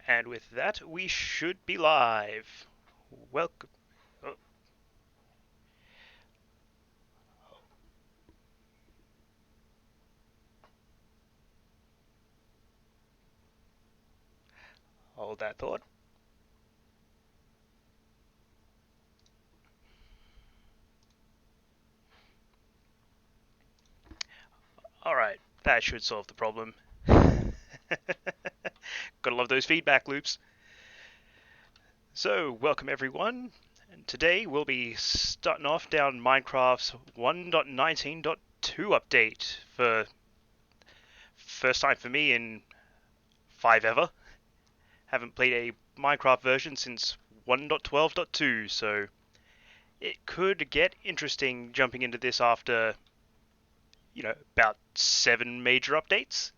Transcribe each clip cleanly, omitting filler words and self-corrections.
And with that, we should be live. Welcome. Oh, hold that thought. Alright, that should solve the problem. Gotta love those feedback loops. So, welcome everyone. And today we'll be starting off down Minecraft's 1.19.2 update for first time for me in 5 ever. Haven't played a Minecraft version since 1.12.2, so it could get interesting jumping into this after about 7 major updates.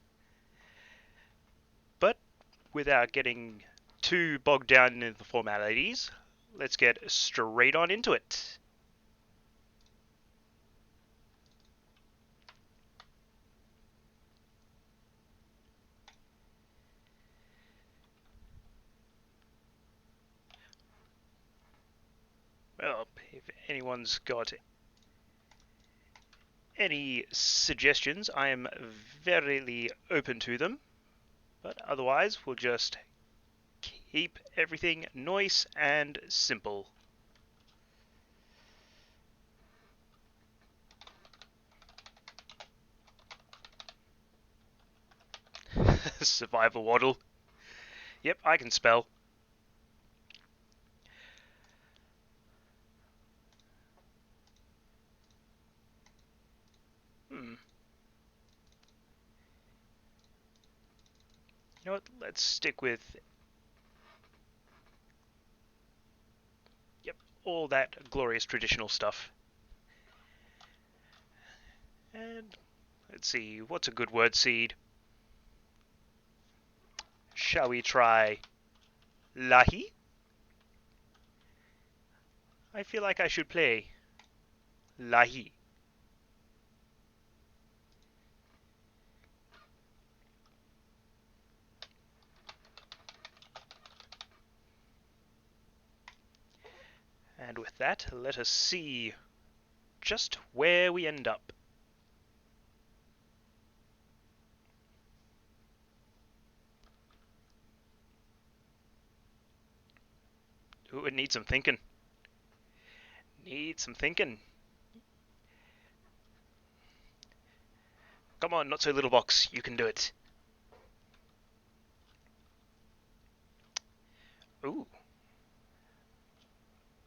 But without getting too bogged down in the formalities, let's get straight on into it. Well, if anyone's got any suggestions, I am very open to them. But otherwise, we'll just keep everything nice and simple. Survival waddle. Yep, I can spell. Hmm. You know what? Let's stick with, yep, all that glorious traditional stuff. And let's see, what's a good word seed? Shall we try Lahi? I feel like I should play Lahi. And with that, let us see just where we end up. Ooh, it needs some thinking. Needs some thinking. Come on, not so little box, you can do it. Ooh.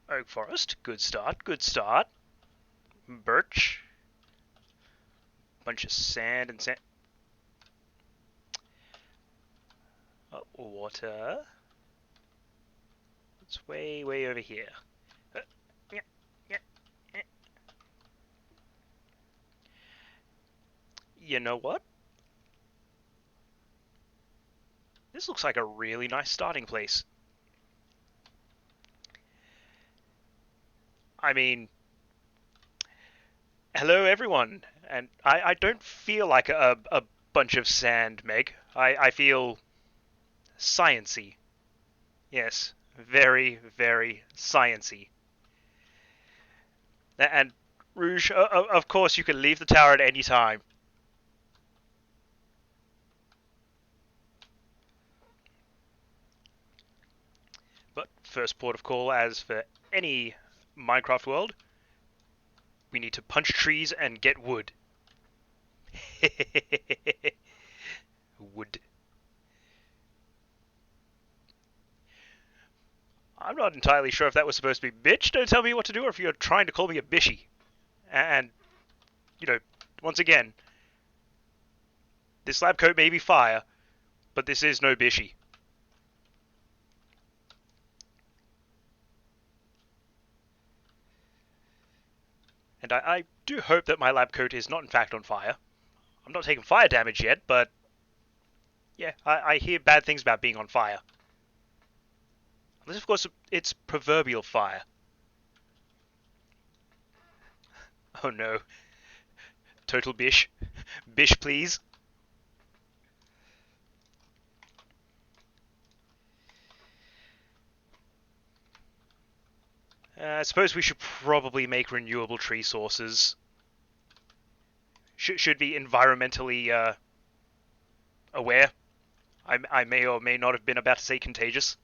Oak forest, good start, good start. Birch. Bunch of sand and sand. Oh, water. It's way over here. Yeah, yeah, yeah. You know what? This looks like a really nice starting place. I mean, hello everyone. And I don't feel like a bunch of sand, Meg. I feel sciency. Yes, very sciency. And Rouge, of course you can leave the tower at any time. But first port of call, as for any Minecraft world, we need to punch trees and get wood. Wood. I'm not entirely sure if that was supposed to be bitch, don't tell me what to do, or if you're trying to call me a bishy. And, you know, once again, this lab coat may be fire, but this is no bishy. And I do hope that my lab coat is not in fact on fire. I'm not taking fire damage yet, but yeah, I hear bad things about being on fire. Unless, of course, it's proverbial fire. Oh no. Total bish. Bish, please. I suppose we should probably make renewable tree sources. Should be environmentally aware. I may or may not have been about to say contagious.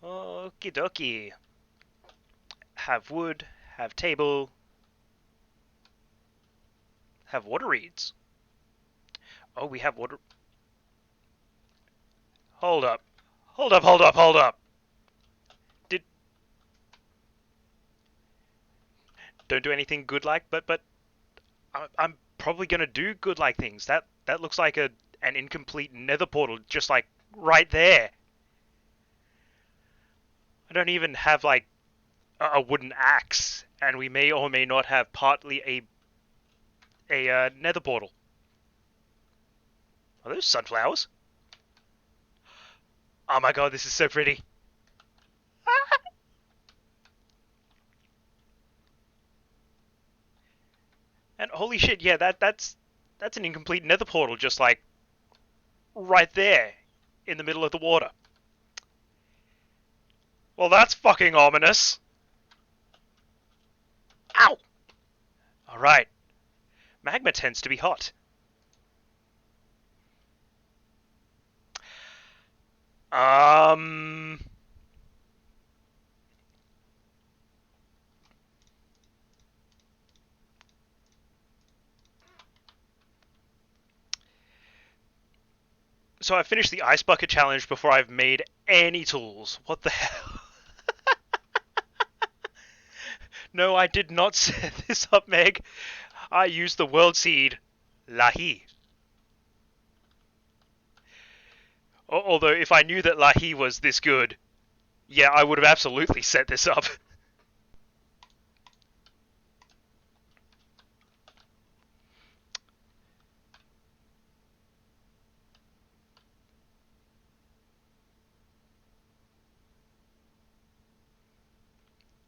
Okie dokie. Have wood, have table, have water reeds. Oh, we have water. Hold up. Hold up, hold up, hold up. Did. Don't do anything good like, but I'm probably gonna do good like things. That looks like an incomplete nether portal, just like right there. I don't even have like a wooden axe, and we may or may not have partly a nether portal. Are those sunflowers? Oh my god, this is so pretty. And holy shit, yeah, that's an incomplete nether portal, just like right there in the middle of the water. Well, that's fucking ominous. Ow! Alright, magma tends to be hot. Um. So I finished the ice bucket challenge before I've made any tools. What the hell? No, I did not set this up, Meg. I used the world seed, Lahi. Although, if I knew that Lahi was this good, yeah, I would have absolutely set this up.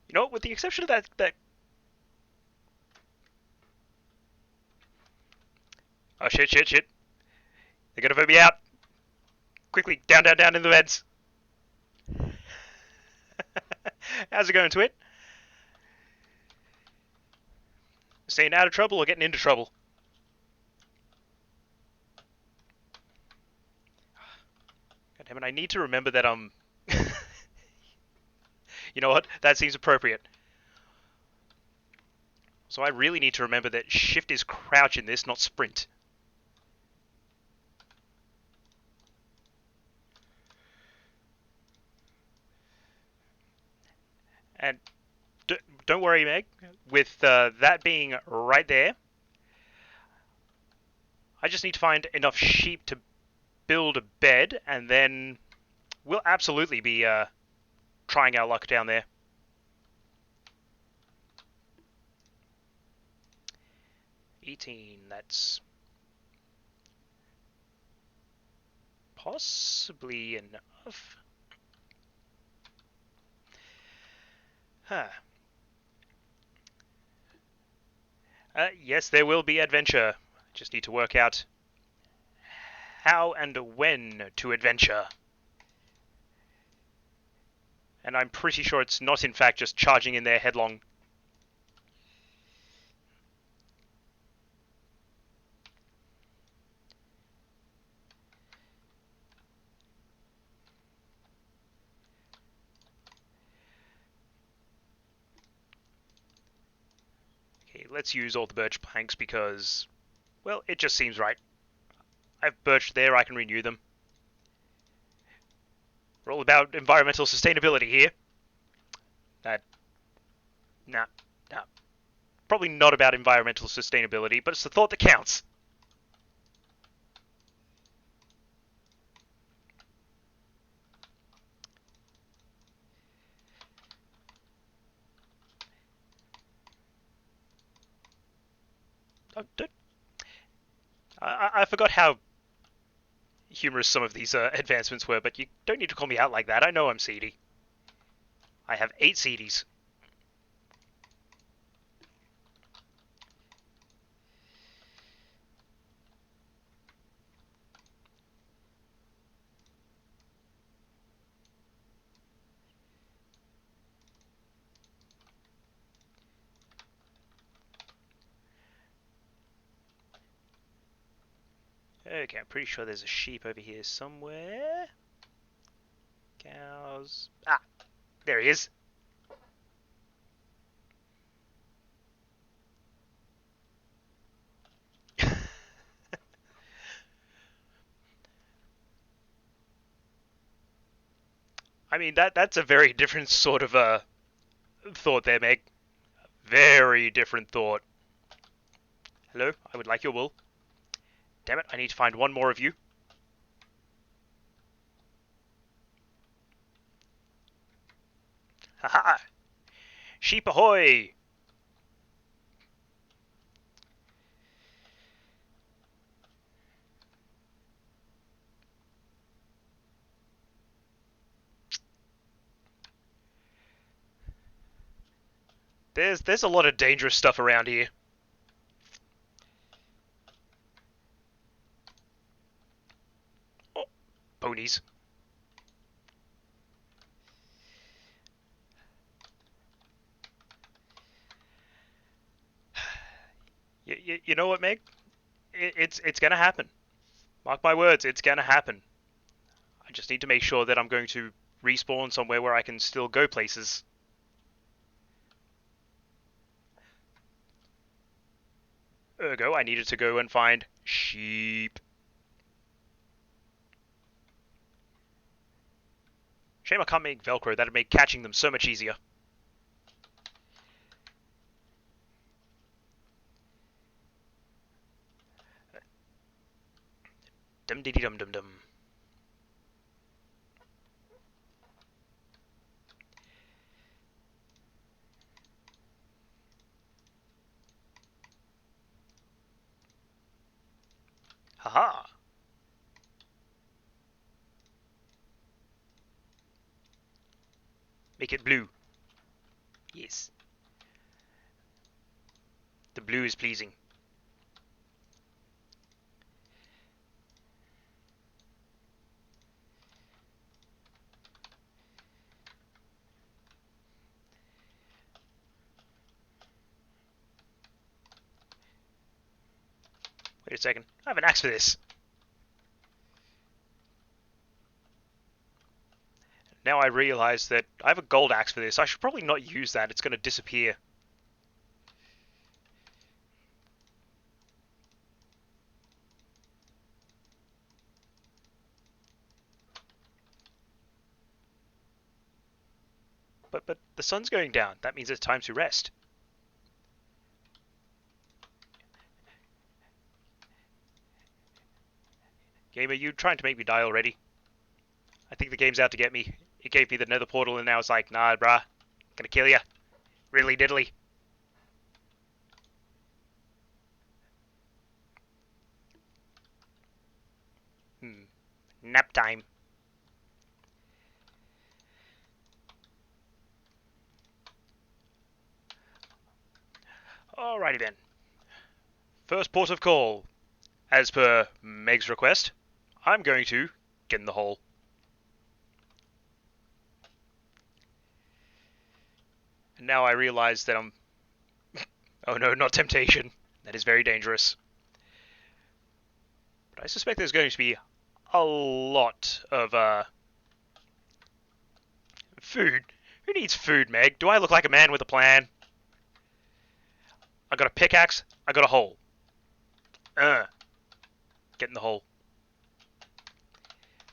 You know, with the exception of that. Oh shit, shit, shit! They're gonna vote me out. Quickly, down, down, down in the beds. How's it going, Twit? Staying out of trouble or getting into trouble? God damn it! I need to remember that I'm. You know what? That seems appropriate. So I really need to remember that shift is crouch in this, not sprint. And don't worry, Meg. With that being right there, I just need to find enough sheep to build a bed, and then we'll absolutely be trying our luck down there. That's possibly enough. Huh. Yes, there will be adventure. Just need to work out how and when to adventure. And I'm pretty sure it's not, in fact, just charging in there headlong. Okay, let's use all the birch planks because, well, it just seems right. I've birched there, I can renew them. We're all about environmental sustainability here. Nah, nah. Probably not about environmental sustainability, but it's the thought that counts. Oh, I forgot how humorous some of these advancements were, but you don't need to call me out like that. I know I'm seedy. I have 8 CDs. Okay, I'm pretty sure there's a sheep over here somewhere. Cows. Ah, there he is. I mean, that's a very different sort of thought there, Meg. Very different thought. Hello, I would like your wool. Damn it, I need to find one more of you. Haha! Sheep ahoy! There's a lot of dangerous stuff around here. Oh, ponies. You know what, Meg? It's gonna happen. Mark my words, it's gonna happen. I just need to make sure that I'm going to respawn somewhere where I can still go places. Ergo, I needed to go and find sheep. Shame I can't make Velcro. That'd make catching them so much easier. Dum dee dum dum dum. Haha. Make it blue. Yes. The blue is pleasing. Wait a second. I have an axe for this. Now I realize that I have a gold axe for this. I should probably not use that. It's going to disappear. But the sun's going down. That means it's time to rest. Game, are you trying to make me die already? I think the game's out to get me. It gave me the nether portal and now it's like, nah, bruh. Gonna kill ya. Riddly diddly. Nap time. Alrighty then. First port of call. As per Meg's request, I'm going to get in the hole. And now I realize that I'm... Oh no, not temptation. That is very dangerous. But I suspect there's going to be a lot of, food. Who needs food, Meg? Do I look like a man with a plan? I got a pickaxe. I got a hole. Get in the hole.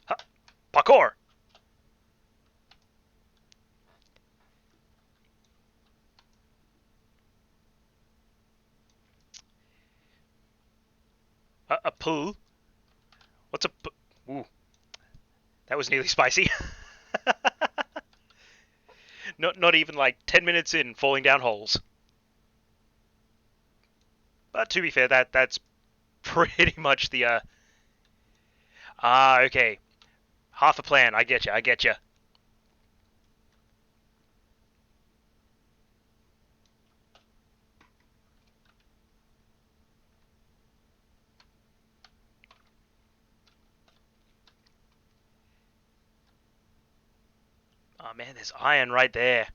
Huh. Parkour! A pull? What's a Ooh, that was nearly spicy. Not even like 10 minutes in, falling down holes. But to be fair, that's pretty much the okay. Half a plan. I get you. I get you. Oh man, there's iron right there.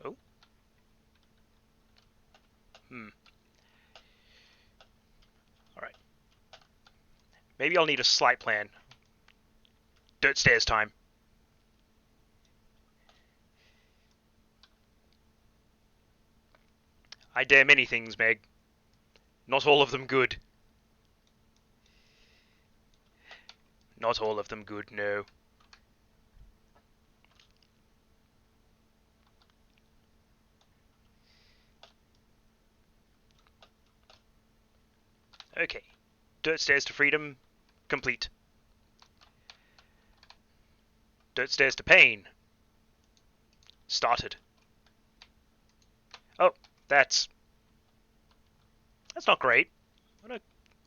Oh. Alright. Maybe I'll need a slight plan. Dirt stairs time. I dare many things, Meg. Not all of them good. Not all of them good, no. Okay. Dirt stairs to freedom. Complete. Dirt stairs to pain. Started. Oh, that's not great.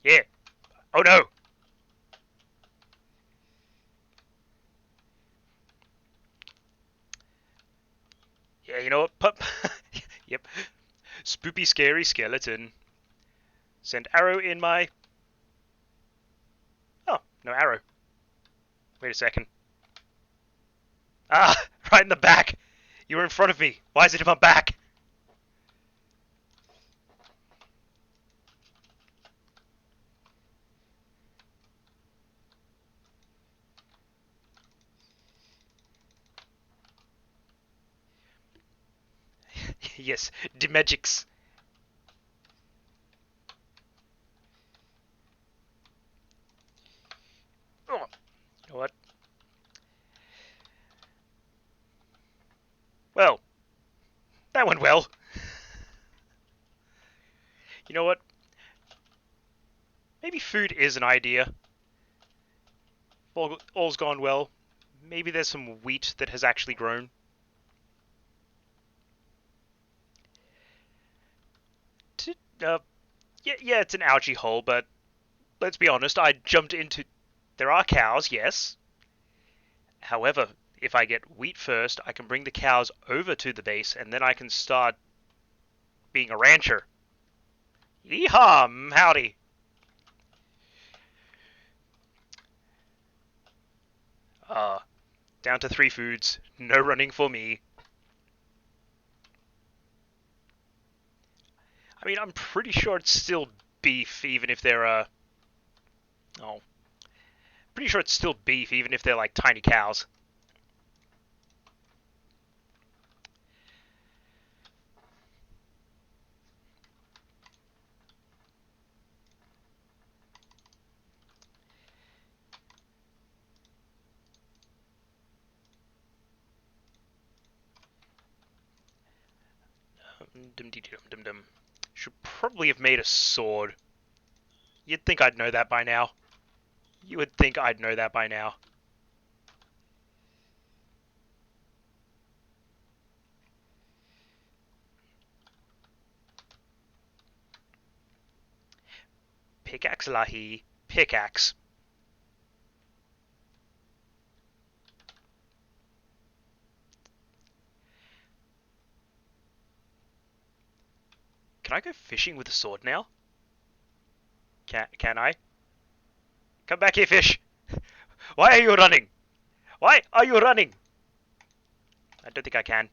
Yeah. Oh no! Yeah, you know what? Pup. Yep. Spoopy scary skeleton. Send arrow in my... Oh, no arrow. Wait a second. Ah, right in the back. You were in front of me. Why is it in my back? Yes, Dimagics. Oh, you know what? Well, that went well. You know what? Maybe food is an idea. All's gone well. Maybe there's some wheat that has actually grown. Uh, yeah, it's an algae hole, but let's be honest, I jumped into... There are cows, yes. However, if I get wheat first, I can bring the cows over to the base, and then I can start being a rancher. Yeehaw, howdy. Down to 3 foods. No running for me. I mean, I'm pretty sure it's still beef, even if they're, Oh. Pretty sure it's still beef, even if they're, like, tiny cows. Dum-dum-dum-dum. Should probably have made a sword. You'd think I'd know that by now. You would think I'd know that by now. Pickaxe lahi. Pickaxe. Can I go fishing with a sword now? Can I? Come back here, fish! Why are you running? Why are you running? I don't think I can.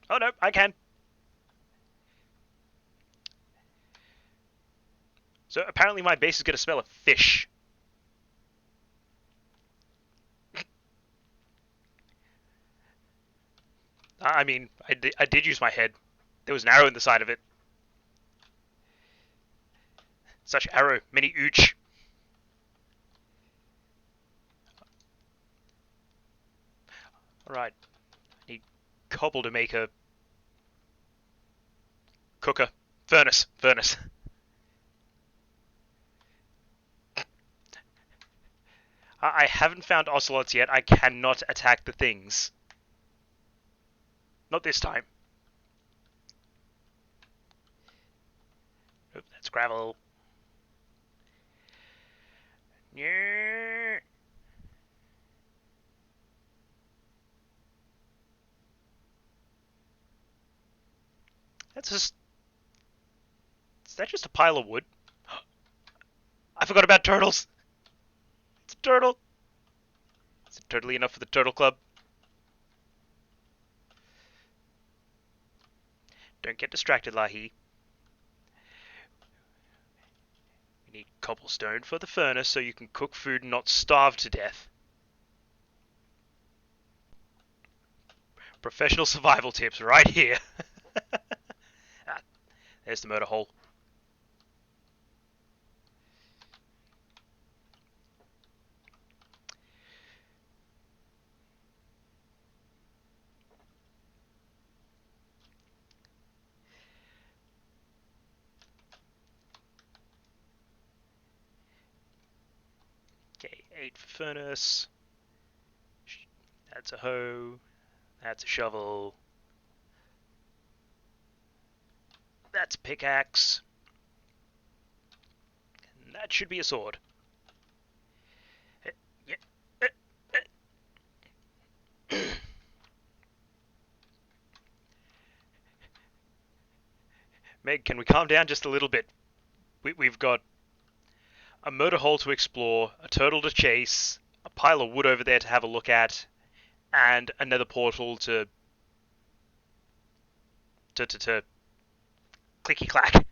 Oh no, I can. So apparently my base is going to smell of fish. I mean, I did use my head. There was an arrow in the side of it. Such arrow, many ooch. Alright. I need cobble to make a cooker. Furnace. I haven't found ocelots yet. I cannot attack the things. Not this time. Oh, that's gravel. Yeah. That's just... Is that just a pile of wood? I forgot about turtles. It's a turtle. Is it turtly enough for the turtle club? Don't get distracted, Lahi. We need cobblestone for the furnace so you can cook food and not starve to death. Professional survival tips right here. Ah, there's the murder hole. Okay, 8 for furnace. That's a hoe. That's a shovel. That's a pickaxe. And that should be a sword. Meg, can we calm down just a little bit? We've got a murder hole to explore, a turtle to chase, a pile of wood over there to have a look at, and another portal to clicky clack.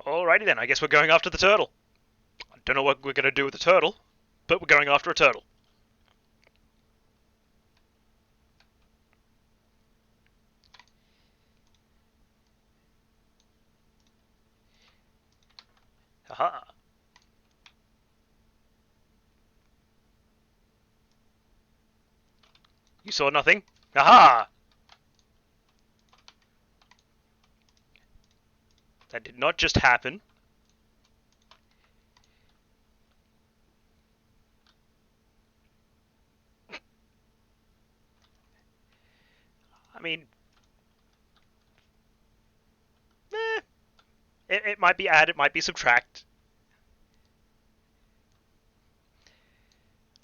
Alrighty then, I guess we're going after the turtle. I don't know what we're going to do with the turtle, but we're going after a turtle. Haha. You saw nothing? Aha! That did not just happen. I mean, it might be add, it might be subtract.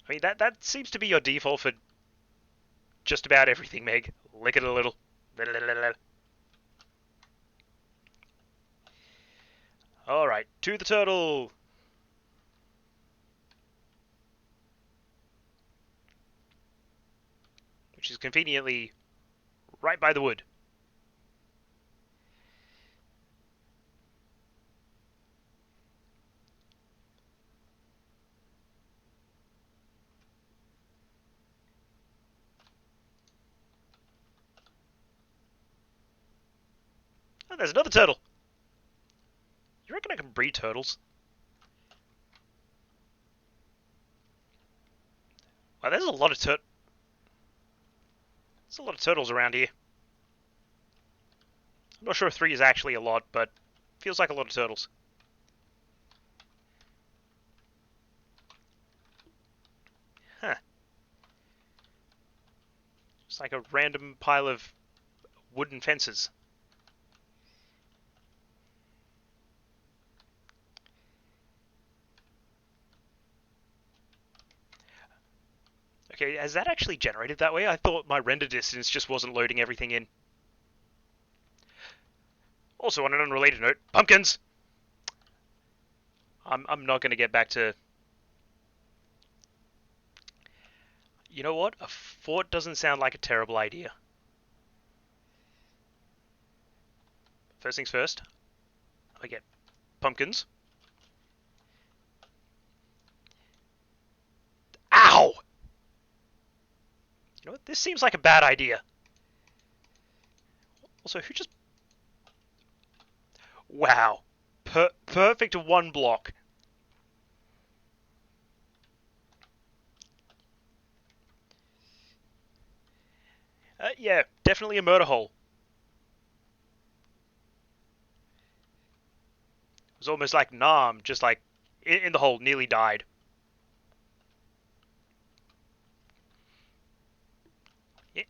I mean, that seems to be your default for just about everything, Meg. Lick it a little. Alright, to the turtle! Which is conveniently right by the wood. Oh, there's another turtle! You reckon I can breed turtles? Wow, there's a lot of turtles around here. I'm not sure if 3 is actually a lot, but feels like a lot of turtles. Huh. Just like a random pile of wooden fences. Okay, has that actually generated that way? I thought my render distance just wasn't loading everything in. Also, on an unrelated note, pumpkins! I'm not going to get back to... You know what? A fort doesn't sound like a terrible idea. First things first, I get pumpkins. Ow! You know what? This seems like a bad idea. Also, who just... Wow. Perfect 1 block. Yeah, definitely a murder hole. It was almost like Nam, just like in the hole, nearly died. Eh,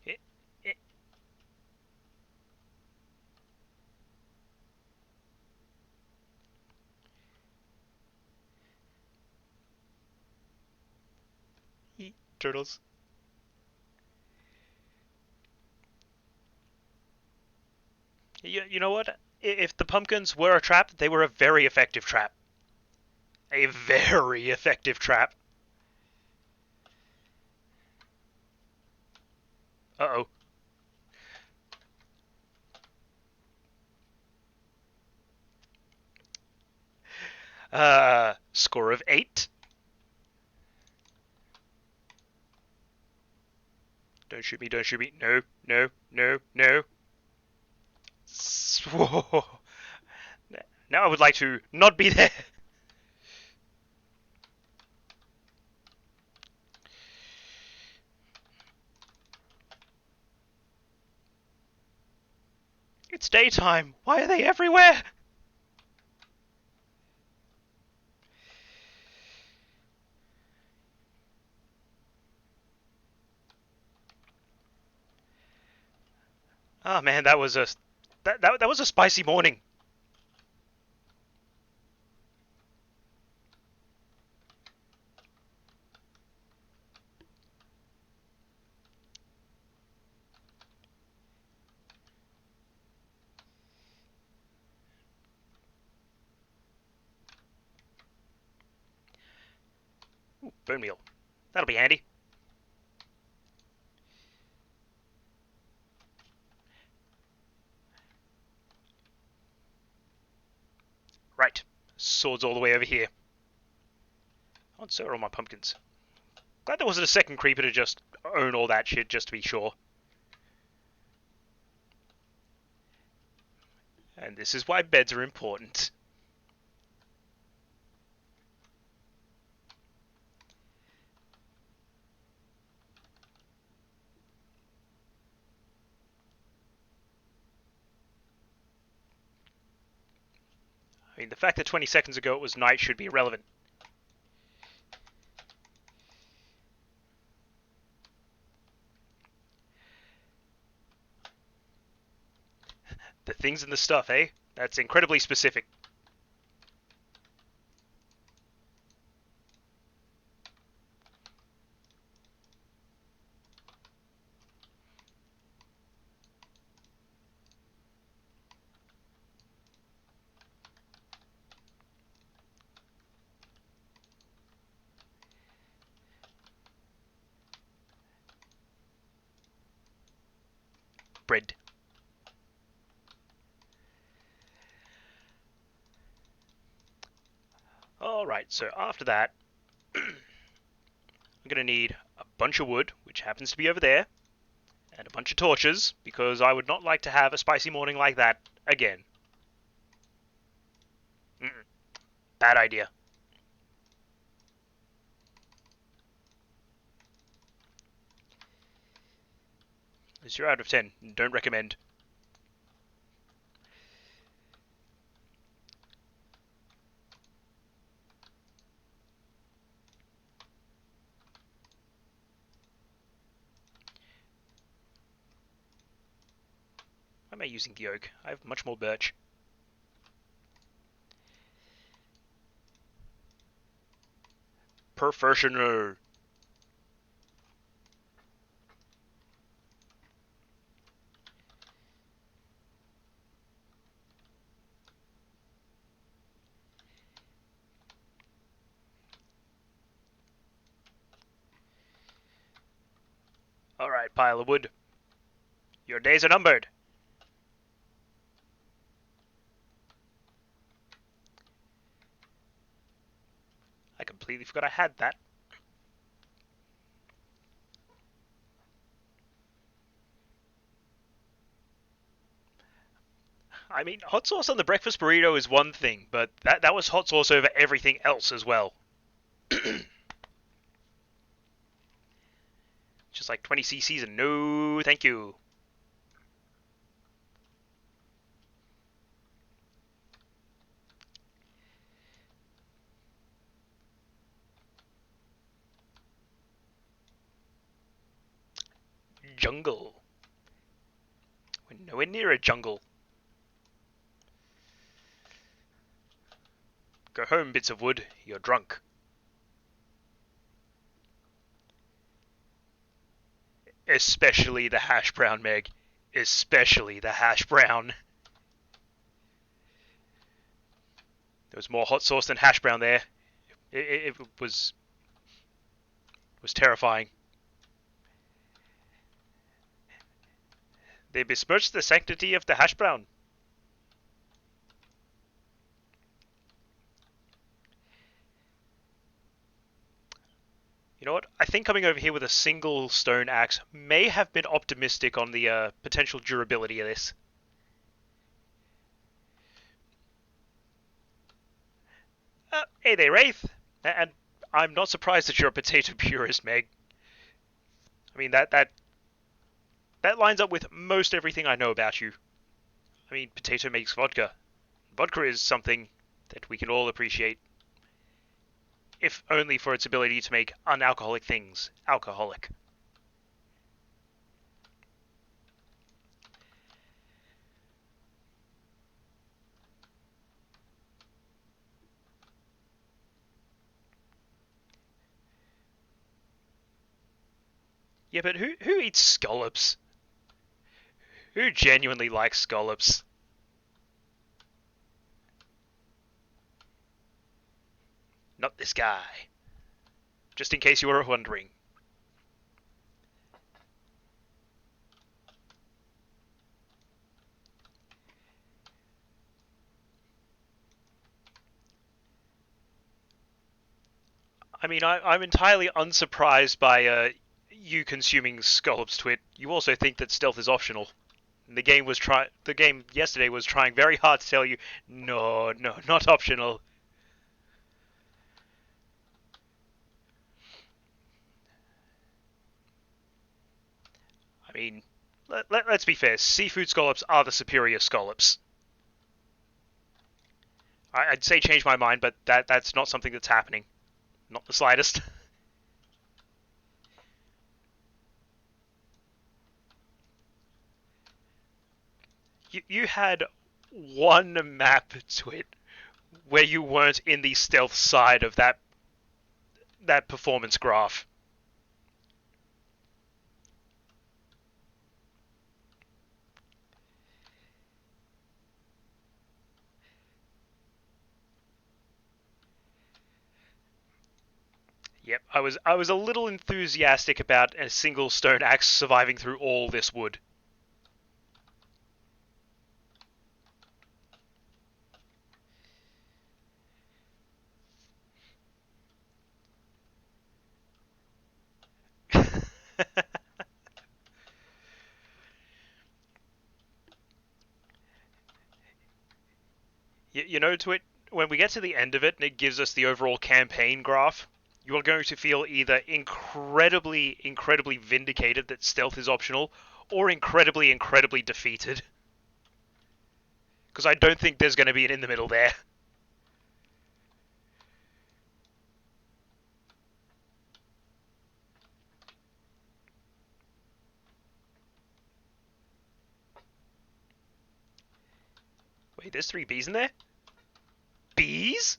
eh, eh. Turtles. You know what? If the pumpkins were a trap, they were a very effective trap. A very effective trap. Uh-oh. Score of 8. Don't shoot me, don't shoot me. No, no, no, no. Whoa. Now I would like to not be there. It's daytime. Why are they everywhere? Oh man, that was a spicy morning. Ooh, bone meal. That'll be handy. Right. Swords all the way over here. Oh, and so are all my pumpkins. Glad there wasn't a second creeper to just own all that shit, just to be sure. And this is why beds are important. I mean, the fact that 20 seconds ago it was night should be irrelevant. The things in the stuff, eh? That's incredibly specific. Bread. Alright, so after that, I'm going to need a bunch of wood, which happens to be over there, and a bunch of torches, because I would not like to have a spicy morning like that again. Bad idea. 0 out of 10. Don't recommend. Why am I using the oak? I have much more birch. Professional. Alright, pile of wood. Your days are numbered. I completely forgot I had that. I mean, hot sauce on the breakfast burrito is one thing, but that was hot sauce over everything else as well. Just like 20 cc's and no thank you. Jungle. We're nowhere near a jungle. Go home, bits of wood. You're drunk. Especially the hash brown, Meg. Especially the hash brown. There was more hot sauce than hash brown there. It was terrifying. They besmirched the sanctity of the hash brown. You know what? I think coming over here with a single stone axe may have been optimistic on the potential durability of this. Hey there, Wraith! And I'm not surprised that you're a potato purist, Meg. I mean, that lines up with most everything I know about you. I mean, potato makes vodka. Vodka is something that we can all appreciate, if only for its ability to make unalcoholic things alcoholic. Yeah, but who eats scallops? Who genuinely likes scallops? Not this guy. Just in case you were wondering. I mean, I'm entirely unsurprised by you consuming scallops, Twit. You also think that stealth is optional. And the game yesterday was trying very hard to tell you, no, no, not optional. I mean, let's be fair. Seafood scallops are the superior scallops. I'd say change my mind, but that's not something that's happening. Not the slightest. You had one map to it where you weren't in the stealth side of that performance graph. Yep, I was a little enthusiastic about a single stone axe surviving through all this wood. You know, to it when we get to the end of it and it gives us the overall campaign graph, you are going to feel either incredibly, incredibly vindicated that stealth is optional, or incredibly, incredibly defeated. Because I don't think there's going to be an in the middle there. Wait, there's 3 bees in there? Bees?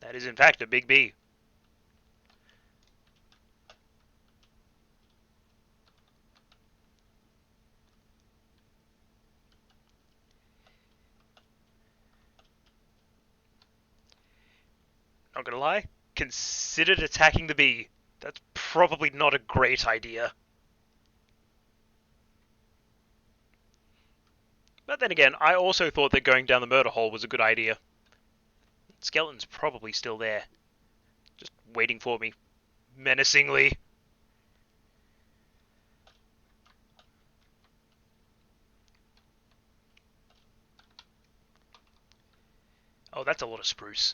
That is in fact a big bee. Not gonna lie, considered attacking the bee. That's probably not a great idea. But then again, I also thought that going down the murder hole was a good idea. Skeleton's probably still there, just waiting for me, menacingly. Oh, that's a lot of spruce.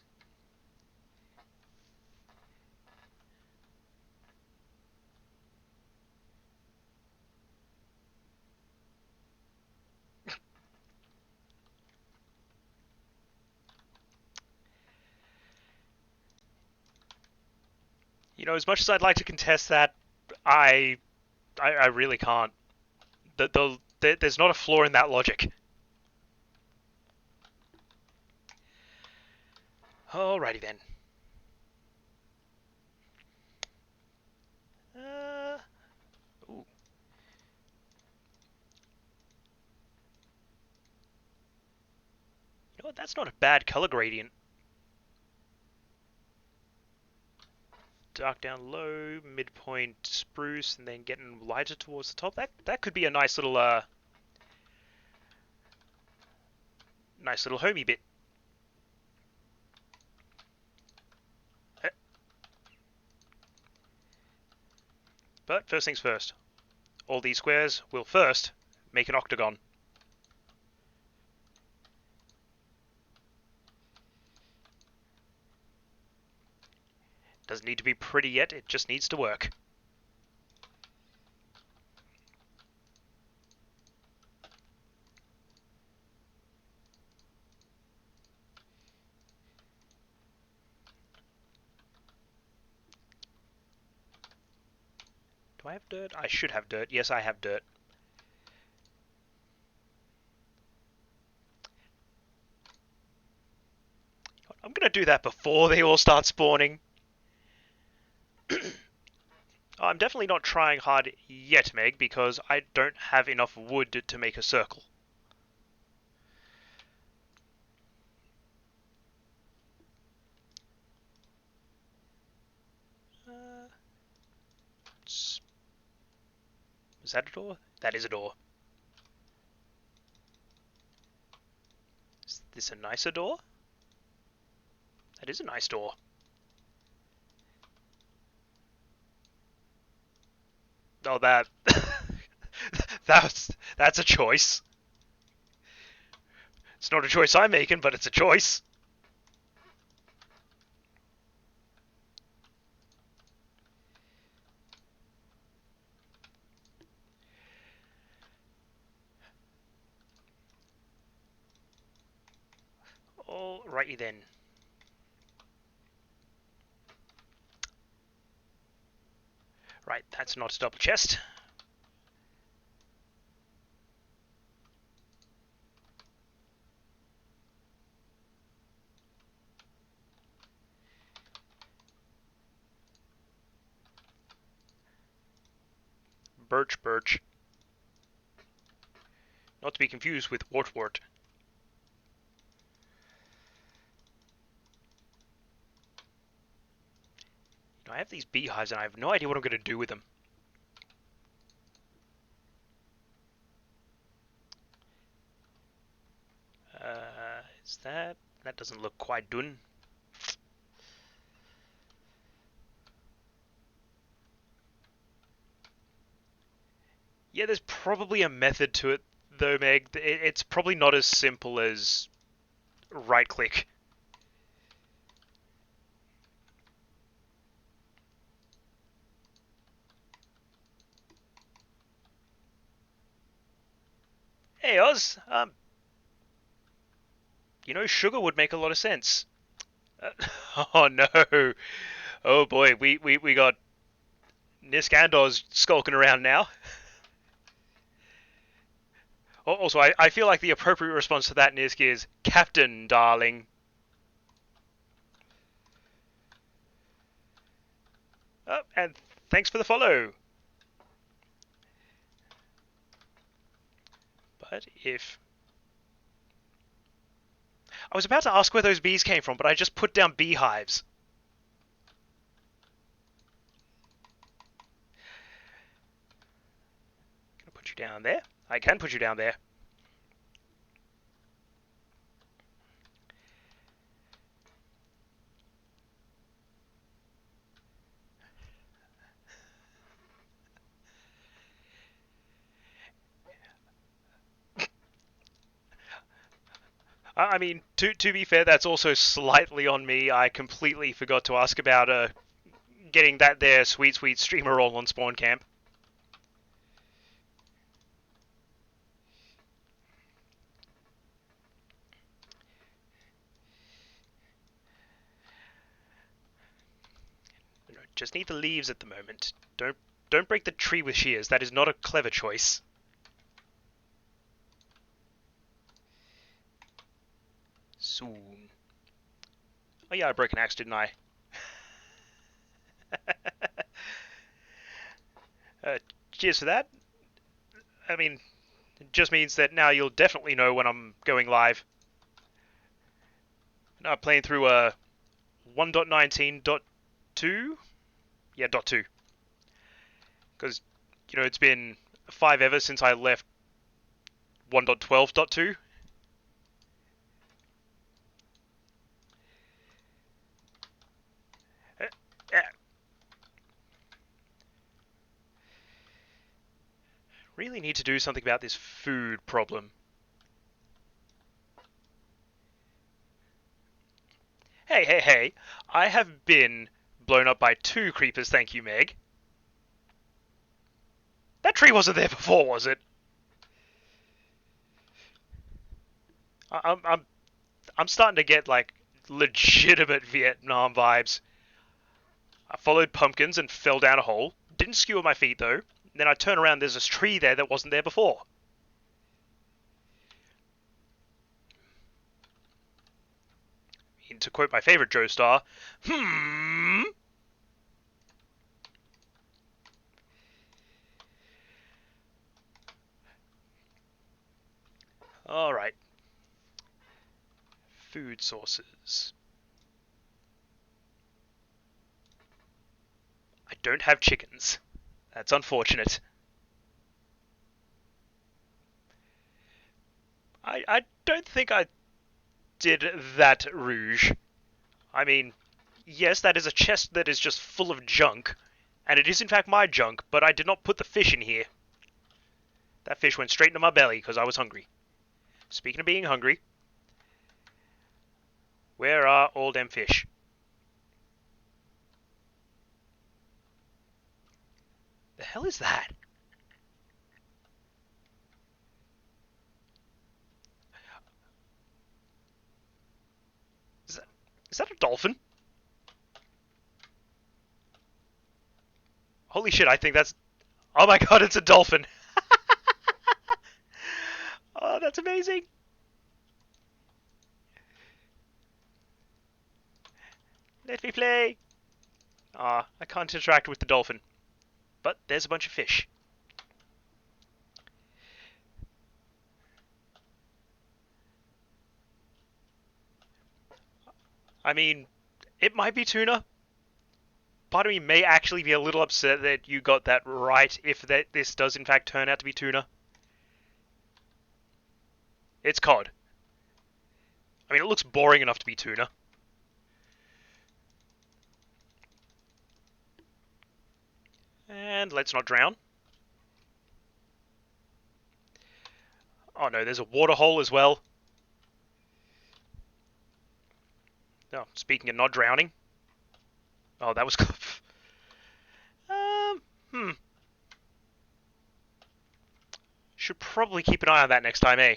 You know, as much as I'd like to contest that, I I really can't. There's not a flaw in that logic. Alrighty then. Uh, ooh. That's not a bad color gradient. Dark down low, midpoint spruce, and then getting lighter towards the top. That could be a nice little homey bit. But first things first. All these squares will first make an octagon. Doesn't need to be pretty yet, it just needs to work. Do I have dirt? I should have dirt. Yes, I have dirt. I'm gonna do that before they all start spawning. I'm definitely not trying hard yet, Meg, because I don't have enough wood to make a circle. Is that a door? That is a door. Is this a nicer door? That is a nice door. Oh, that's a choice. It's not a choice I'm making, but it's a choice. Alrighty then. Right, that's not a double chest. Birch, birch. Not to be confused with wart, wart. You know, I have these beehives and I have no idea what I'm going to do with them. Is that... That doesn't look quite done. Yeah, there's probably a method to it, though, Meg. It's probably not as simple as right-click. Hey, Oz. You know, sugar would make a lot of sense. Oh no. Oh boy, we got Nisk and Oz skulking around now. Also, I feel like the appropriate response to that, Nisk, is Captain, darling. Oh, and thanks for the follow. But if... I was about to ask where those bees came from, but I just put down beehives. Can I put you down there? I can put you down there. I mean, to be fair, that's also slightly on me. I completely forgot to ask about getting that there sweet, sweet streamer roll on spawn camp. Just need the leaves at the moment. Don't break the tree with shears. That is not a clever choice. Soon. Oh yeah, I broke an axe, didn't I? Cheers for that. I mean, it just means that now you'll definitely know when I'm going live. Now I'm playing through 1.19.2. Yeah, dot .2. Because, it's been 5 ever since I left 1.12.2. Uh, uh, Really need to do something about this food problem. Hey, hey, hey. I have been blown up by 2 creepers, thank you, Meg. That tree wasn't there before, was it? I'm I'm starting to get like legitimate Vietnam vibes. I followed pumpkins and fell down a hole. Didn't skewer my feet though. Then I turn around, there's this tree there that wasn't there before. And to quote my favorite Joe Star, hmm. All right. Food sources. I don't have chickens. That's unfortunate. I don't think I did that, Rouge. I mean, yes, that is a chest that is just full of junk, and it is in fact my junk, but I did not put the fish in here. That fish went straight into my belly because I was hungry. Speaking of being hungry, where are all them fish? The hell is that? Is that, is that a dolphin? Holy shit, I think that's... Oh my god, it's a dolphin! Oh, that's amazing! Let me play! Ah, I can't interact with the dolphin. But there's a bunch of fish. I mean, it might be tuna. Part of me may actually be a little upset that you got that right if this does in fact turn out to be tuna. It's cod. I mean, it looks boring enough to be tuna. And let's not drown. Oh no, there's a water hole as well. Oh, speaking of not drowning. Oh, that was... hmm. Should probably keep an eye on that next time, eh?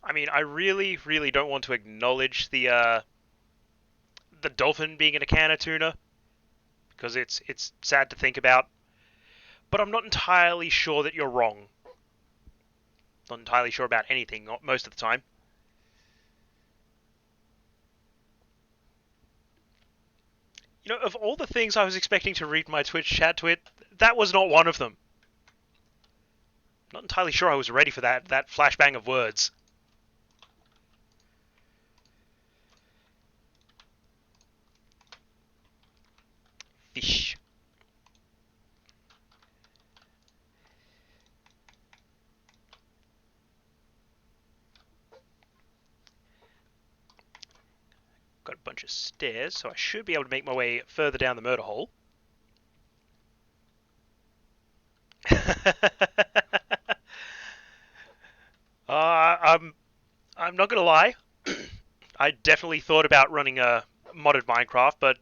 I mean, I really, really don't want to acknowledge the dolphin being in a can of tuna because it's sad to think about. But I'm not entirely sure that you're wrong. Not entirely sure about anything most of the time. Of all the things I was expecting to read my Twitch chat to it, that was not one of them. Not entirely sure I was ready for that flashbang of words. Fish. Got a bunch of stairs, so I should be able to make my way further down the murder hole. I'm not gonna lie. I definitely thought about running a modded Minecraft, but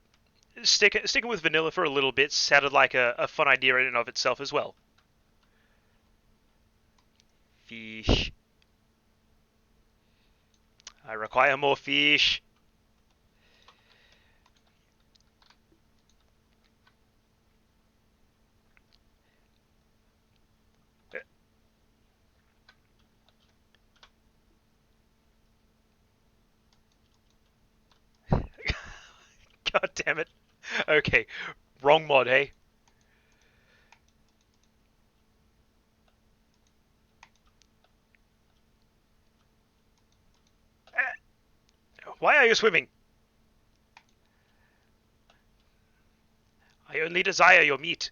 sticking with vanilla for a little bit sounded like a fun idea in and of itself as well. Fish. I require more fish. God damn it. Okay, wrong mod, hey? Why are you swimming? I only desire your meat.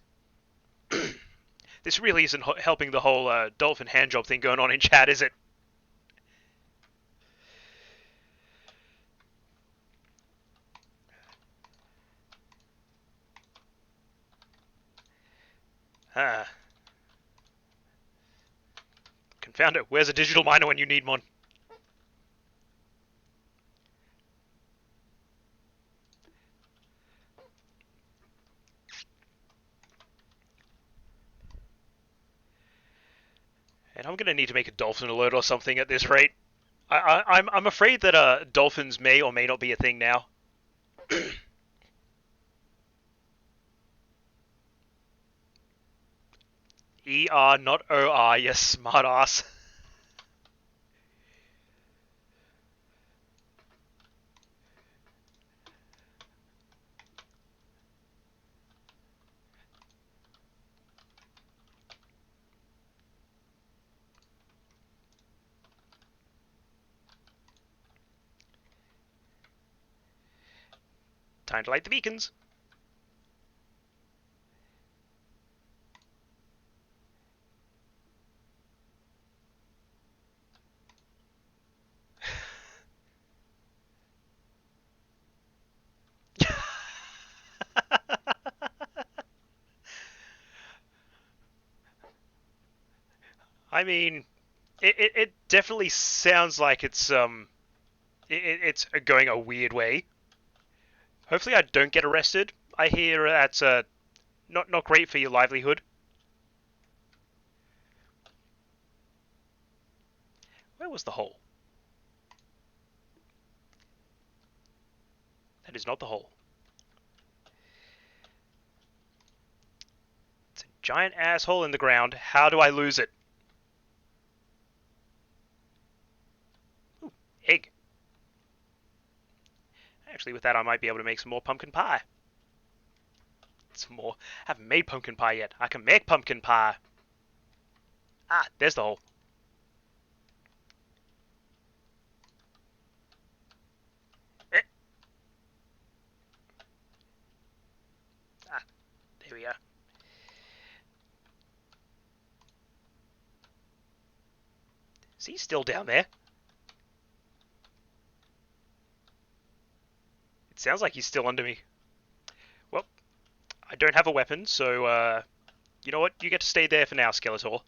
This really isn't helping the whole dolphin handjob thing going on in chat, is it? Ah, confound it. Where's a digital miner when you need one? And I'm gonna need to make a dolphin alert or something at this rate. I'm afraid that dolphins may or may not be a thing now. ER, not OR, you smartass. Time to light the beacons. I mean, it definitely sounds like it's going a weird way. Hopefully, I don't get arrested. I hear that's not great for your livelihood. Where was the hole? That is not the hole. It's a giant asshole in the ground. How do I lose it? Ooh, egg. Actually, with that, I might be able to make some more pumpkin pie. Some more. I haven't made pumpkin pie yet. I can make pumpkin pie. Ah, there's the hole. Eh. Ah, there we are. Is he still down there? It sounds like he's still under me. Well, I don't have a weapon, so, you know what? You get to stay there for now, Skeletor.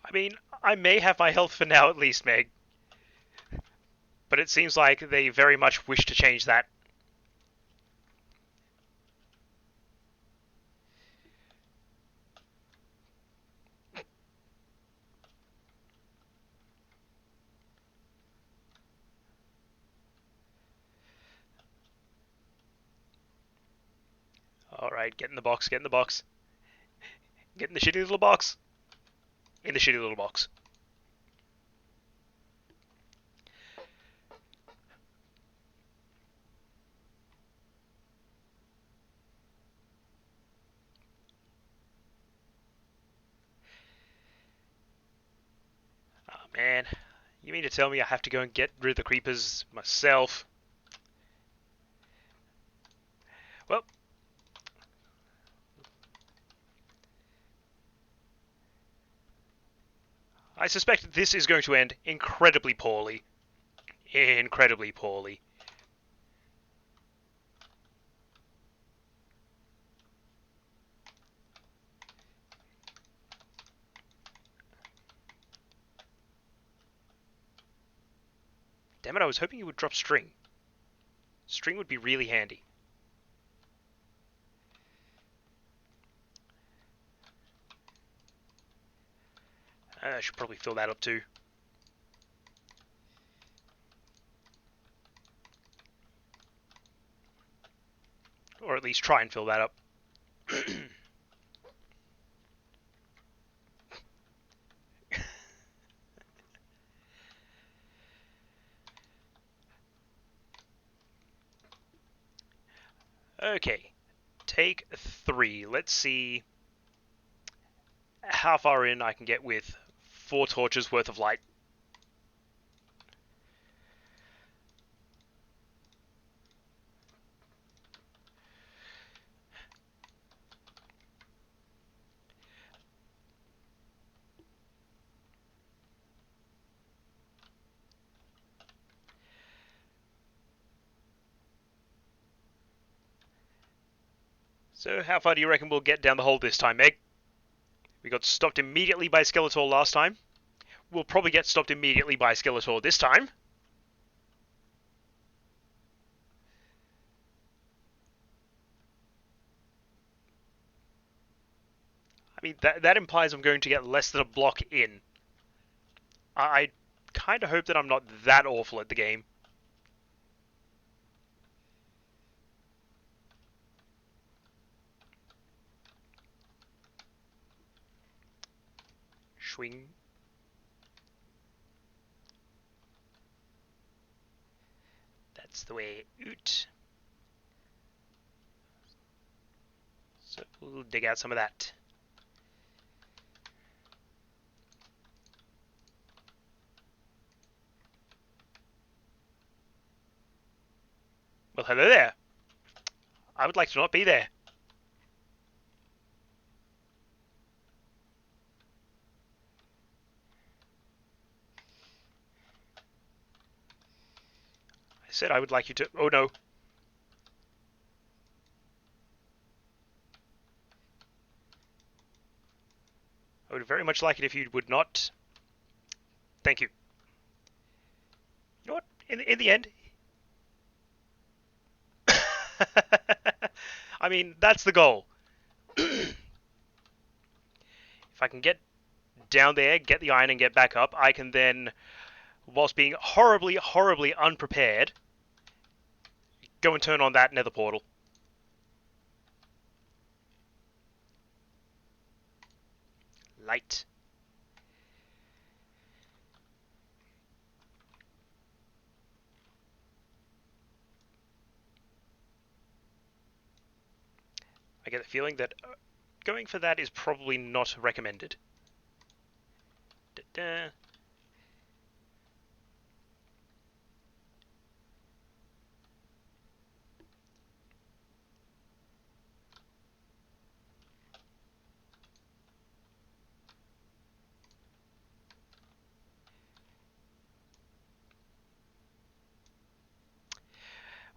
I mean, I may have my health for now at least, Meg. But it seems like they very much wish to change that. Alright, get in the box, get in the box. Get in the shitty little box. In the shitty little box. Oh man. You mean to tell me I have to go and get rid of the creepers myself? Well, I suspect this is going to end incredibly poorly. Incredibly poorly. Damn it, I was hoping you would drop string. String would be really handy. I should probably fill that up too. Or at least try and fill that up. Okay, take 3. Let's see how far in I can get with 4 torches worth of light. So how far do you reckon we'll get down the hole this time, Meg? We got stopped immediately by Skeletor last time. We'll probably get stopped immediately by Skeletor this time. I mean, that implies I'm going to get less than a block in. I kind of hope that I'm not that awful at the game. Swing. That's the way out. So we'll dig out some of that. Well, hello there. I would like to not be there. I said I would like you to... Oh no. I would very much like it if you would not. Thank you. You know what? In the end... I mean, that's the goal. If I can get down there, get the iron and get back up, I can then, whilst being horribly, horribly unprepared, go and turn on that nether portal. Light. I get the feeling that going for that is probably not recommended. Da-da.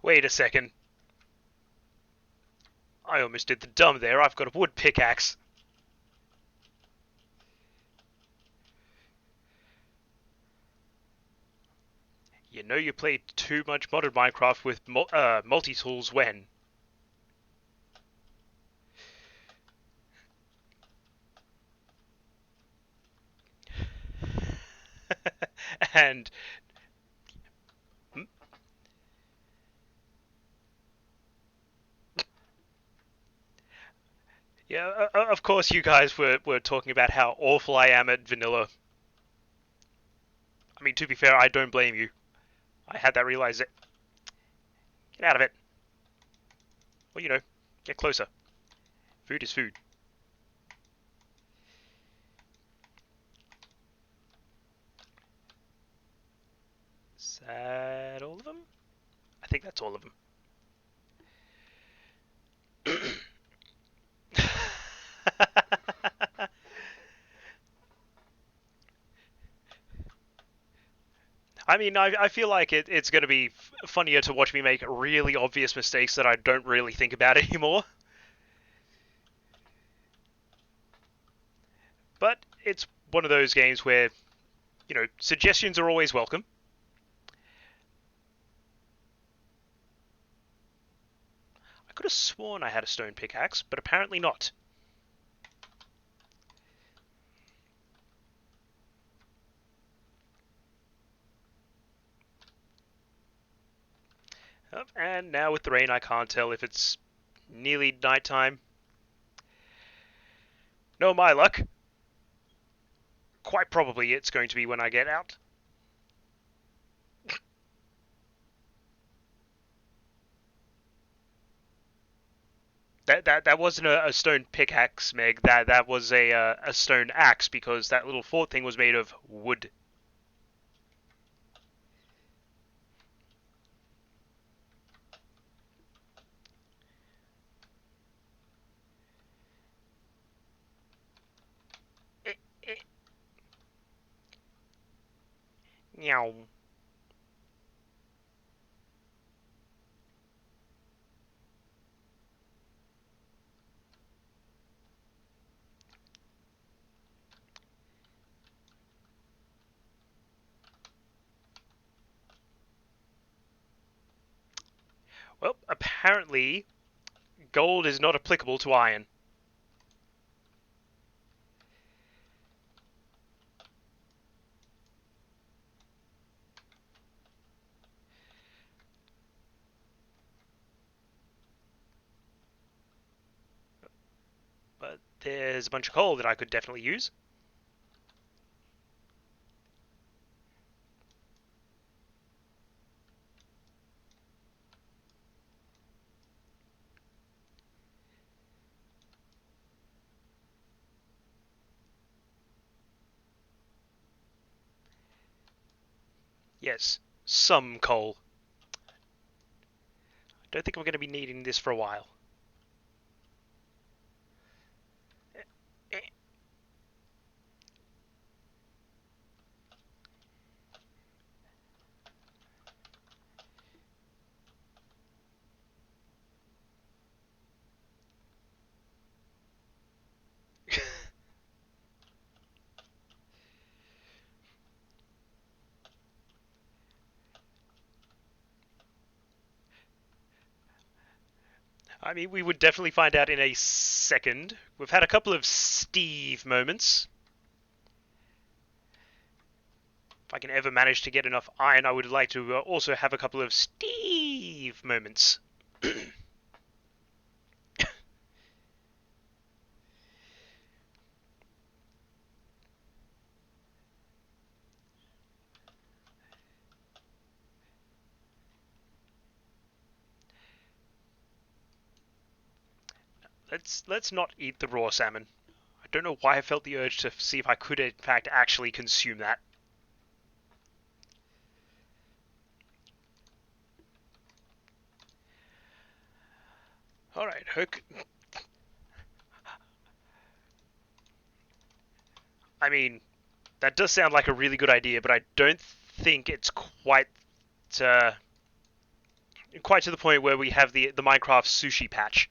Wait a second. I almost did the dumb there. I've got a wood pickaxe. You know you played too much modern Minecraft with multi-tools when. And... Yeah, of course you guys were talking about how awful I am at vanilla. I mean, to be fair, I don't blame you. I had that realize it. Get out of it. Well, you know, get closer. Food is food. Is that all of them? I think that's all of them. I mean, I feel like it's going to be funnier to watch me make really obvious mistakes that I don't really think about anymore. But it's one of those games where, you know, suggestions are always welcome. I could have sworn I had a stone pickaxe, but apparently not. And now with the rain, I can't tell if it's nearly nighttime. No, my luck. Quite probably it's going to be when I get out. That wasn't a stone pickaxe, Meg. That was a stone axe because that little fort thing was made of wood. Eh, eh, Meow. Well, apparently gold is not applicable to iron. But there's a bunch of coal that I could definitely use. Yes, some coal. Don't think I'm going to be needing this for a while. I mean, we would definitely find out in a second. We've had a couple of Steve moments. If I can ever manage to get enough iron, I would like to also have a couple of Steve moments. Let's not eat the raw salmon. I don't know why I felt the urge to see if I could in fact actually consume that. Alright, Hook. I mean, that does sound like a really good idea, but I don't think it's uh, quite to the point where we have the Minecraft sushi patch.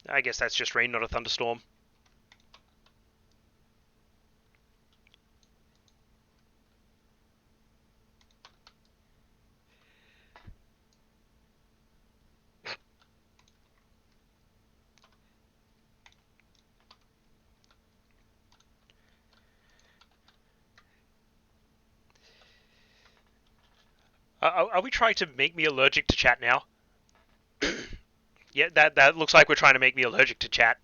I guess that's just rain, not a thunderstorm. Are we trying to make me allergic to chat now? Yeah, that looks like we're trying to make me allergic to chat.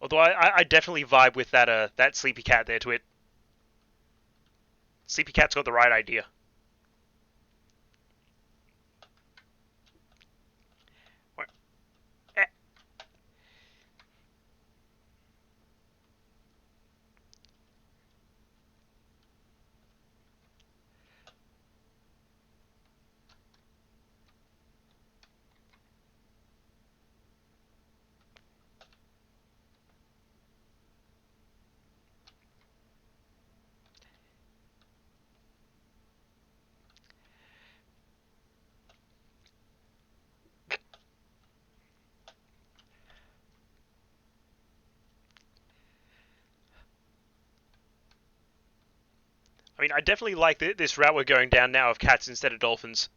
Although I definitely vibe with that sleepy cat there to it. Sleepy cat's got the right idea. Eh, I mean, I definitely like this route we're going down now of cats instead of dolphins.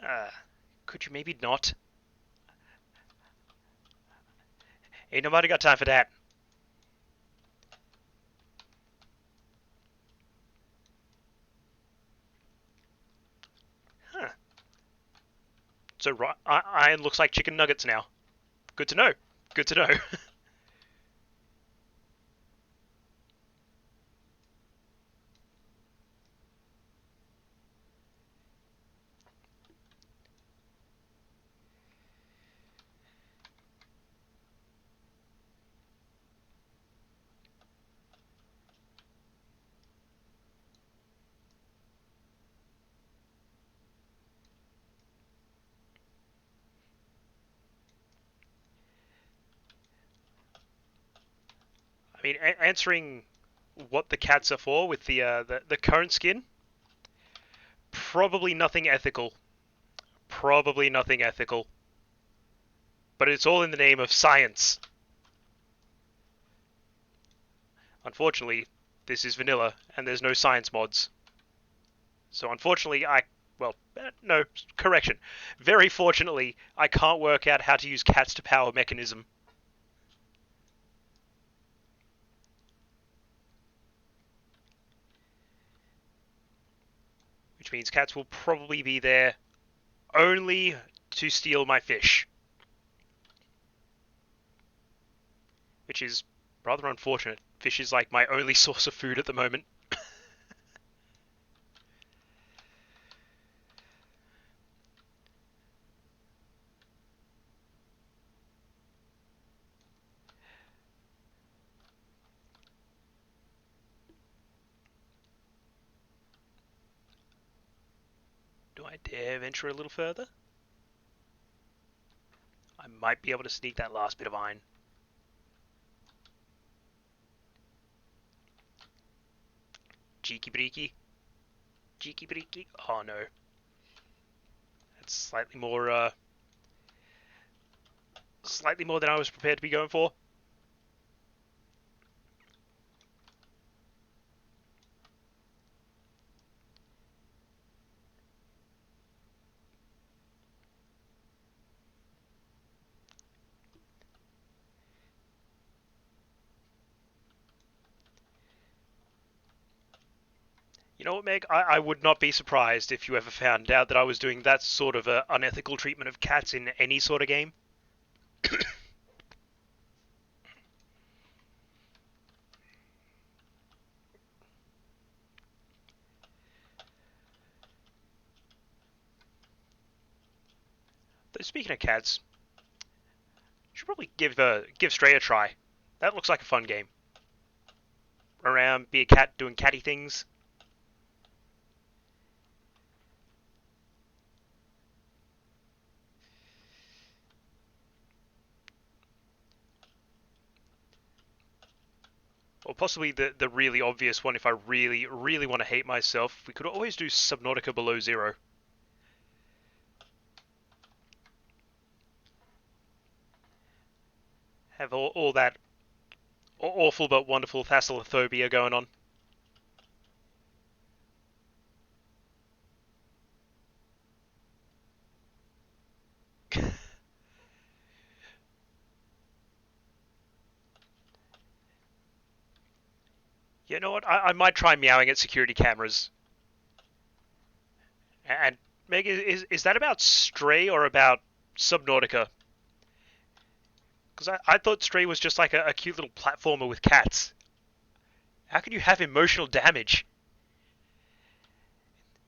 Ah, Could you maybe not? Ain't nobody got time for that. Huh. So iron looks like chicken nuggets now. Good to know. Good to know. I mean, answering what the cats are for with the current skin, probably nothing ethical. Probably nothing ethical. But it's all in the name of science. Unfortunately, this is vanilla, and there's no science mods. So unfortunately, well, no, correction. Very fortunately, I can't work out how to use cats to power Mekanism. Which means cats will probably be there only to steal my fish. Which is rather unfortunate. Fish is like my only source of food at the moment. Do I dare venture a little further? I might be able to sneak that last bit of iron. Cheeky breaky. Cheeky breaky. Oh no. That's slightly more than I was prepared to be going for. You know what, Meg? I would not be surprised if you ever found out that I was doing that sort of unethical treatment of cats in any sort of game. Though speaking of cats, you should probably give Stray a try. That looks like a fun game. Around, be a cat doing catty things. Or possibly the really obvious one if I really, really want to hate myself. We could always do Subnautica Below Zero. Have all that awful but wonderful thalassophobia going on. You know what? I might try meowing at security cameras. And Meg, is that about Stray or about Subnautica? Because I thought Stray was just like a cute little platformer with cats. How can you have emotional damage?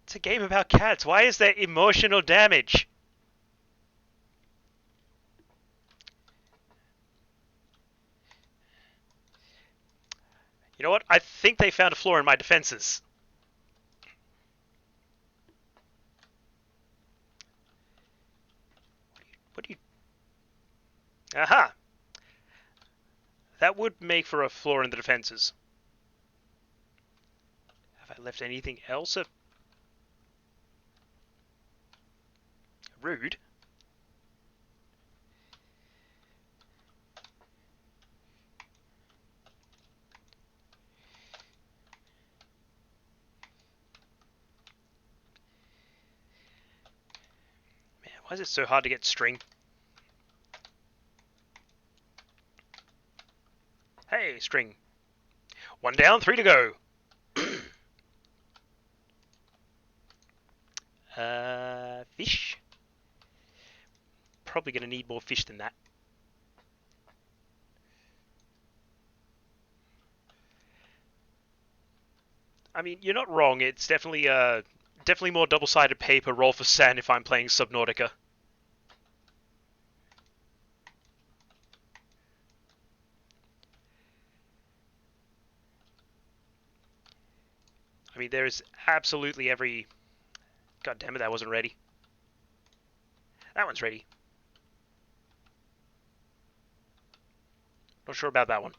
It's a game about cats. Why is there emotional damage? You know what? I think they found a flaw in my defenses. What do you... Aha! That would make for a flaw in the defenses. Have I left anything else rude? Man, Why is it so hard to get string? Hey, string. 1 down, 3 to go. Fish. Probably going to need more fish than that. I mean, you're not wrong. It's definitely more double-sided paper roll for sand if I'm playing Subnautica. I mean, there's absolutely every... God damn it, that wasn't ready. That one's ready. Not sure about that one.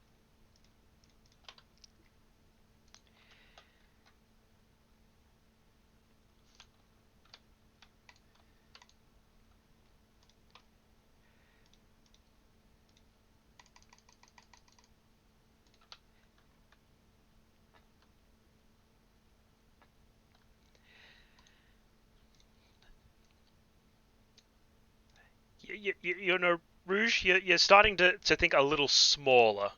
You know, Rouge, you're starting to think a little smaller.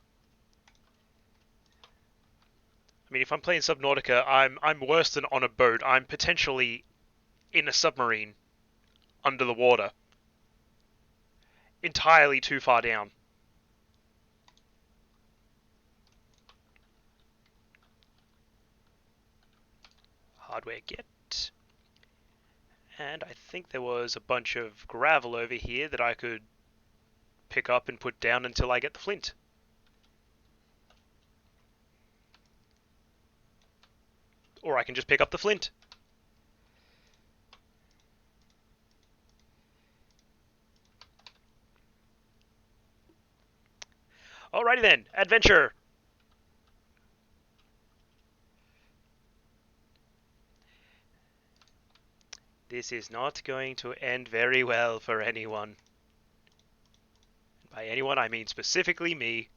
I mean, if I'm playing Subnautica, I'm worse than on a boat. I'm potentially in a submarine under the water, entirely too far down. Hardware get. And I think there was a bunch of gravel over here that I could pick up and put down until I get the flint. Or I can just pick up the flint. Alrighty then, adventure! This is not going to end very well for anyone. By anyone, I mean specifically me.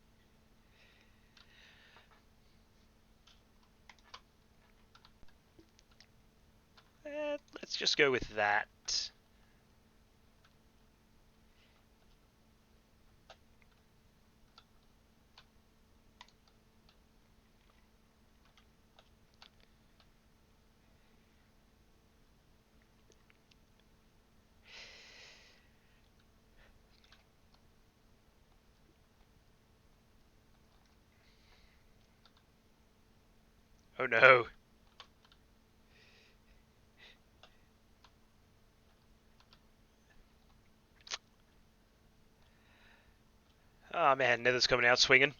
Let's just go with that. Oh no. Ah, man, Nether's coming out swinging.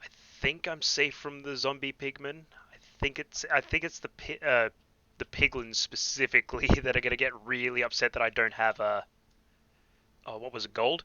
I think I'm safe from the zombie pigmen. I think it's the piglins specifically that are gonna get really upset that I don't have a... Oh, what was it, gold?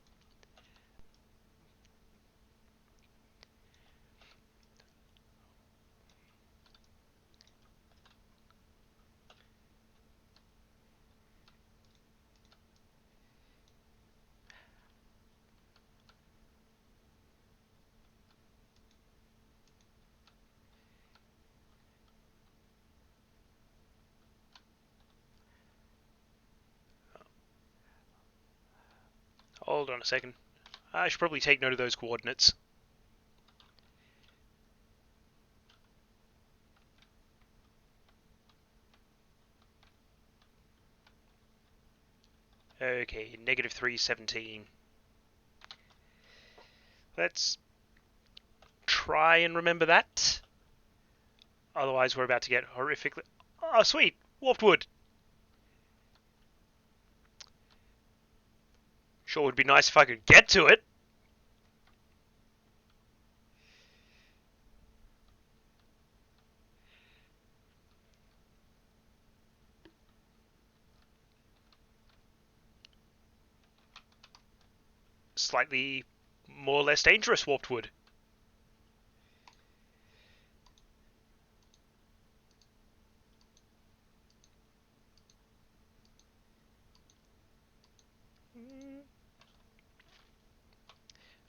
Hold on a second. I should probably take note of those coordinates. Okay, negative 317. Let's try and remember that. Otherwise, we're about to get horrifically... Oh, sweet! Warped wood! Sure would be nice if I could get to it. Slightly more or less dangerous warped wood.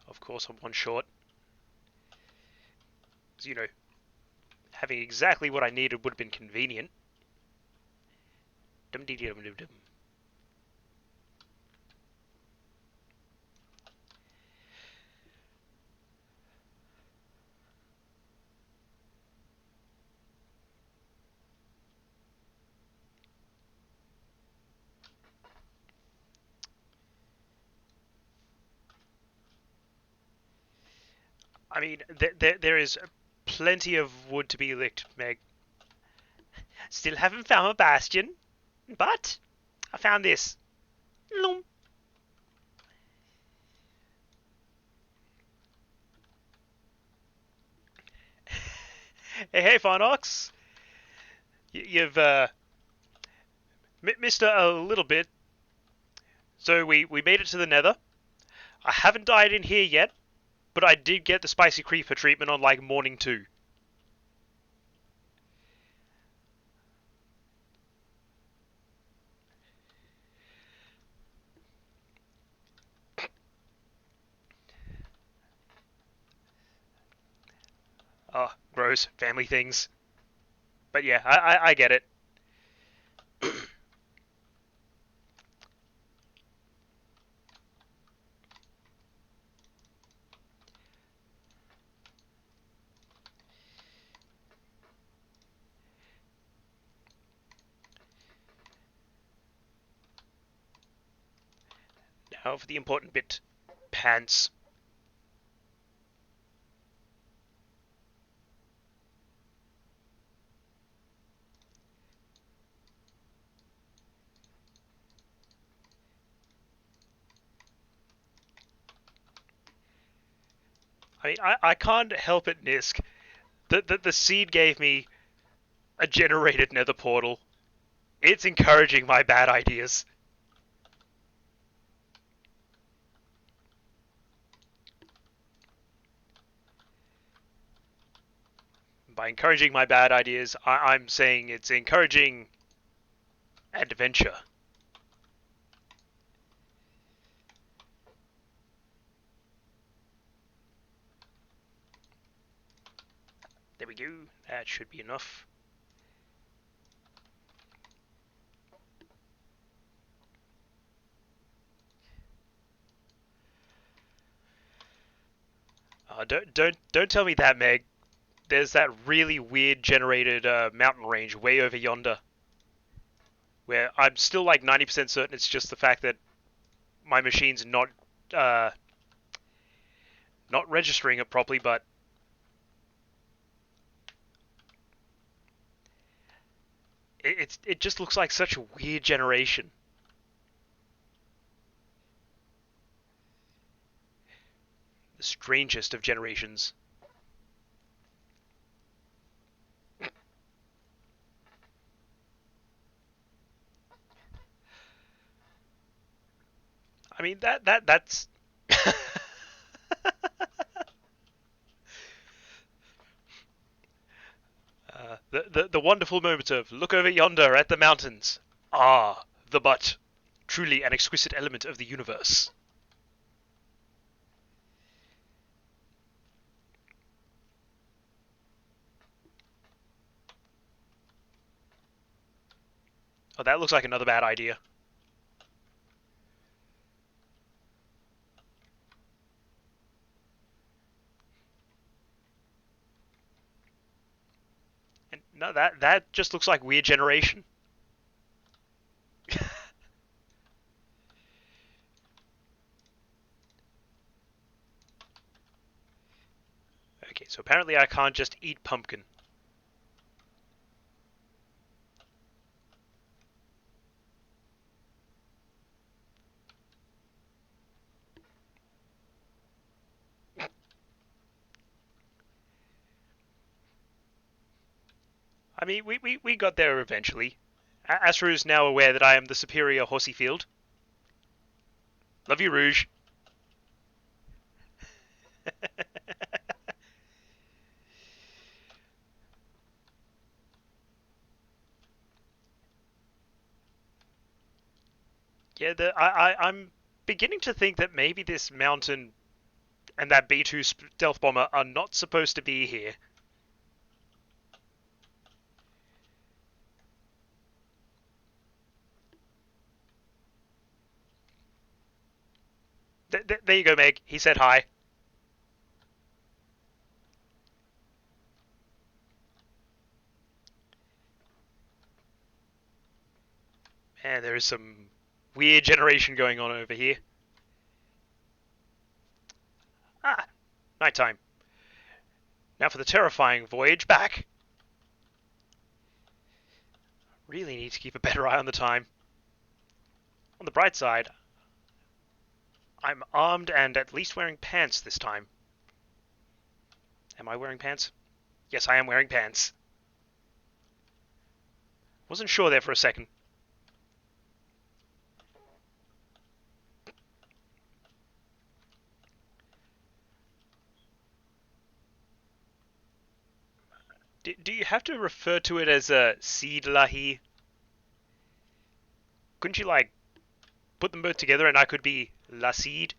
Of course, I'm one short. You know, having exactly what I needed would have been convenient. Dum dee dum dum dum. I mean, there is plenty of wood to be licked, Meg. Still haven't found a bastion, but I found this. Loom. Hey, Farnox. You've missed a little bit. So we made it to the Nether. I haven't died in here yet, but I did get the spicy creeper treatment on like morning 2. Oh, gross. Family things. But yeah, I get it. Now for the important bit. Pants. I mean, I can't help it, Nisk. The seed gave me a generated nether portal. It's encouraging my bad ideas. By encouraging my bad ideas, I'm saying it's encouraging adventure. There we go. That should be enough. Don't tell me that, Meg. There's that really weird generated mountain range way over yonder, where I'm still like 90% certain it's just the fact that my machine's uh, not registering it properly, but it just looks like such a weird generation. The strangest of generations. I mean that's the wonderful moment of look over yonder at the mountains. Ah, the butt. Truly an exquisite element of the universe. Oh, that looks like another bad idea. And no, that just looks like weird generation. Okay, so apparently I can't just eat pumpkin. I mean, we got there eventually. Astro is now aware that I am the superior Horseyfield. Love you, Rouge. Yeah, I'm beginning to think that maybe this mountain and that B2 stealth bomber are not supposed to be here. There you go, Meg. He said hi. Man, there is some weird generation going on over here. Ah, nighttime. Now for the terrifying voyage back. Really need to keep a better eye on the time. On the bright side, I'm armed and at least wearing pants this time. Am I wearing pants? Yes, I am wearing pants. Wasn't sure there for a second. Do you have to refer to it as a seed lahi? Couldn't you, like, put them both together and I could be la seed?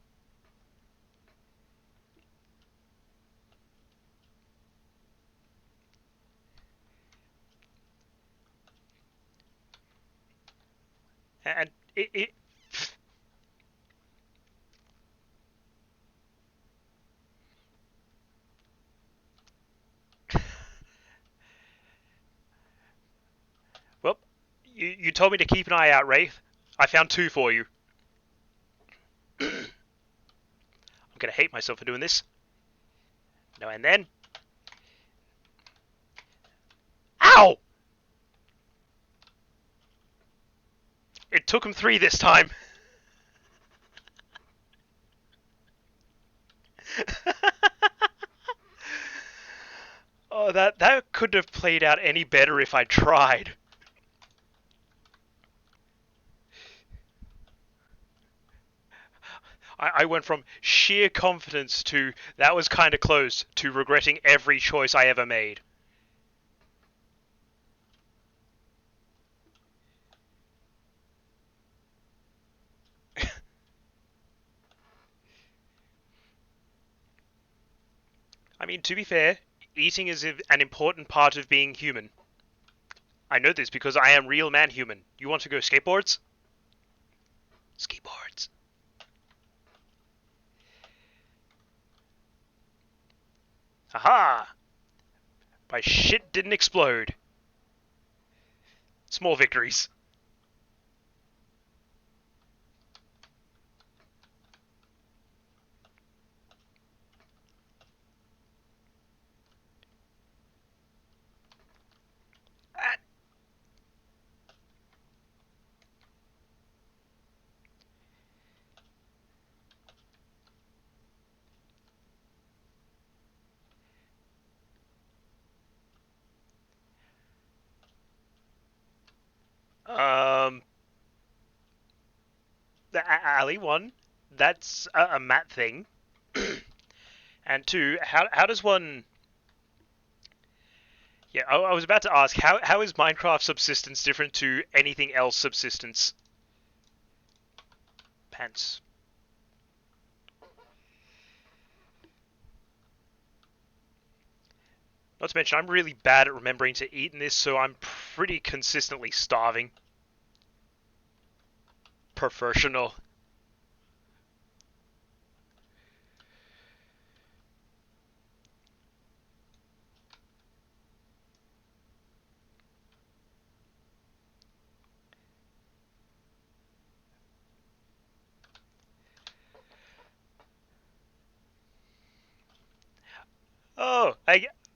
And it well, you told me to keep an eye out, Wraith. I found two for you. I'm gonna hate myself for doing this. No, and then. Ow! It took him three this time. Oh, that couldn't have played out any better if I tried. I went from sheer confidence to that was kind of close to regretting every choice I ever made. I mean, to be fair, eating is an important part of being human. I know this because I am real man human. You want to go skateboards? Skateboards. Haha! My shit didn't explode. Small victories. Um, the alley one. That's a mat thing. And two, how does one? Yeah, I was about to ask how is Minecraft subsistence different to anything else subsistence? Pants. Not to mention, I'm really bad at remembering to eat in this, so I'm pretty consistently starving. Professional.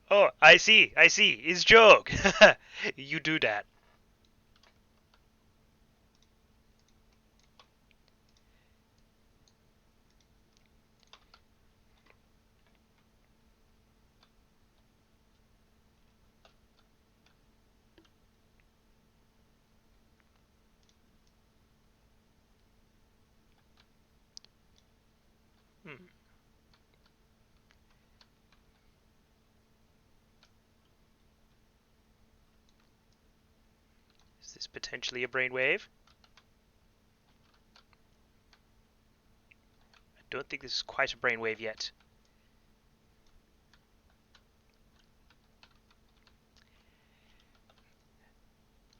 Oh, I see, It's joke. You do that. Hmm. Is this potentially a brainwave? I don't think this is quite a brainwave yet.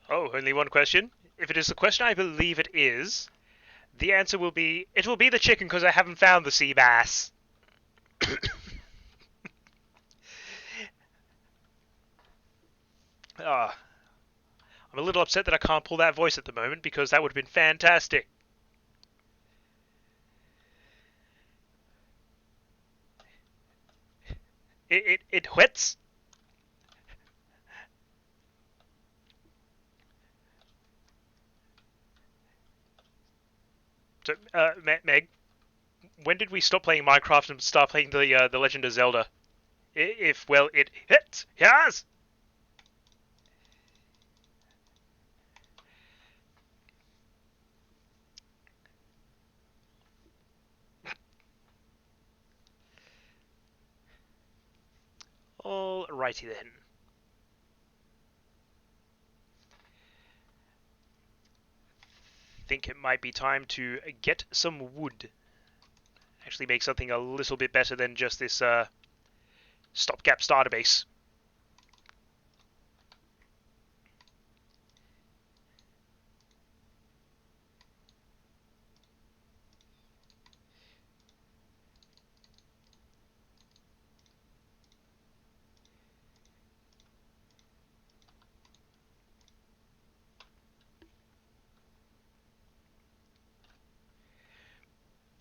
Oh, only one question? If it is the question I believe it is, The answer will be, it will be the chicken because I haven't found the sea bass. Ah, I'm a little upset that I can't pull that voice at the moment because that would have been fantastic. It whets. So, Meg, when did we stop playing Minecraft and start playing the Legend of Zelda? If well, it hits. Yes. Alrighty then. Think it might be time to get some wood. Actually make something a little bit better than just this stopgap starter base.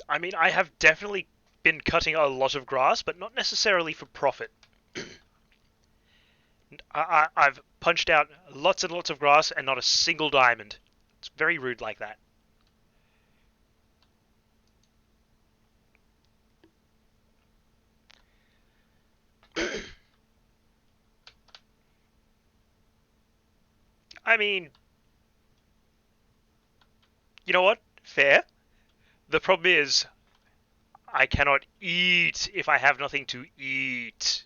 I mean, I have definitely been cutting a lot of grass, but not necessarily for profit. I've punched out lots and lots of grass and not a single diamond. It's very rude like that. I mean, you know what? Fair. The problem is, I cannot eat if I have nothing to eat.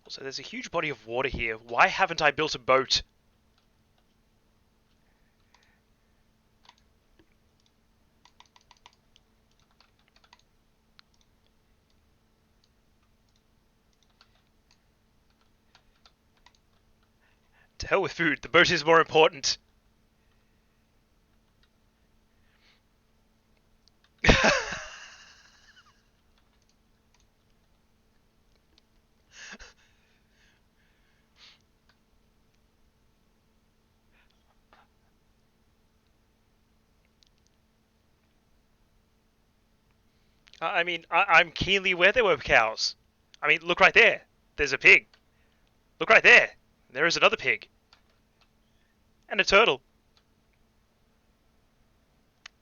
Also, there's a huge body of water here. Why haven't I built a boat? To hell with food. The boat is more important. I mean, I'm keenly aware there were cows. I mean, look right there. There's a pig. Look right there. There is another pig. And a turtle.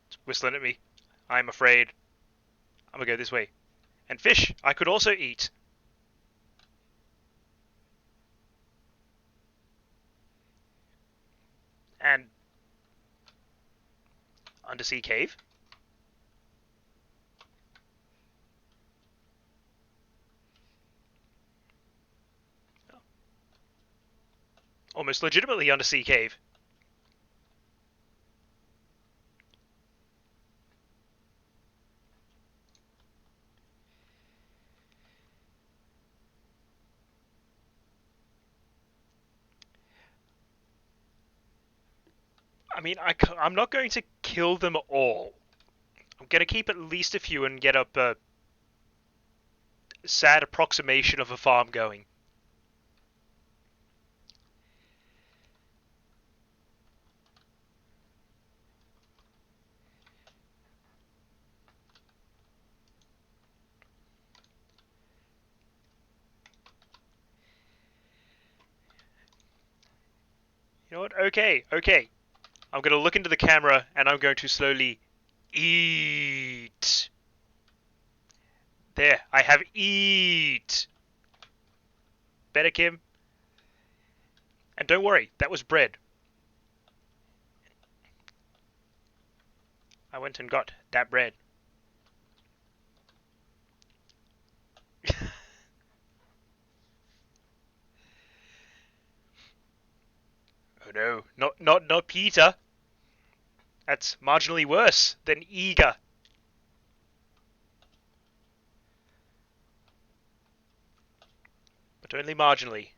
It's whistling at me. I'm afraid. I'm gonna go this way. And fish, I could also eat. And undersea cave. Almost legitimately undersea cave. I mean, I'm not going to kill them all. I'm going to keep at least a few and get up a sad approximation of a farm going. You know what? Okay, okay. I'm going to look into the camera and I'm going to slowly eat. There, I have eat. Better, Kim. And don't worry, that was bread. I went and got that bread. Oh no, not Peter. That's marginally worse than eager. But only marginally.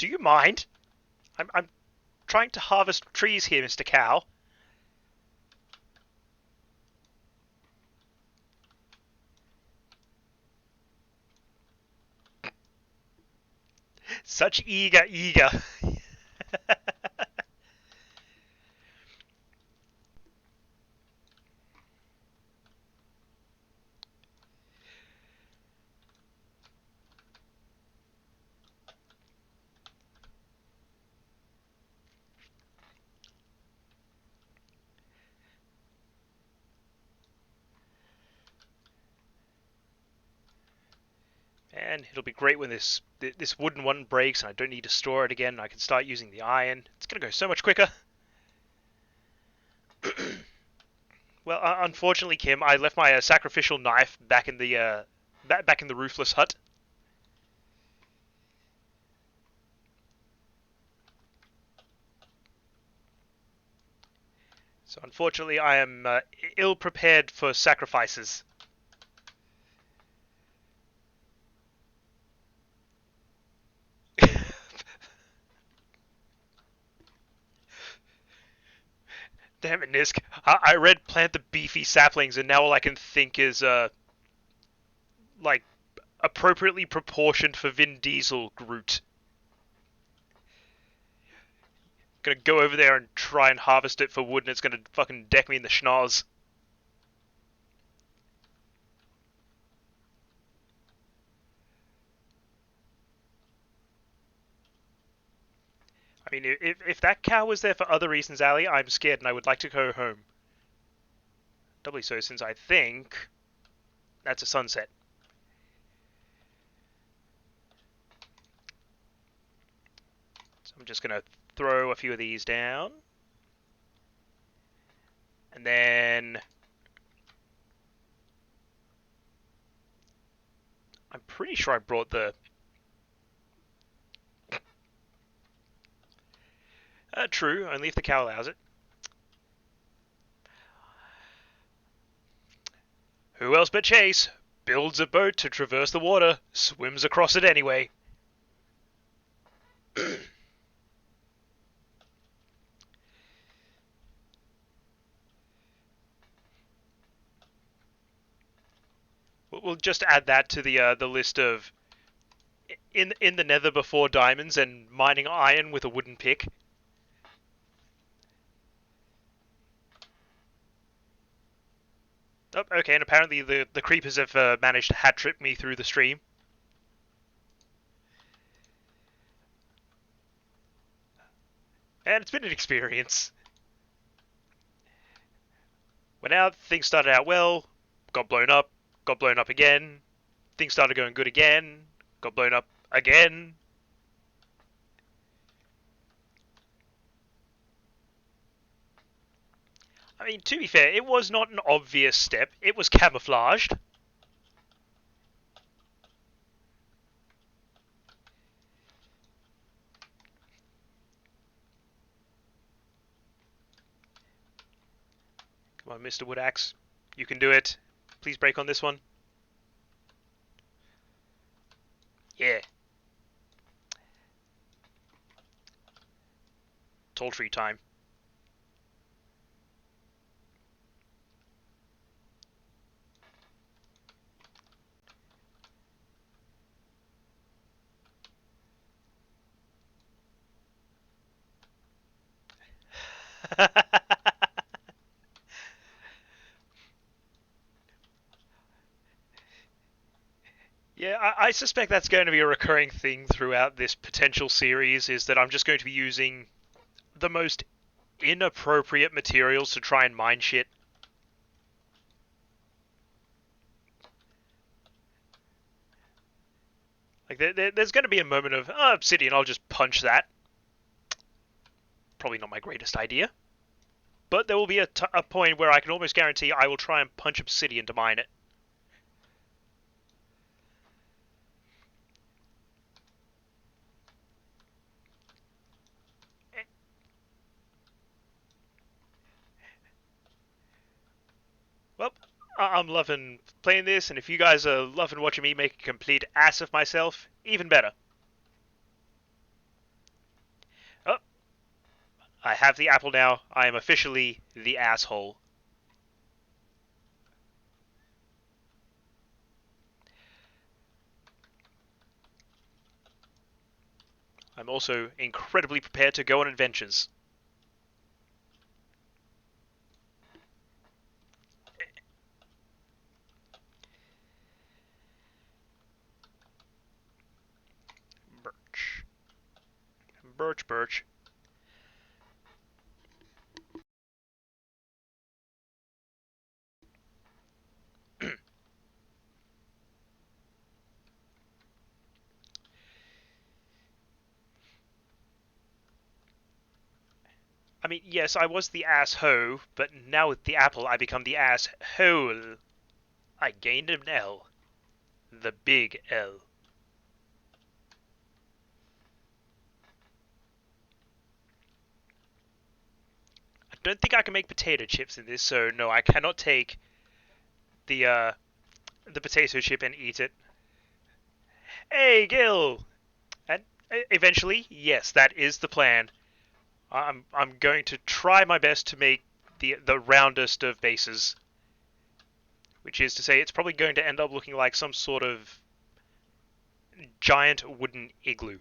Do you mind? I'm trying to harvest trees here, Mr. Cow. Such eager. And it'll be great when this wooden one breaks and I don't need to store it again. I can start using the iron. It's gonna go so much quicker. Well, unfortunately, Kim, I left my sacrificial knife back in the back in the roofless hut. So unfortunately, I am ill prepared for sacrifices. Damn it, Nisk. I read plant the beefy saplings, and now all I can think is like appropriately proportioned for Vin Diesel Groot. Gonna go over there and try and harvest it for wood, and it's gonna fucking deck me in the schnoz. I mean, if that cow was there for other reasons, Ali, I'm scared and I would like to go home. Doubly so since I think that's a sunset. So I'm just gonna throw a few of these down. And then I'm pretty sure I brought the... true, only if the cow allows it. Who else but Chase builds a boat to traverse the water, swims across it anyway. We'll just add that to the list of in the Nether before diamonds and mining iron with a wooden pick. Oh, okay, and apparently the creepers have managed to hat trip me through the stream. And it's been an experience. When out, things started out well, got blown up again, things started going good again, got blown up again. I mean, to be fair, it was not an obvious step, it was camouflaged. Come on, Mr. Woodaxe. You can do it. Please break on this one. Yeah. Tall tree time. Yeah, I suspect that's going to be a recurring thing throughout this potential series, is that I'm just going to be using the most inappropriate materials to try and mine shit. Like, there's going to be a moment of, oh, obsidian, I'll just punch that. Probably not my greatest idea. But there will be a point where I can almost guarantee I will try and punch obsidian to mine it. Well, I'm loving playing this, and if you guys are loving watching me make a complete ass of myself, even better. I have the apple now. I am officially the asshole. I'm also incredibly prepared to go on adventures. Birch. Birch, birch. I mean, yes, I was the ass-ho, but now with the apple, I become the ass-hole. I gained an L. The big L. I don't think I can make potato chips in this, so no, I cannot take the the potato chip and eat it. Hey, Gil! And eventually, yes, that is the plan. I'm going to try my best to make the roundest of bases, which is to say, it's probably going to end up looking like some sort of giant wooden igloo.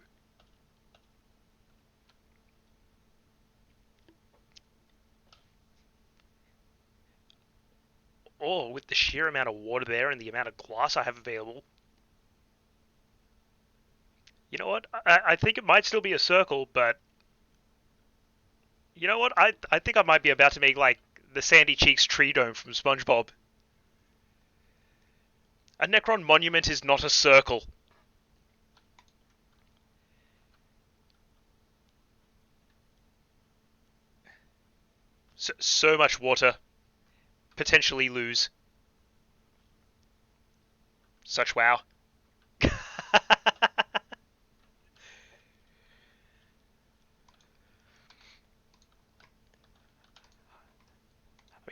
Or with the sheer amount of water there and the amount of glass I have available, you know what? I think it might still be a circle, but you know what? I think I might be about to make like the Sandy Cheeks tree dome from SpongeBob. A Necron monument is not a circle. So much water. Potentially lose. Such wow. I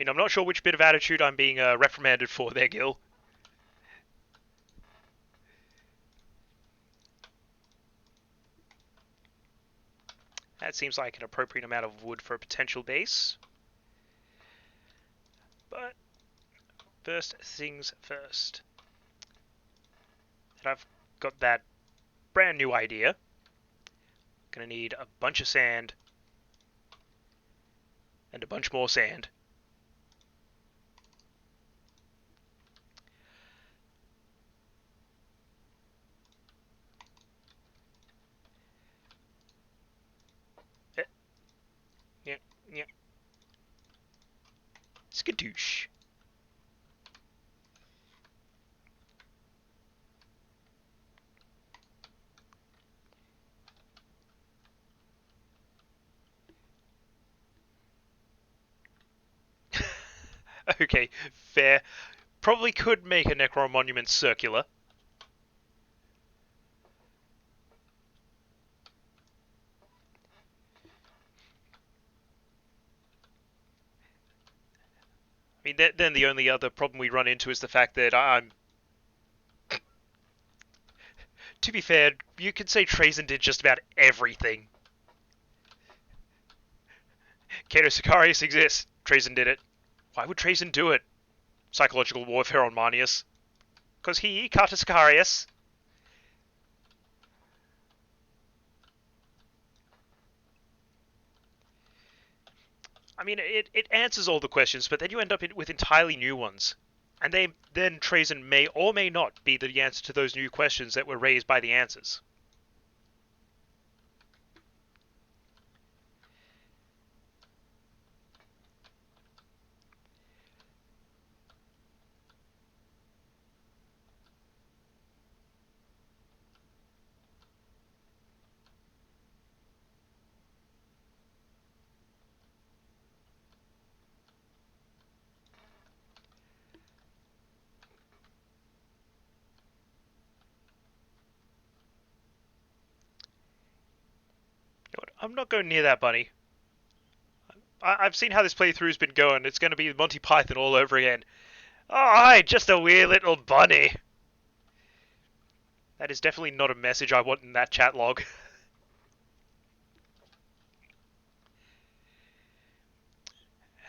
mean, I'm not sure which bit of attitude I'm being reprimanded for there, Gil. That seems like an appropriate amount of wood for a potential base. But first things first. And I've got that brand new idea. Gonna need a bunch of sand and a bunch more sand. Yeah, yeah. Skadoosh. Okay, fair. Probably could make a Necron monument circular. I mean, then the only other problem we run into is the fact that I'm. To be fair, you could say Trazen did just about everything. Cato Sicarius exists. Trazen did it. Why would Trazen do it? Psychological warfare on Marnius. Because he, Cato Sicarius. I mean, it answers all the questions, but then you end up with entirely new ones. And then Trazen may or may not be the answer to those new questions that were raised by the answers. You know what? I'm not going near that bunny. I've seen how this playthrough's been going. It's going to be Monty Python all over again. Oh, hi, just a wee little bunny. That is definitely not a message I want in that chat log.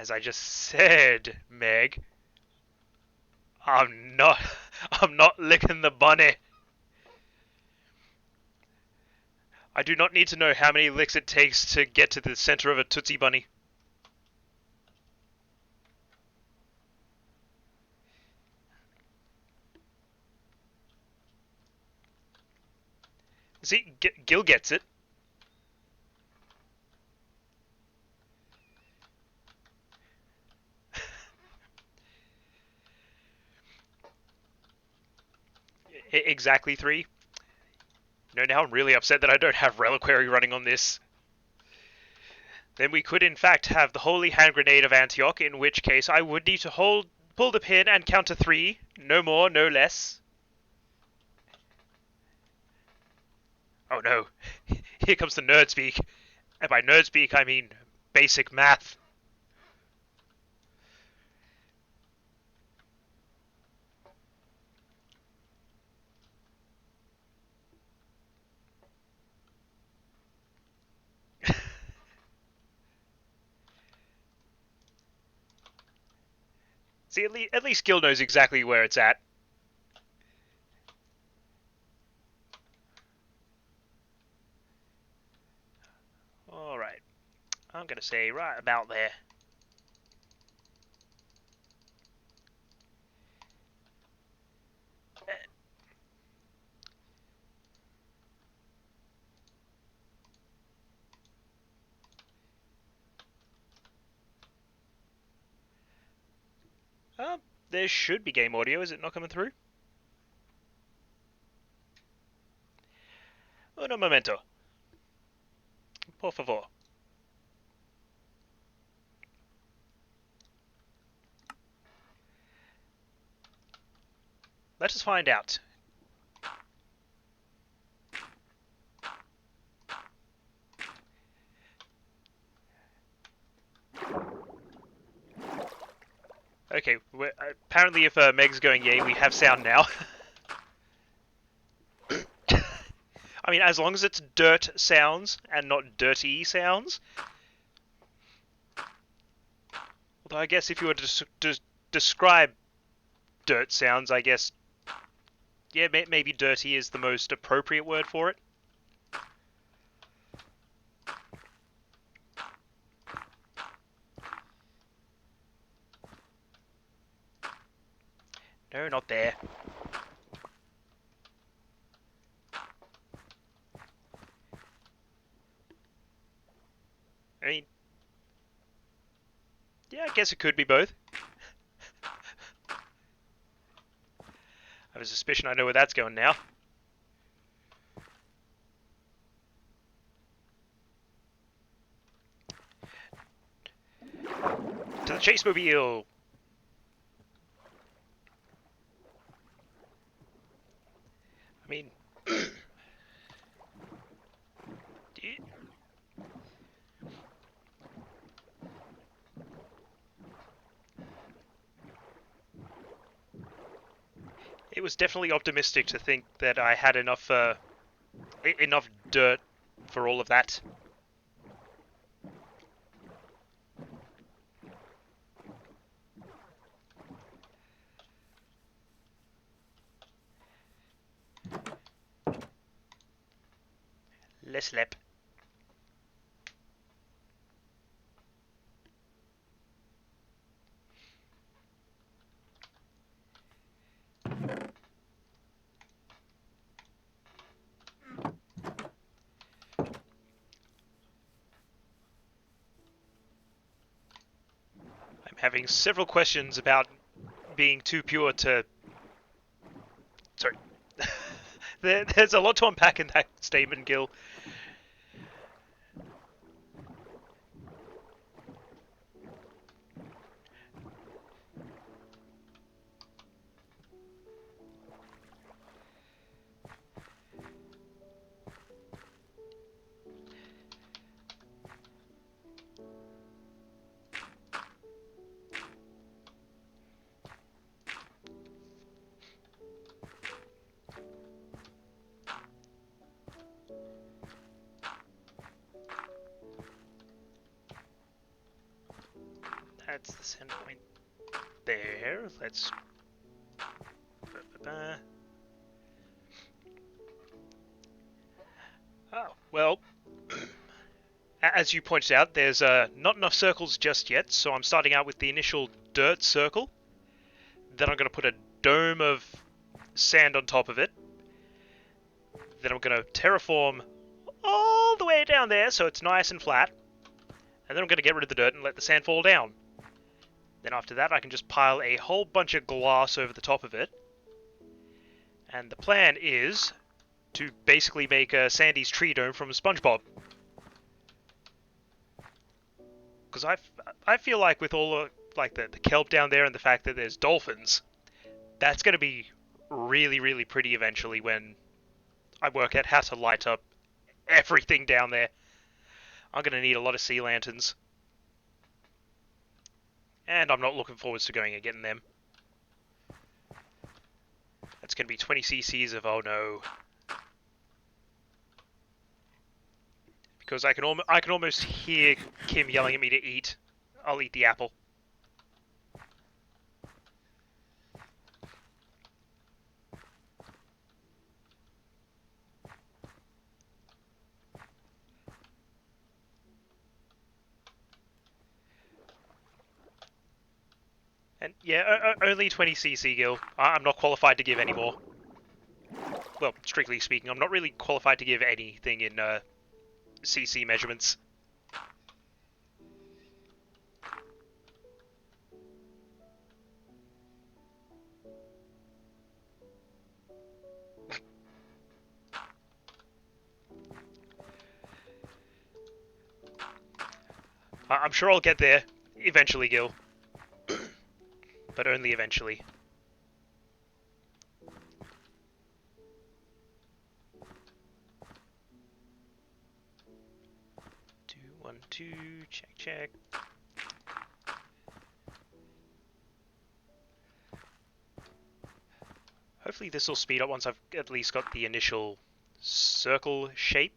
As I just said, Meg, I'm not I'm not licking the bunny. I do not need to know how many licks it takes to get to the center of a Tootsie Bunny. See, Gil gets it. Exactly 3. No, now I'm really upset that I don't have Reliquary running on this. Then we could in fact have the Holy Hand Grenade of Antioch, in which case I would need to pull the pin and count to 3. No more, no less. Oh no, here comes the nerd speak. And by nerd speak, I mean basic math. See, at least Gil knows exactly where it's at. Alright, I'm gonna say right about there. There should be game audio, is it not coming through? Uno momento. Por favor. Let us find out. Okay, apparently if Meg's going yay, we have sound now. I mean, as long as it's dirt sounds and not dirty sounds. Although I guess if you were to describe dirt sounds, I guess, yeah, maybe dirty is the most appropriate word for it. No, not there. I mean, yeah, I guess it could be both. I have a suspicion I know where that's going now. To the Chase-mobile! I mean... It was definitely optimistic to think that I had enough dirt for all of that. Less lep. I'm having several questions about being too pure to... Sorry. There's a lot to unpack in that statement, Gil. That's the center point there. Let's... Oh, well, as you pointed out, there's not enough circles just yet, so I'm starting out with the initial dirt circle. Then I'm going to put a dome of sand on top of it. Then I'm going to terraform all the way down there so it's nice and flat. And then I'm going to get rid of the dirt and let the sand fall down. Then after that I can just pile a whole bunch of glass over the top of it. And the plan is to basically make a Sandy's tree dome from SpongeBob. Because I feel like with all the kelp down there and the fact that there's dolphins, that's going to be really, really pretty eventually when I work out how to light up everything down there. I'm going to need a lot of sea lanterns. And I'm not looking forward to going and getting them. That's going to be 20 cc's of oh no. Because I can almost hear Kim yelling at me to eat. I'll eat the apple. And yeah, only 20 cc, Gil. I'm not qualified to give any more. Well, strictly speaking, I'm not really qualified to give anything in cc measurements. I'm sure I'll get there eventually, Gil. But only eventually. 2, 1, 2, check. Hopefully this will speed up once I've at least got the initial circle shape.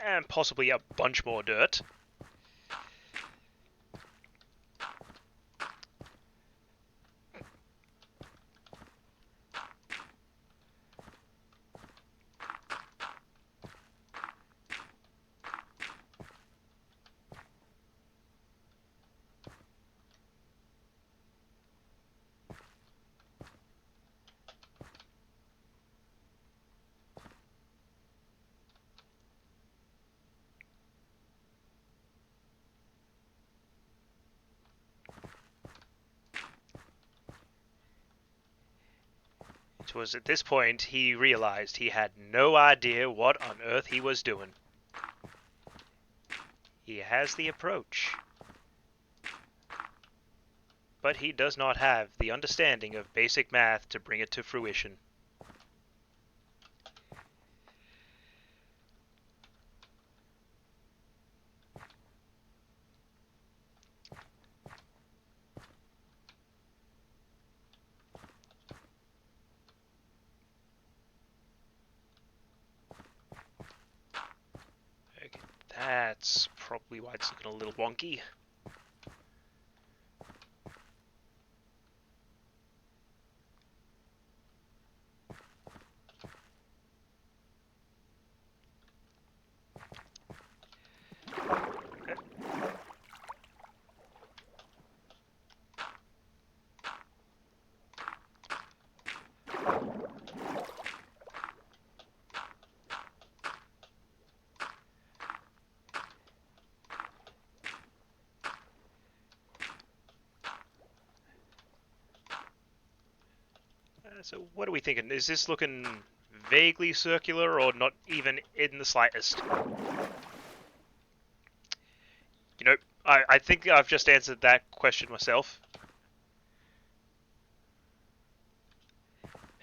And possibly a bunch more dirt. It was at this point he realized he had no idea what on earth he was doing. He has the approach, but he does not have the understanding of basic math to bring it to fruition. Okay, that's probably why it's looking a little wonky. So what are we thinking? Is this looking vaguely circular or not even in the slightest? You know, I think I've just answered that question myself.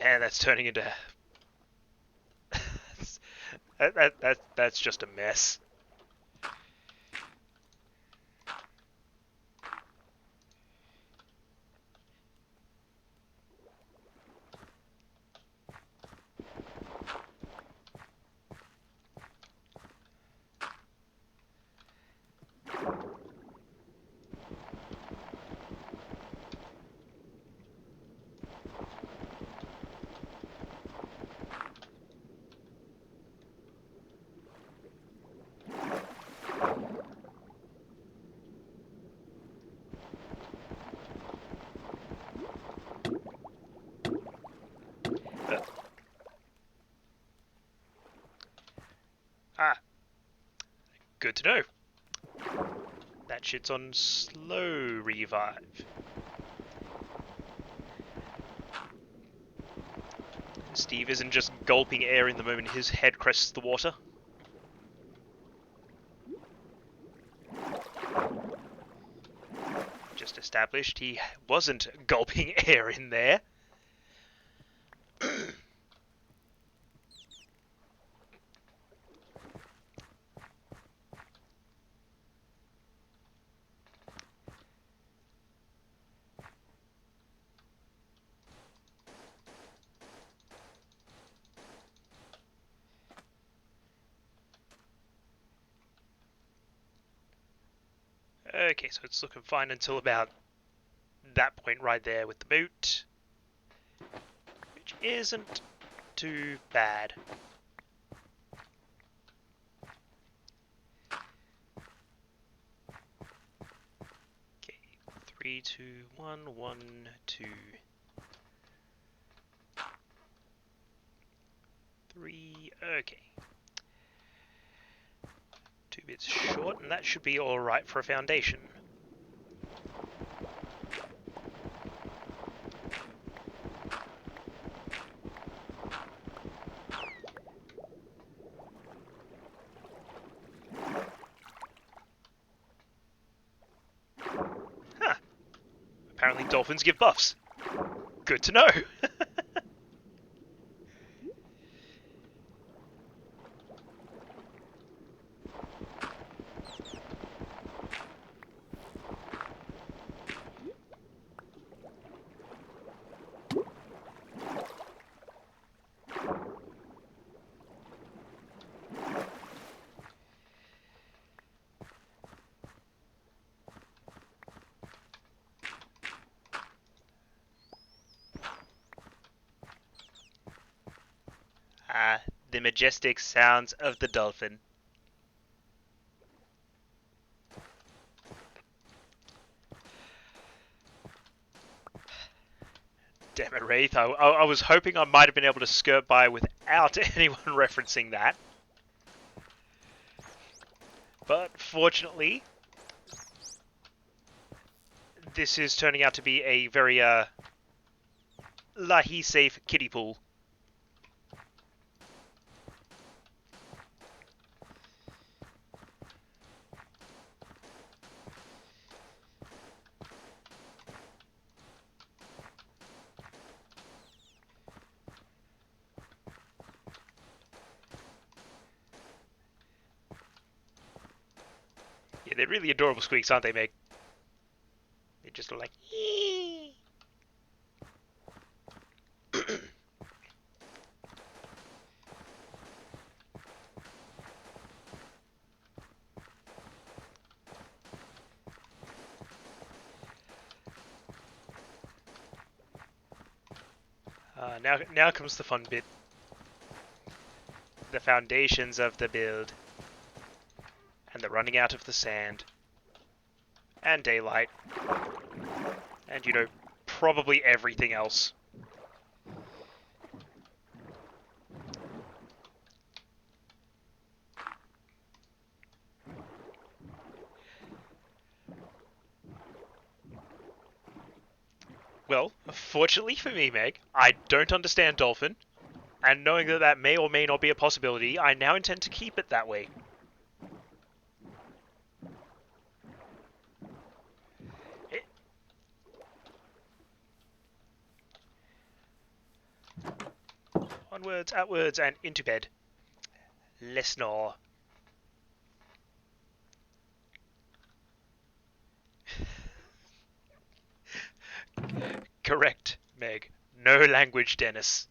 Man, that's turning into... that's just a mess. Ah, good to know. That shit's on slow revive. Steve isn't just gulping air in the moment his head crests the water. Just established he wasn't gulping air in there. Okay, so it's looking fine until about that point right there with the boot, which isn't too bad. Okay, 3, 2, 1, 1, 2, 3. Okay. 2 bits short, and that should be alright for a foundation. Huh. Apparently dolphins give buffs. Good to know. Ah, the majestic sounds of the dolphin. Damn it, Wraith. I was hoping I might have been able to skirt by without anyone referencing that. But fortunately, this is turning out to be a very Lahi safe kiddie pool. Yeah, they're really adorable squeaks, aren't they, Meg? They're just like... now comes the fun bit. The foundations of the build. And the running out of the sand. And daylight. And, you know, probably everything else. Well, fortunately for me, Meg, I don't understand dolphin, and knowing that that may or may not be a possibility, I now intend to keep it that way. Onwards, outwards, and into bed. Lesnor. Correct, Meg. No language, Dennis.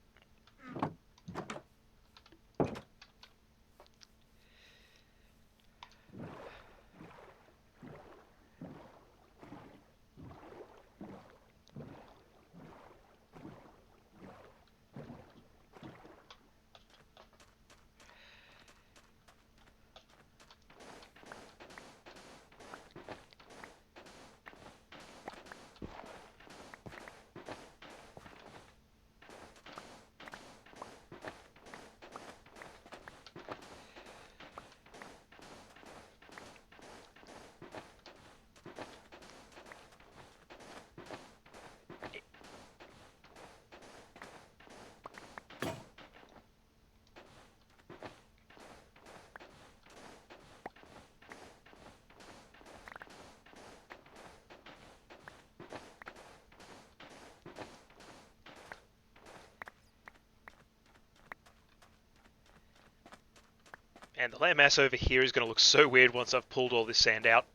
And the landmass over here is going to look so weird once I've pulled all this sand out.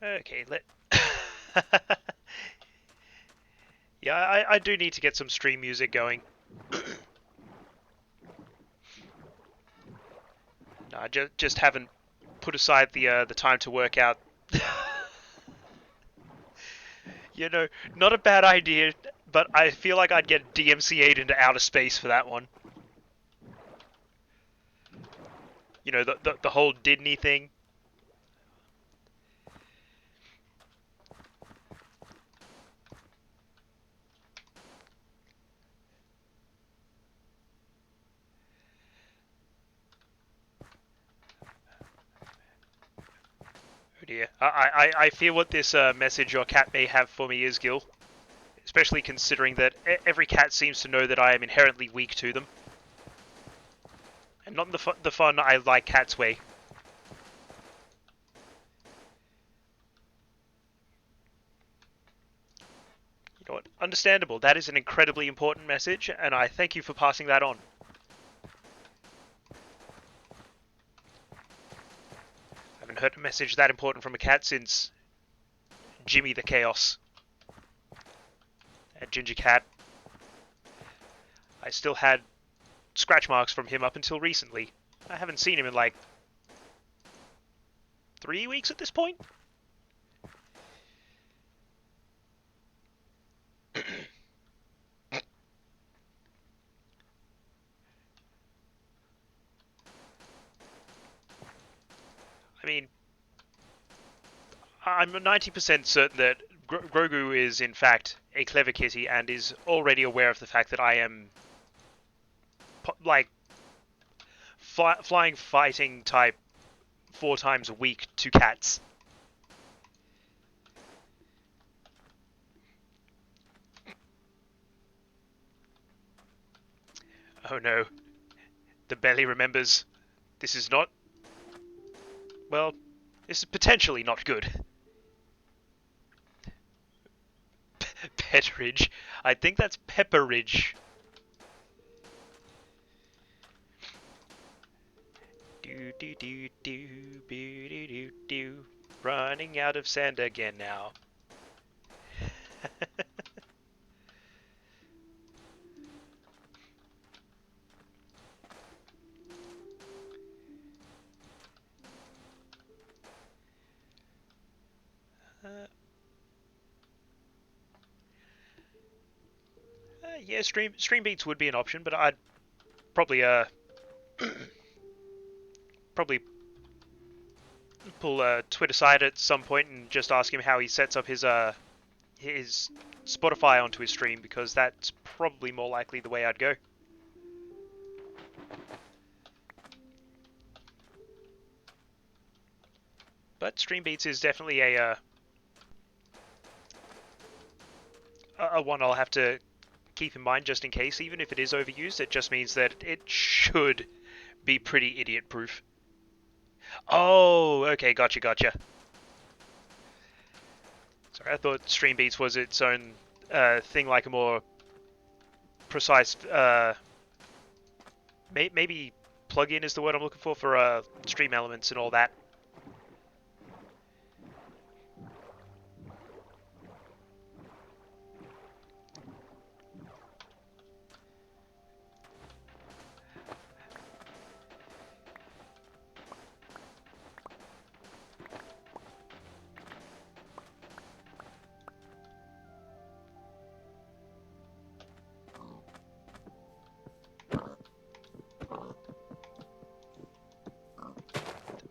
Okay, yeah, I do need to get some stream music going. No, I just haven't put aside the time to work out. You know, not a bad idea, but I feel like I'd get DMCA'd into outer space for that one. You know, the whole Disney thing. Oh dear. I fear what this message your cat may have for me is, Gil. Especially considering that every cat seems to know that I am inherently weak to them. And not in the fun I like cats way. You know what? Understandable. That is an incredibly important message, and I thank you for passing that on. I haven't heard a message that important from a cat since Jimmy the Chaos. And Ginger Cat. I still had scratch marks from him up until recently. I haven't seen him in like 3 weeks at this point. I mean, I'm 90% certain that Grogu is in fact a clever kitty and is already aware of the fact that I am like flying fighting type 4 times a week to cats. Oh no, the belly remembers. This is not, well, this is potentially not good. Petridge. I think that's Pepperidge. Do do do do do do do do. Running out of sand again now. Yeah, stream beats would be an option, but I'd probably probably pull Twit aside at some point and just ask him how he sets up his Spotify onto his stream, because that's probably more likely the way I'd go. But stream beats is definitely a one I'll have to keep in mind just in case. Even if it is overused, it just means that it should be pretty idiot proof. Oh, okay, gotcha. Sorry, I thought stream beats was its own thing, like a more precise, maybe plugin is the word I'm looking for stream elements and all that.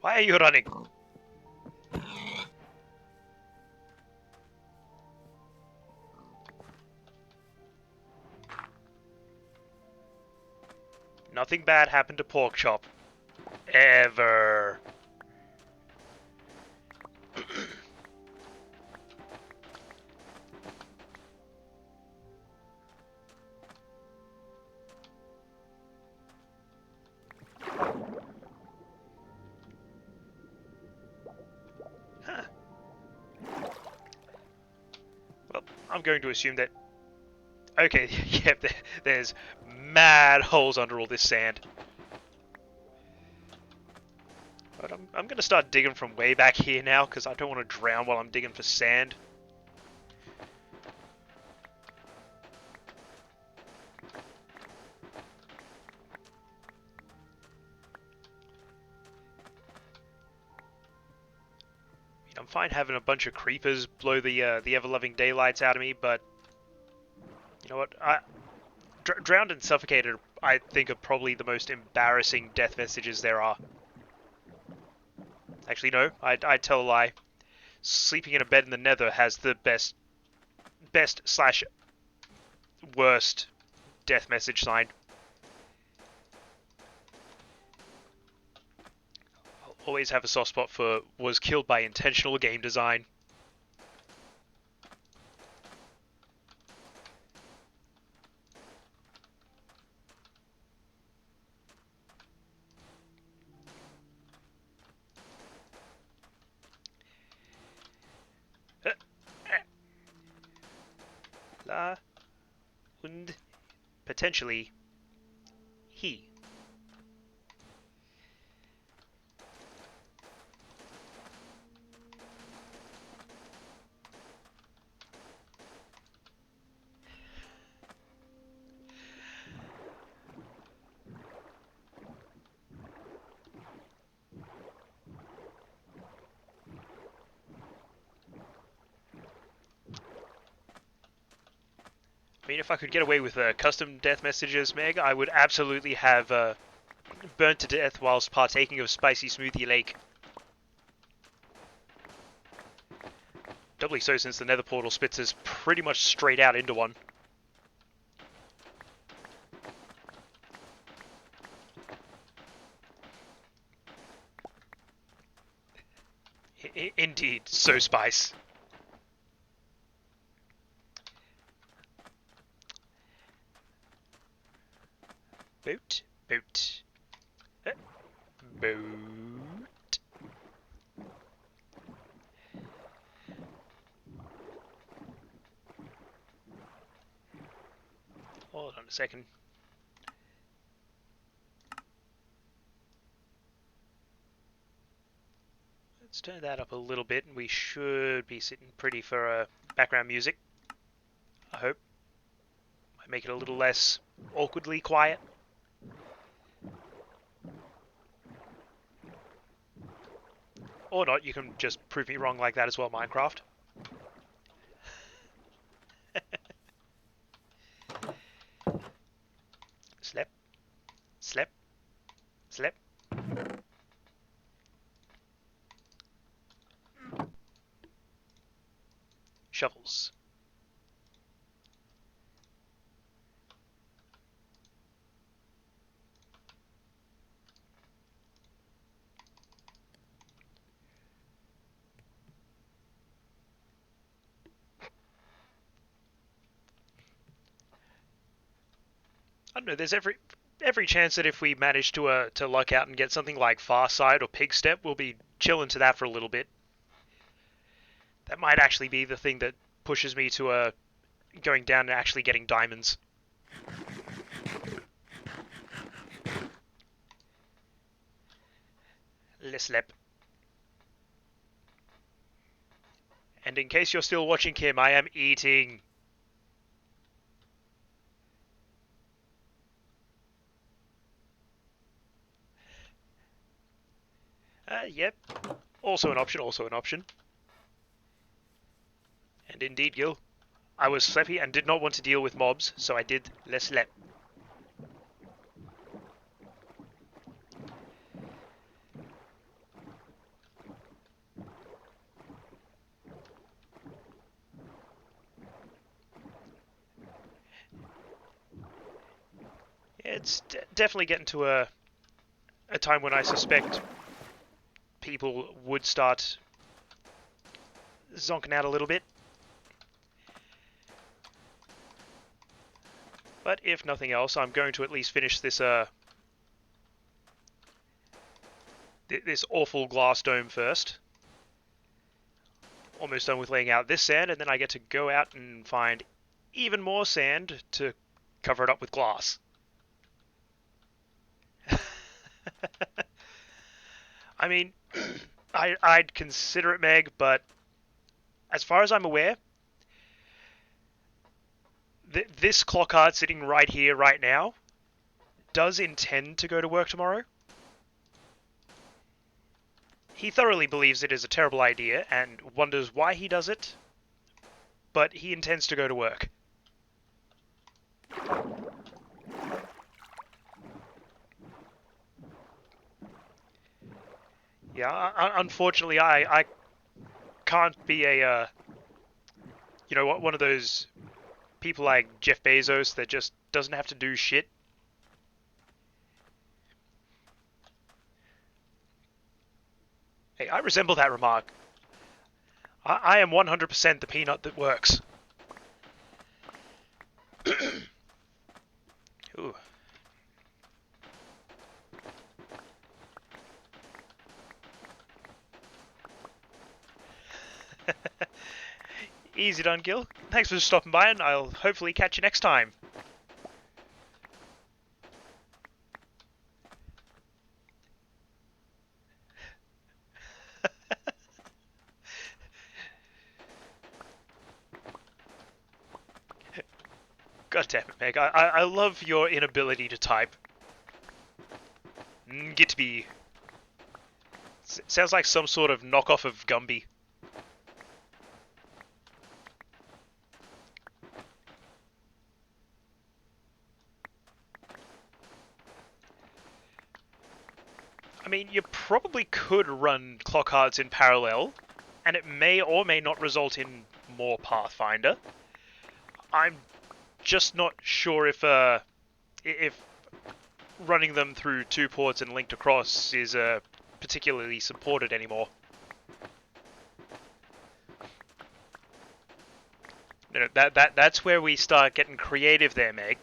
Why are you running? Nothing bad happened to Porkchop. Ever. Huh. Well, I'm going to assume that... Okay, yep, there's mad holes under all this sand. But I'm going to start digging from way back here now, because I don't want to drown while I'm digging for sand. I'm fine having a bunch of creepers blow the ever-loving daylights out of me, but you know what? Drowned and suffocated, I think, are probably the most embarrassing death messages there are. Actually, no, I tell a lie. Sleeping in a bed in the Nether has the best slash worst death message sign. I'll always have a soft spot for was killed by intentional game design. La und potentially he. I mean, if I could get away with custom death messages, Meg, I would absolutely have burnt to death whilst partaking of Spicy Smoothie Lake. Doubly so since the Nether portal spits us pretty much straight out into one. Indeed, so spice. Boot, boot, boot. Hold on a second. Let's turn that up a little bit, and we should be sitting pretty for background music. I hope. Might make it a little less awkwardly quiet. Or not, you can just prove me wrong like that as well, Minecraft. Slap. Slap. Slap. Shovels. I don't know, there's every chance that if we manage to luck out and get something like Farsight or Pigstep, we'll be chilling to that for a little bit. That might actually be the thing that pushes me to going down and actually getting diamonds. Lislep. And in case you're still watching, Kim, I am eating. Yep. Also an option, also an option. And indeed, Gil, I was sleepy and did not want to deal with mobs, so I did less lep. it's definitely getting to a time when I suspect people would start zonking out a little bit. But if nothing else, I'm going to at least finish this this awful glass dome first. Almost done with laying out this sand, and then I get to go out and find even more sand to cover it up with glass. I mean, I'd consider it Meg, but as far as I'm aware, this clockard sitting right here, right now, does intend to go to work tomorrow. He thoroughly believes it is a terrible idea and wonders why he does it, but he intends to go to work. Yeah, unfortunately, I can't be a, one of those people like Jeff Bezos that just doesn't have to do shit. Hey, I resemble that remark. I am 100% the peanut that works. Ooh. Easy done, Gil. Thanks for stopping by, and I'll hopefully catch you next time. God damn it, Meg. I love your inability to type. Gitby. Sounds like some sort of knockoff of Gumby. I mean, you probably could run clockhards in parallel, and it may or may not result in more Pathfinder. I'm just not sure if running them through two ports and linked across is particularly supported anymore. That's where we start getting creative there, Meg.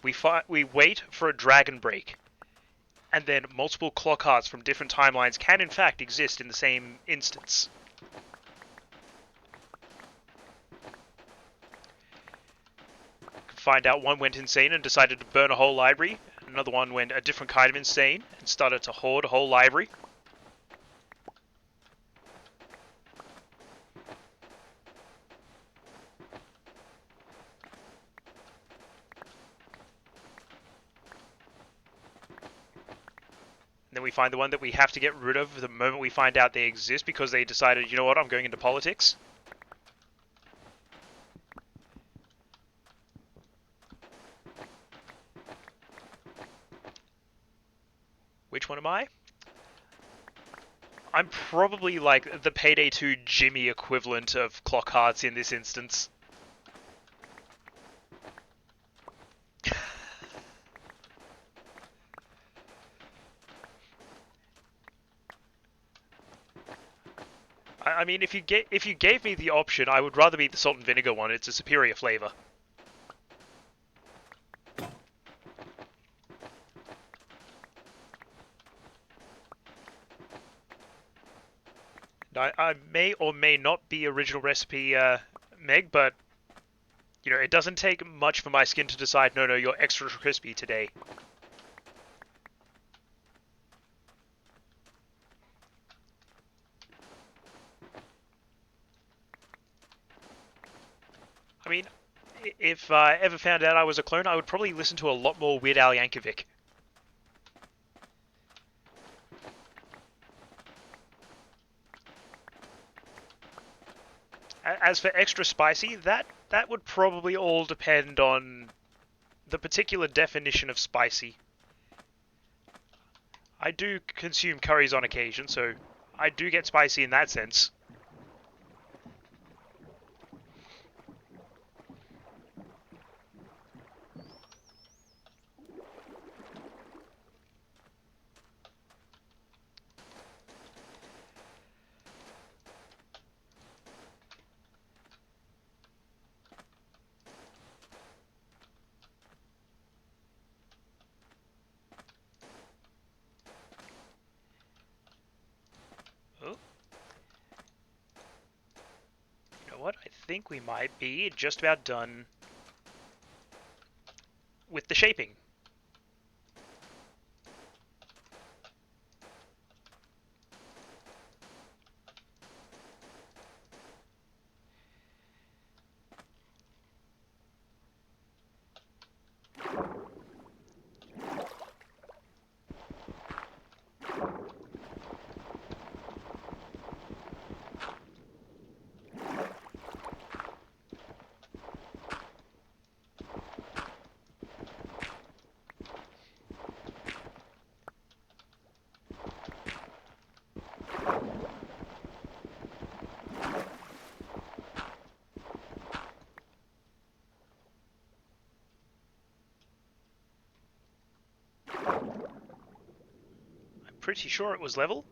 We wait for a dragon break, and then multiple clockhards from different timelines can in fact exist in the same instance. Find out one went insane and decided to burn a whole library. Another one went a different kind of insane and started to hoard a whole library. And then we find the one that we have to get rid of the moment we find out they exist because they decided, you know what, I'm going into politics. Which one am I? I'm probably like the Payday 2 Jimmy equivalent of clockhards in this instance. I mean, if you gave me the option, I would rather be the salt and vinegar one. It's a superior flavor. I may or may not be original recipe, Meg, but it doesn't take much for my skin to decide. No, you're extra crispy today. I mean, if I ever found out I was a clone, I would probably listen to a lot more Weird Al Yankovic. As for extra spicy, that would probably all depend on the particular definition of spicy. I do consume curries on occasion, so I do get spicy in that sense. what? I think we might be just about done with the shaping. Pretty sure it was level.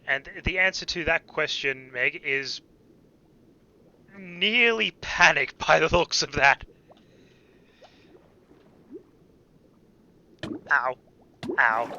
And the answer to that question, Meg, is nearly panic by the looks of that. Ow. Ow.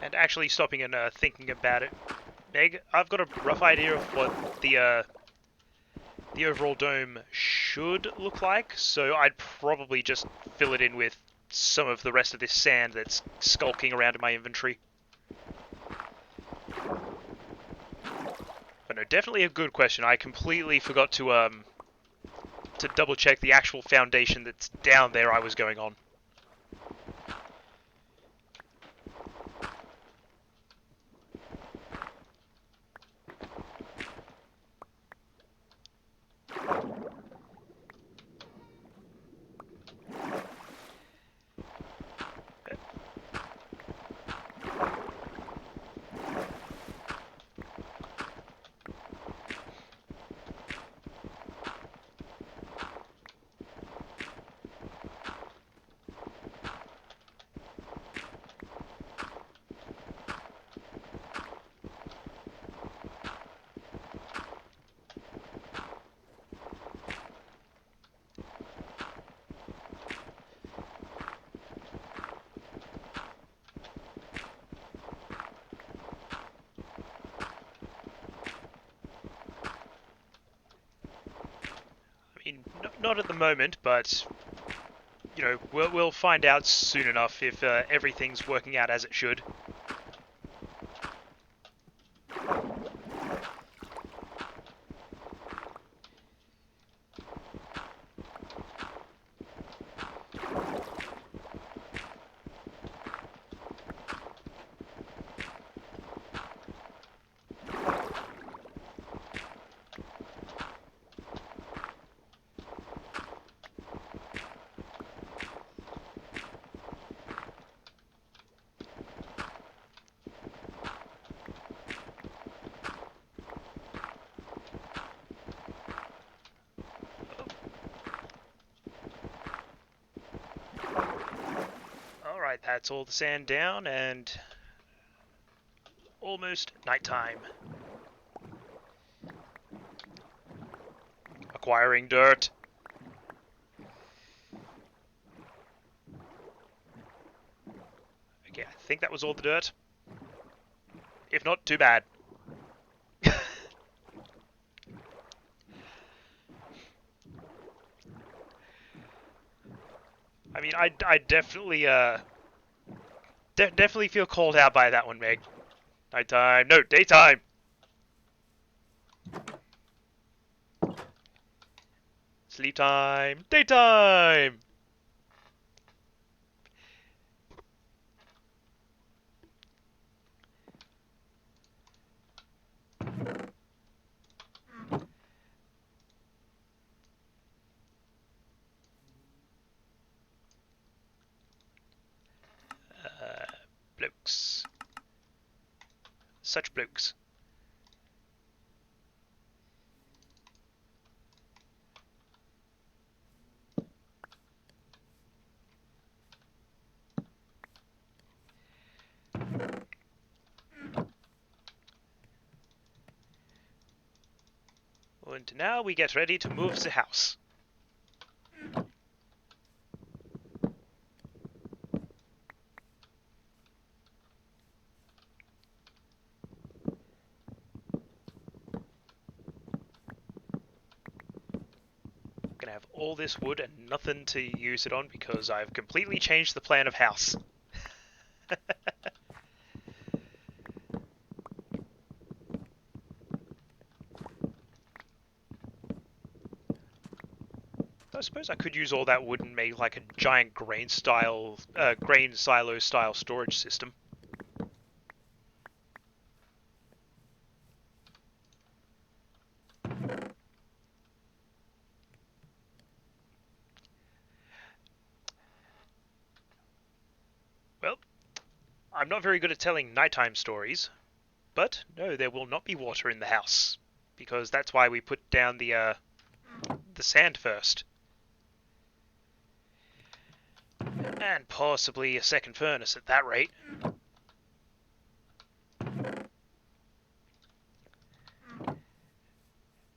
And actually stopping and thinking about it, Meg, I've got a rough idea of what the overall dome should look like, so I'd probably just fill it in with some of the rest of this sand that's skulking around in my inventory. But no, definitely a good question. I completely forgot to double check the actual foundation that's down there I was going on. I mean, not at the moment, but you know, we'll find out soon enough if everything's working out as it should. Alright, that's all the sand down and almost nighttime. Acquiring dirt. Okay, I think that was all the dirt. If not, too bad. I mean, I definitely definitely feel called out by that one, Meg. Nighttime. No, daytime. Sleep time. Daytime. Such blokes. And now we get ready to move the house. Gonna have all this wood and nothing to use it on because I've completely changed the plan of house. I suppose I could use all that wood and make like a giant grain silo style storage system. Well, I'm not very good at telling nighttime stories, but no, there will not be water in the house because that's why we put down the sand first. And possibly a second furnace at that rate.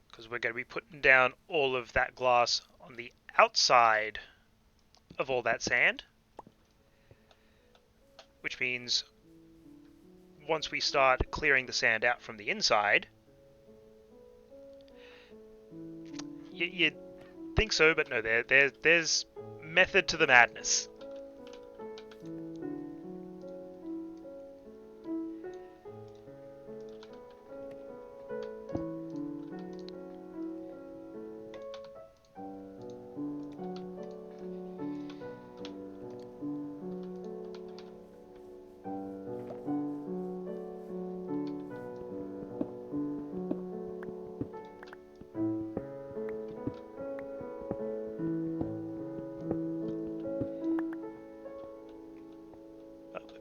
Because we're going to be putting down all of that glass on the outside of all that sand. Which means once we start clearing the sand out from the inside, you'd think so, but no, there's method to the madness.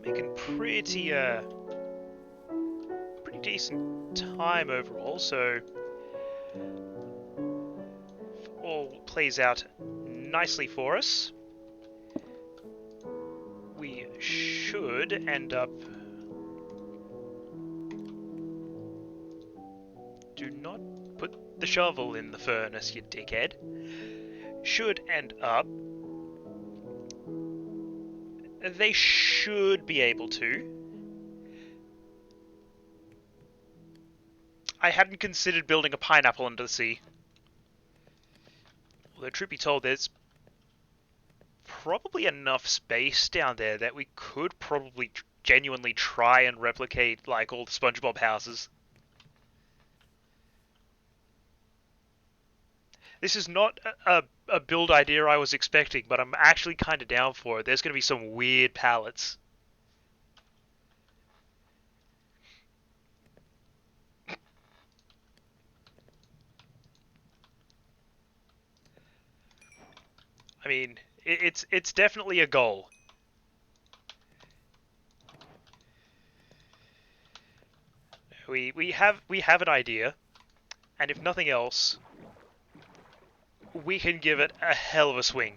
Making pretty decent time overall, so all plays out nicely for us. We should end up... Do not put the shovel in the furnace, you dickhead. Should end up... They should be able to. I hadn't considered building a pineapple under the sea. Although, truth be told, there's probably enough space down there that we could probably genuinely try and replicate, like, all the SpongeBob houses. This is not a build idea I was expecting, but I'm actually kind of down for it. There's going to be some weird pallets. I mean, it's definitely a goal. We have an idea, and if nothing else, we can give it a hell of a swing.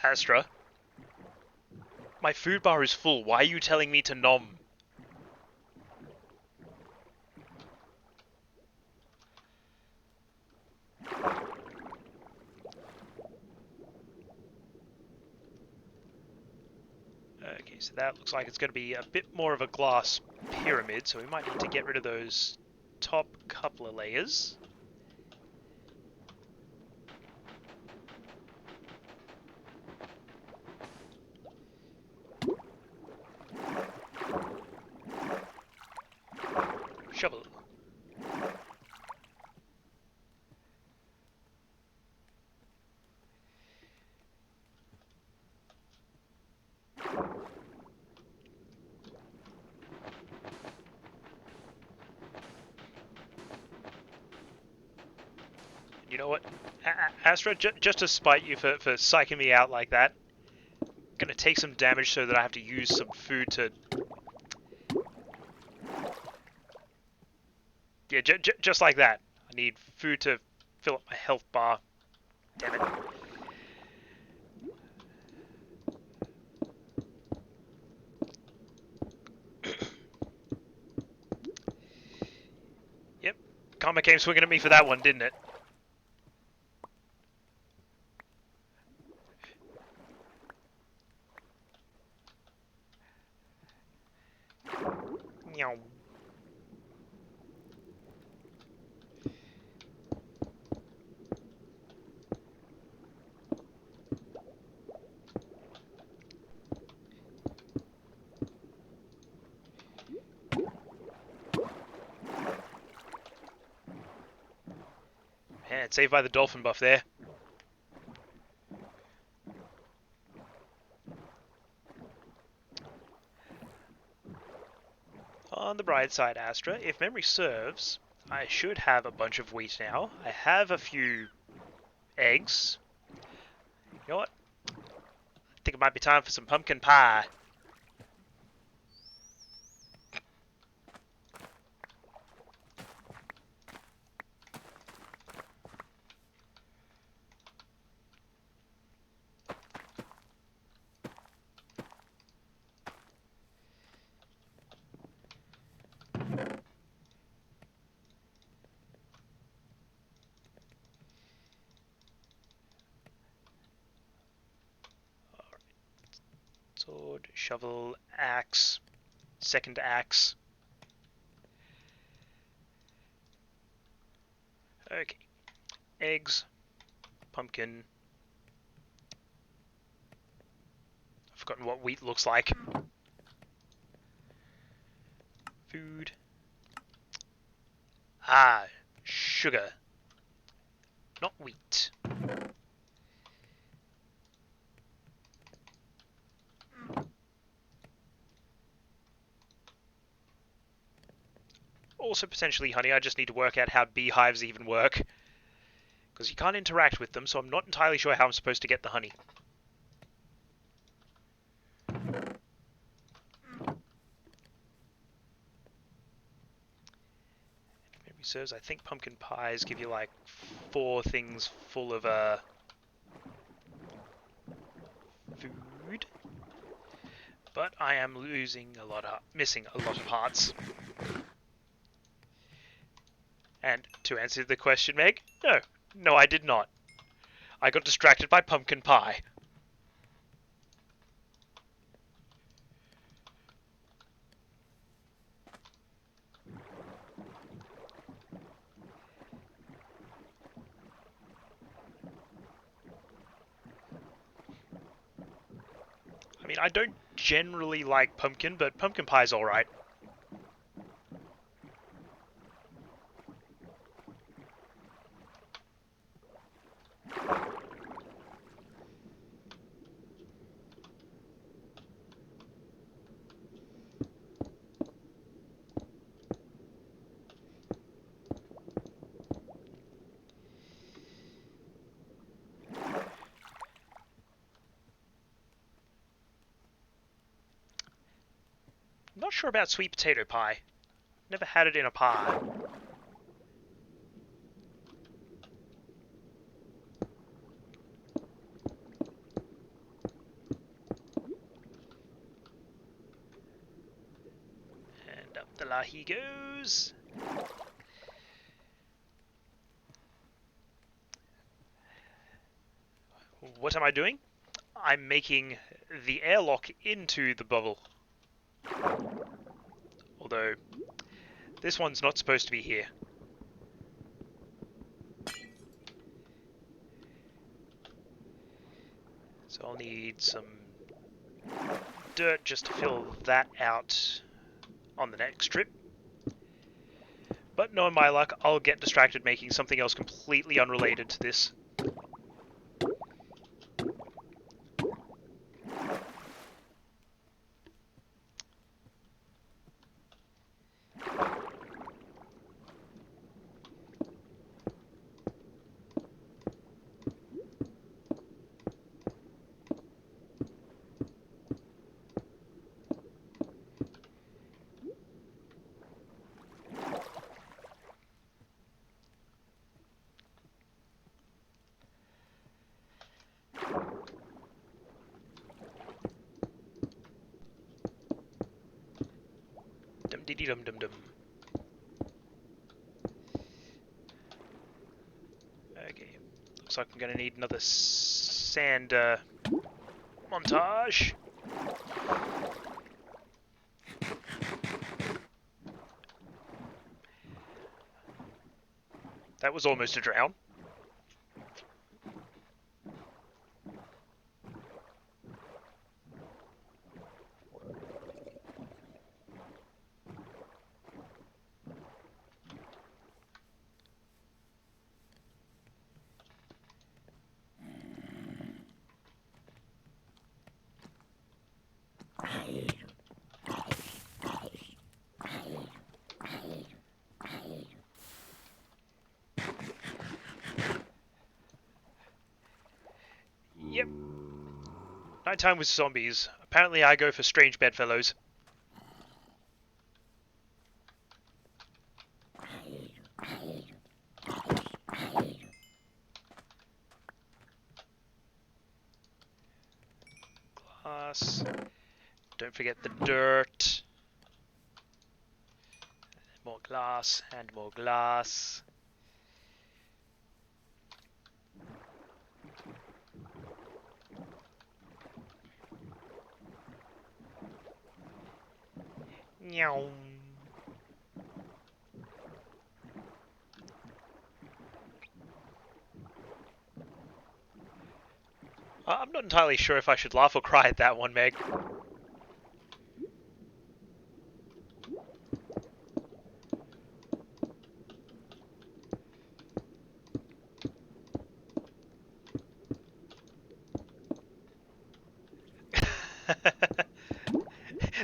Astra, my food bar is full. Why are you telling me to nom? Okay, so that looks like it's going to be a bit more of a glass pyramid, so we might need to get rid of those top couple of layers. Shovel. You know what, Astra, just to spite you for psyching me out like that, gonna take some damage so that I have to use some food to... Yeah, just like that. I need food to fill up my health bar. Damn it. Yep. Karma came swinging at me for that one, didn't it? Meow. Man, saved by the dolphin buff there. On the bright side, Astra, if memory serves, I should have a bunch of wheat now. I have a few eggs. You know what? I think it might be time for some pumpkin pie. Sword, shovel, axe, second axe. Okay. Eggs, pumpkin. I've forgotten what wheat looks like. Food. Ah, sugar. Not wheat. Also potentially honey, I just need to work out how beehives even work. Because you can't interact with them, so I'm not entirely sure how I'm supposed to get the honey. If memory serves, I think pumpkin pies give you like 4 things full of food. But I am missing a lot of hearts. And to answer the question, Meg, no, I did not. I got distracted by pumpkin pie. I mean, I don't generally like pumpkin, but pumpkin pie's alright. I'm not sure about sweet potato pie. Never had it in a pie. And up the la he goes. What am I doing? I'm making the airlock into the bubble. Although, this one's not supposed to be here. So I'll need some dirt just to fill that out on the next trip. But knowing my luck, I'll get distracted making something else completely unrelated to this. dum dum dum. Okay. Looks like I'm gonna need another sand montage. That was almost a drown. Yep. Nighttime with zombies. Apparently I go for strange bedfellows. Glass. Don't forget the dirt. More glass and more glass. Meow. I'm not entirely sure if I should laugh or cry at that one, Meg.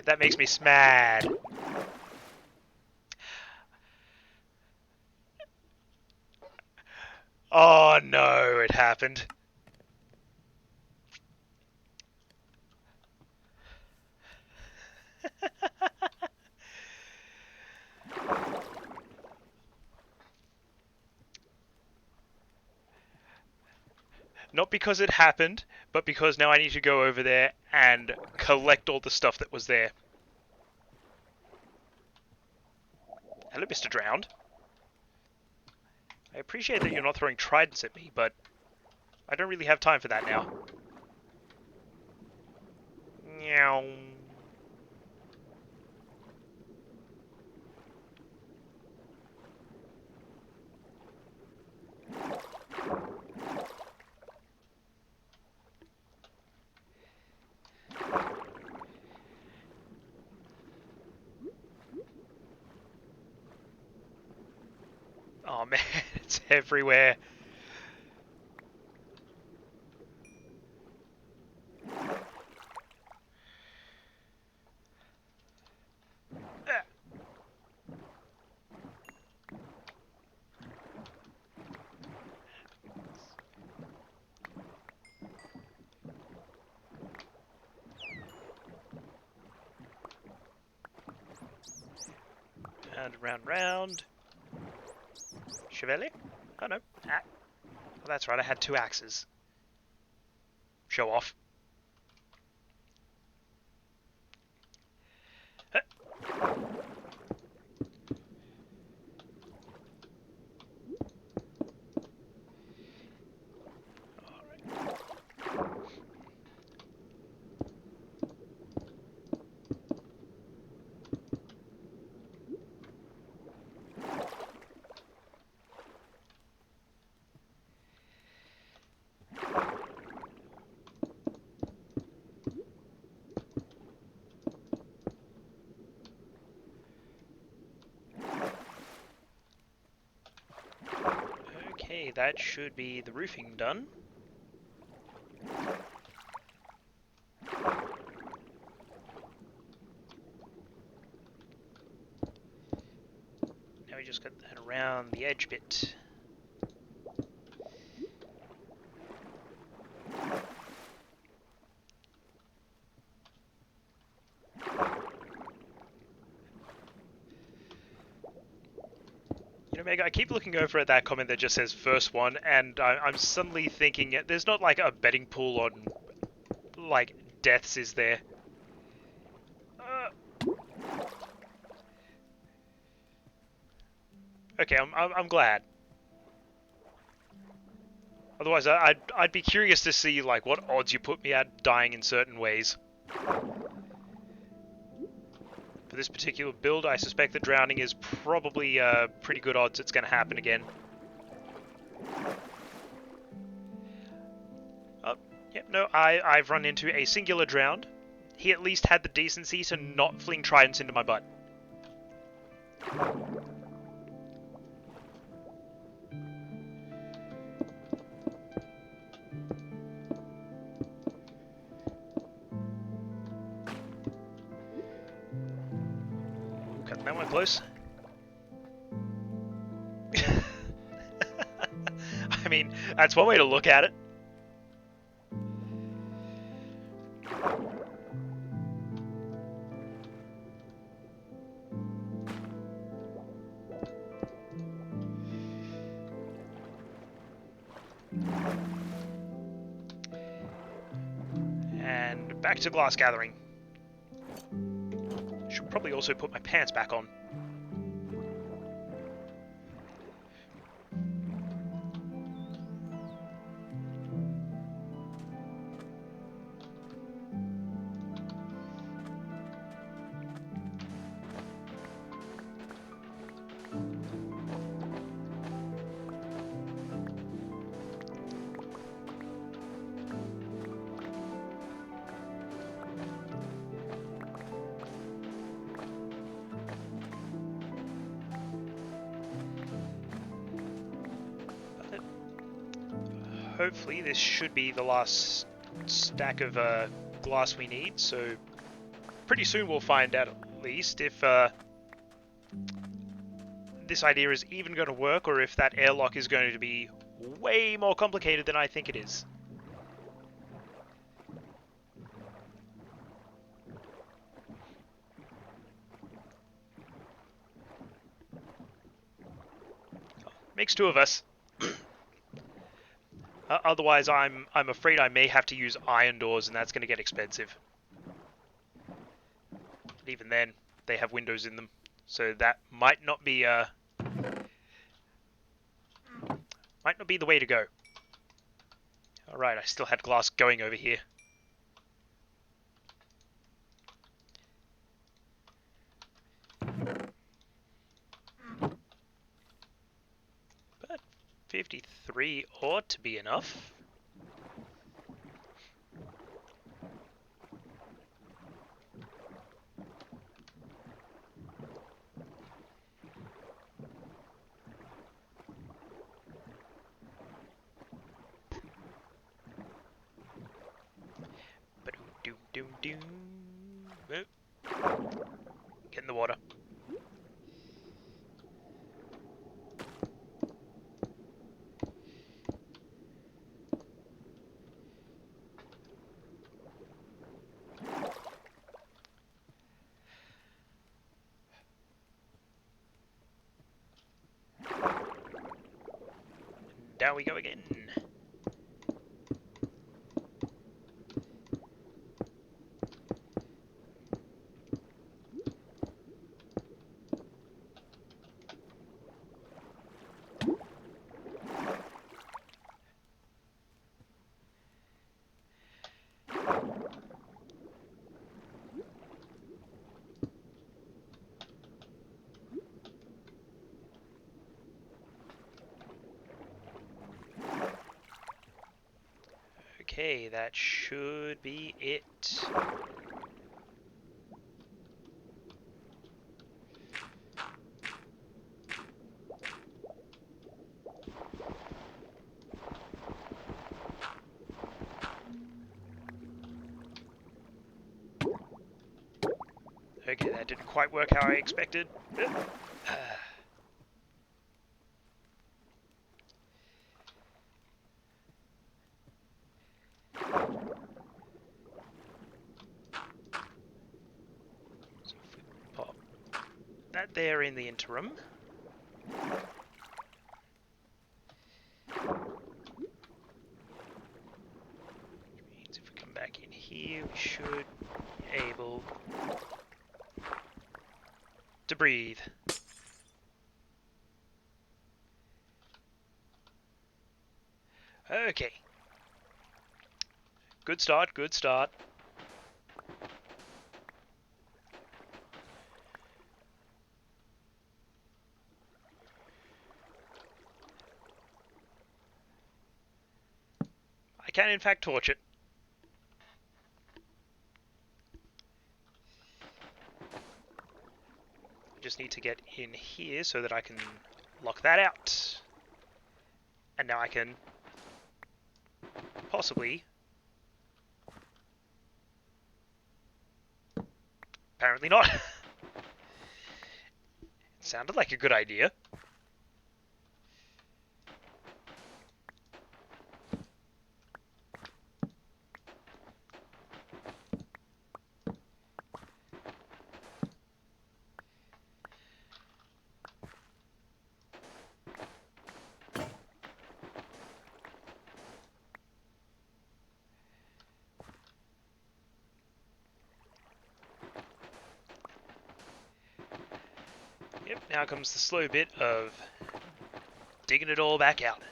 That makes me smad. Oh no, it happened. Not because it happened, but because now I need to go over there and collect all the stuff that was there. Hello, Mr. Drowned. I appreciate that you're not throwing tridents at me, but I don't really have time for that now. Meow. Oh man, it's everywhere. And round. Chevalier? Oh no. Oh, that's right, I had 2 axes. Show off. Okay, that should be the roofing done. Now we just got that around the edge bit. You know, Meg, I keep looking over at that comment that just says first one, and I'm suddenly thinking, there's not like a betting pool on, like, deaths, is there? Okay, I'm glad. Otherwise, I'd be curious to see like what odds you put me at dying in certain ways. For this particular build, I suspect that drowning is probably pretty good odds it's going to happen again. Yep, no, I've run into a singular drowned. He at least had the decency to not fling tridents into my butt. Cut that one close. I mean, that's one way to look at it. And back to glass gathering. Should probably also put my pants back on. Hopefully this should be the last stack of glass we need, so pretty soon we'll find out at least if this idea is even going to work or if that airlock is going to be way more complicated than I think it is. Makes two of us. Otherwise, I'm afraid I may have to use iron doors, and that's going to get expensive. But even then, they have windows in them, so that might not be the way to go. All right, I still had glass going over here. But 53 ought to be enough. Doom. Get in the water. Down we go again. Okay, that should be it. Okay, that didn't quite work how I expected. That there in the interim. Which means if we come back in here, we should be able to breathe. Okay. Good start, good start. I can in fact torch it. Just need to get in here so that I can lock that out. And now I can possibly... Apparently not. It sounded like a good idea. Yep, now comes the slow bit of digging it all back out.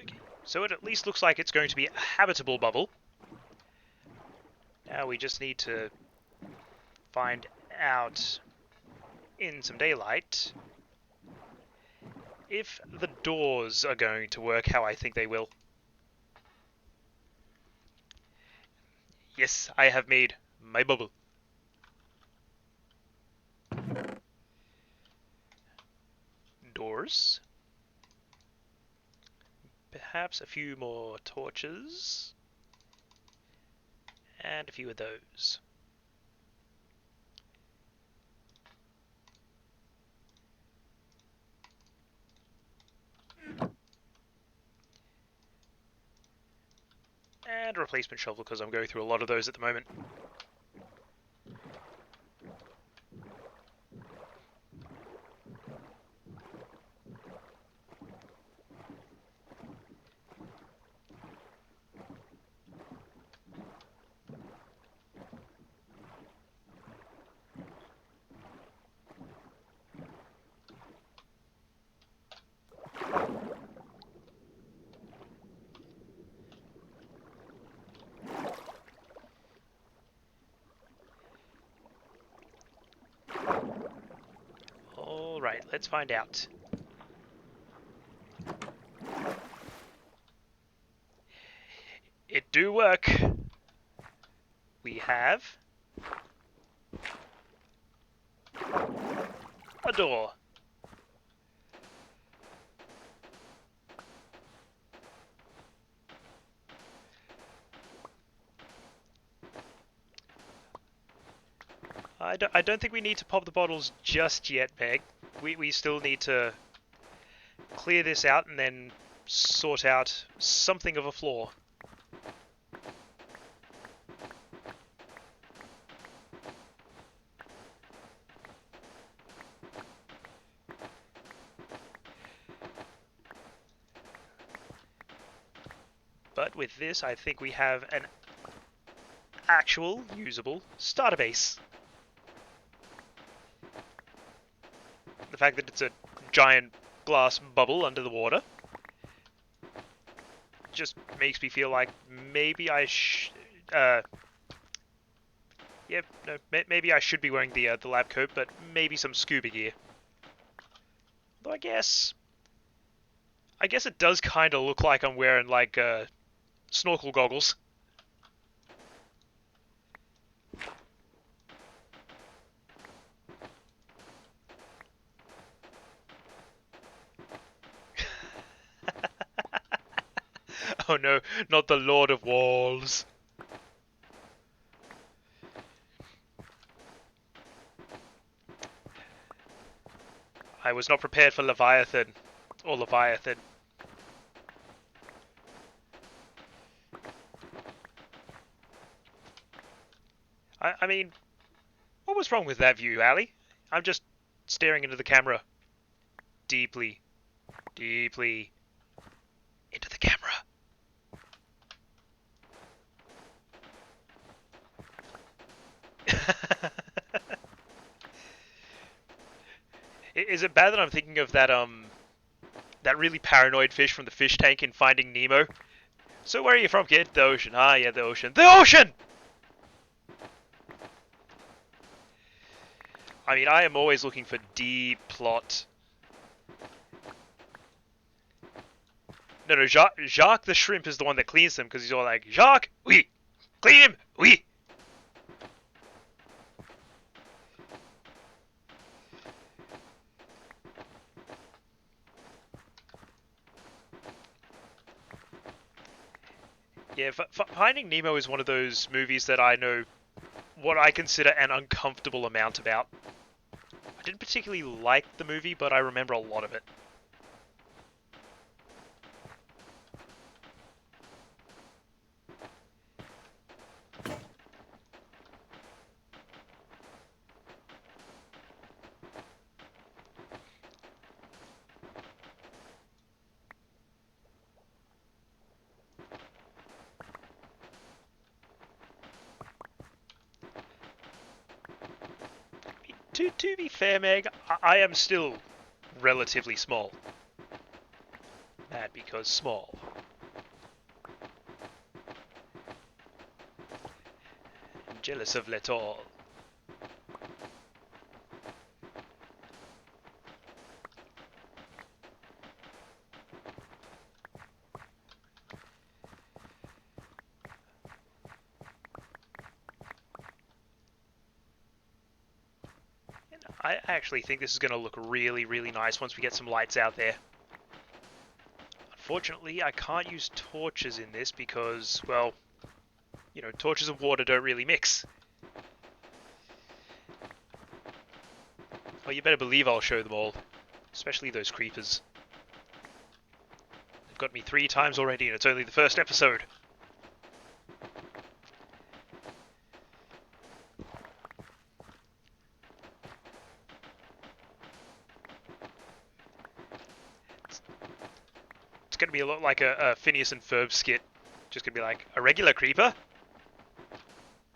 Okay, so it at least looks like it's going to be a habitable bubble. Now we just need to find out in some daylight if the doors are going to work how I think they will. Yes, I have made my bubble. Doors. Perhaps a few more torches. And a few of those. And a replacement shovel because I'm going through a lot of those at the moment. Alright, let's find out. It do work. We have a door. I don't think we need to pop the bottles just yet, Peg. We still need to clear this out and then sort out something of a floor. But with this, I think we have an actual, usable starter base. The fact that it's a giant glass bubble under the water just makes me feel like maybe maybe I should be wearing the lab coat, but maybe some scuba gear. Though I guess it does kind of look like I'm wearing like snorkel goggles. Oh no, not the Lord of Walls. I was not prepared for Leviathan. Or Leviathan. I mean, what was wrong with that view, Ali? I'm just staring into the camera. Deeply, deeply into the camera. Is it bad that I'm thinking of that really paranoid fish from the fish tank in Finding Nemo? So where are you from, kid? The ocean. Ah, yeah, the ocean. The ocean! I mean, I am always looking for deep plot. No, Jacques the shrimp is the one that cleans them because he's all like, Jacques, oui, clean him, oui. Yeah, Finding Nemo is one of those movies that I know what I consider an uncomfortable amount about. I didn't particularly like the movie, but I remember a lot of it. To be fair, Meg, I am still relatively small. Mad because small. Jealous of Letall. I actually think this is going to look really, really nice once we get some lights out there. Unfortunately, I can't use torches in this because, well, you know, torches and water don't really mix. Well, you better believe I'll show them all. Especially those creepers. They've got me 3 times already and it's only the first episode. It's going to be a lot like a Phineas and Ferb skit. Just going to be like, a regular creeper?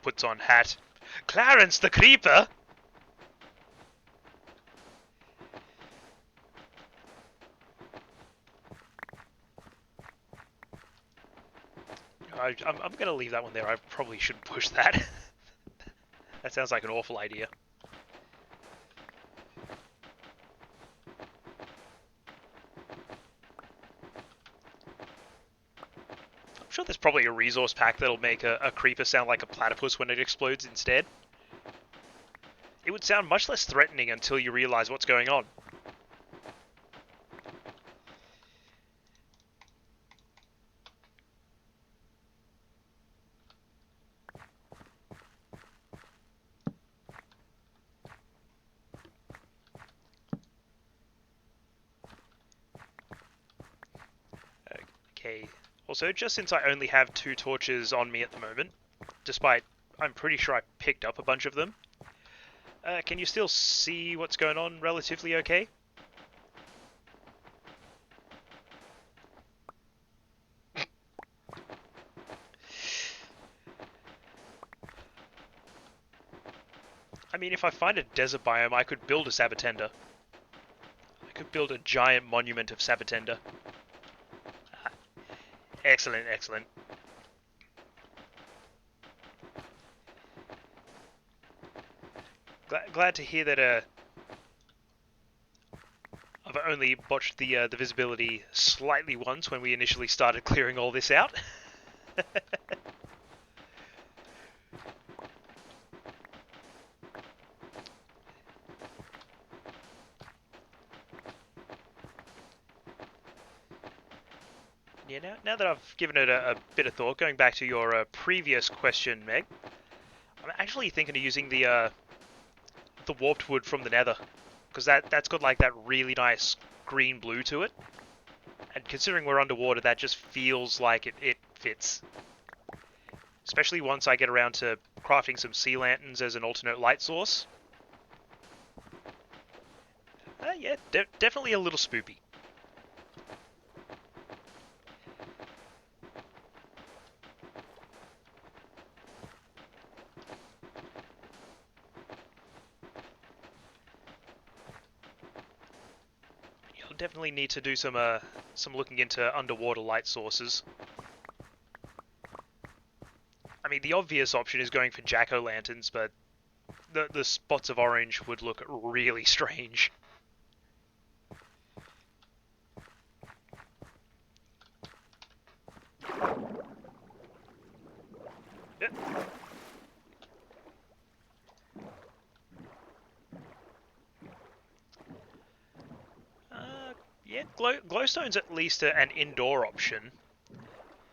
Puts on hat. Clarence the Creeper? I'm going to leave that one there. I probably shouldn't push that. That sounds like an awful idea. I'm sure there's probably a resource pack that'll make a creeper sound like a platypus when it explodes instead. It would sound much less threatening until you realize what's going on. Okay. Also, just since I only have 2 torches on me at the moment, despite I'm pretty sure I picked up a bunch of them, can you still see what's going on relatively okay? I mean, if I find a desert biome, I could build a Sabatenda. I could build a giant monument of Sabatenda. Excellent, excellent. Glad to hear that I've only botched the visibility slightly once when we initially started clearing all this out. Yeah, now that I've given it a bit of thought, going back to your previous question, Meg, I'm actually thinking of using the warped wood from the Nether, because that's got like that really nice green blue to it, and considering we're underwater, that just feels like it fits. Especially once I get around to crafting some sea lanterns as an alternate light source. Yeah, definitely a little spoopy. You'll definitely need to do some looking into underwater light sources. I mean, the obvious option is going for jack-o'-lanterns, but the spots of orange would look really strange. Yeah, glowstone's at least an indoor option,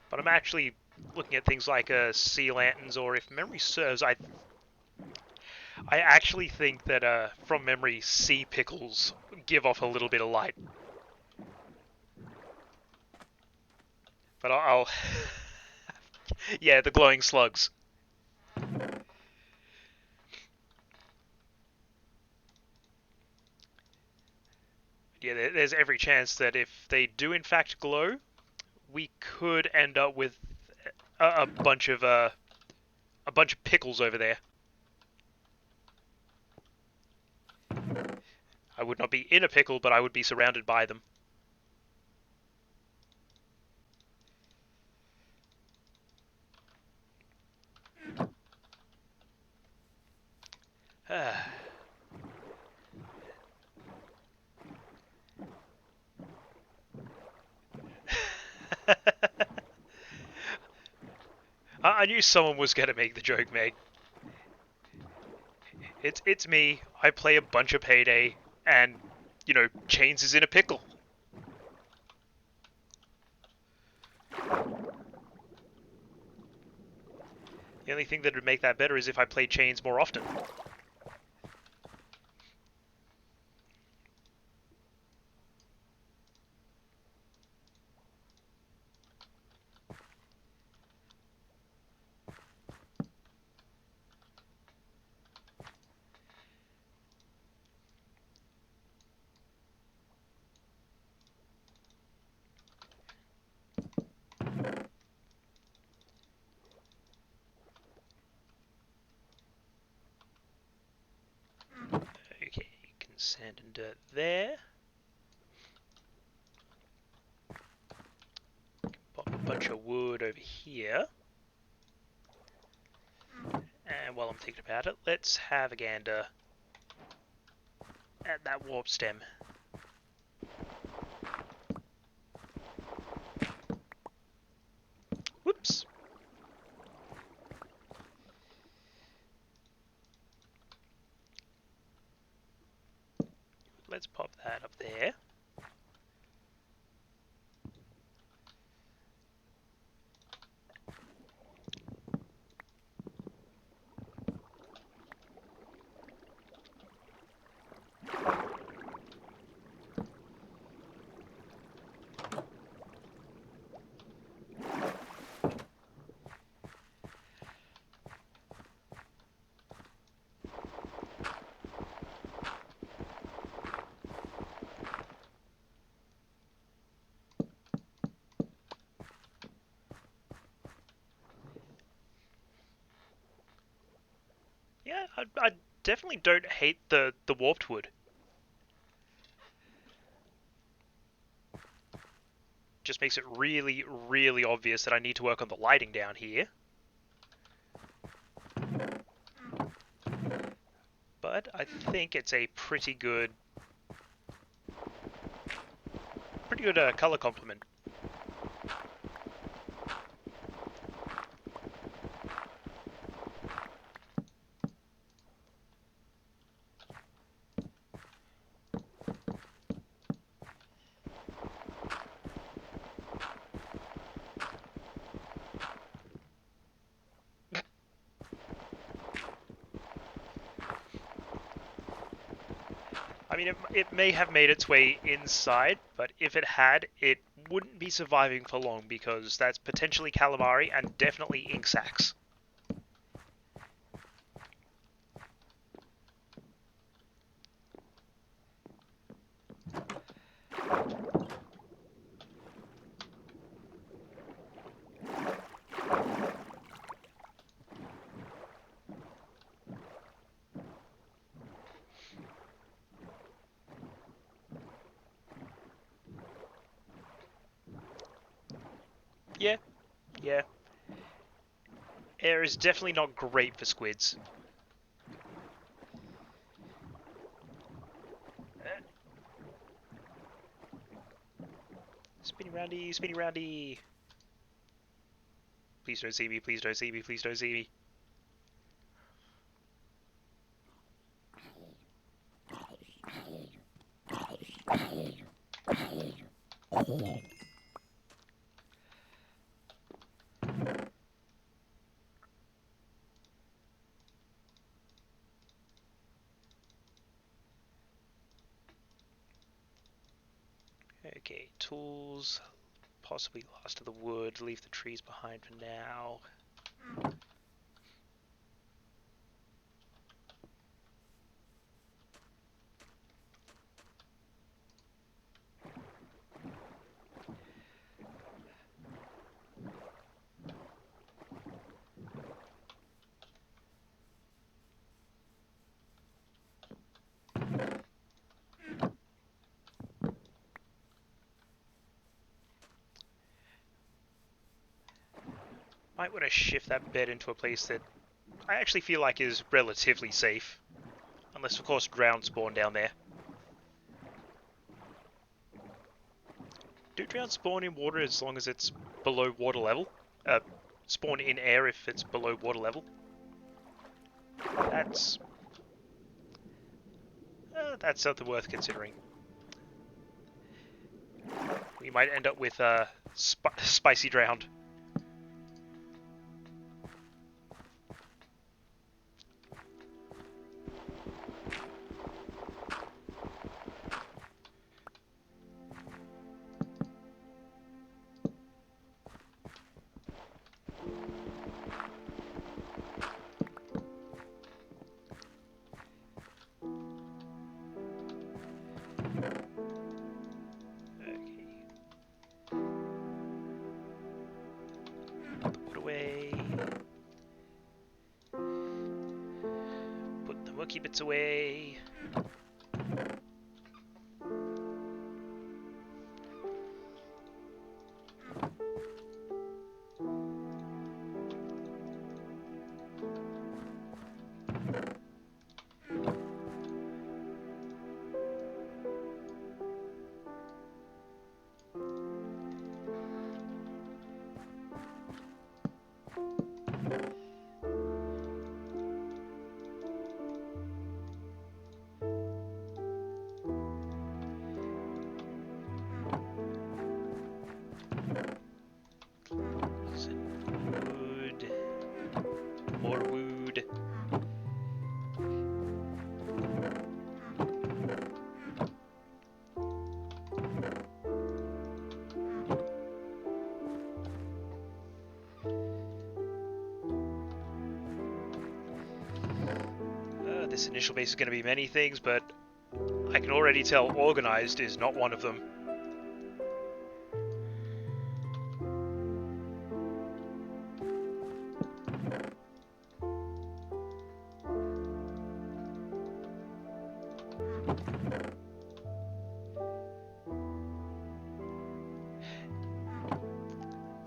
but I'm actually looking at things like sea lanterns, or if memory serves, I actually think that from memory, sea pickles give off a little bit of light. But I'll yeah, the glowing slugs. Yeah, there's every chance that if they do in fact glow, we could end up with a bunch of pickles over there. I would not be in a pickle, but I would be surrounded by them. I knew someone was going to make the joke, mate. It's me. I play a bunch of Payday, and Chains is in a pickle. The only thing that would make that better is if I played Chains more often. Okay, sand and dirt there. Pop a bunch of wood over here. And while I'm thinking about it, let's have a gander at that warp stem. Whoops. Let's pop that up there. Yeah, I definitely don't hate the warped wood. Just makes it really, really obvious that I need to work on the lighting down here. But I think it's a pretty good color complement. I mean, it may have made its way inside, but if it had, it wouldn't be surviving for long because that's potentially calamari and definitely ink sacs. Yeah, yeah. Air is definitely not great for squids. Spinny roundy, spinny roundy. Please don't see me, please don't see me, please don't see me. Okay, tools. Possibly last of the wood. Leave the trees behind for now. Might want to shift that bed into a place that I actually feel like is relatively safe. Unless, of course, drown spawn down there. Do drown spawn in water as long as it's below water level? Spawn in air if it's below water level? That's something worth considering. We might end up with spicy drowned. Put away. Put the mucky bits away. Wood. More wood. This initial base is going to be many things, but I can already tell organized is not one of them.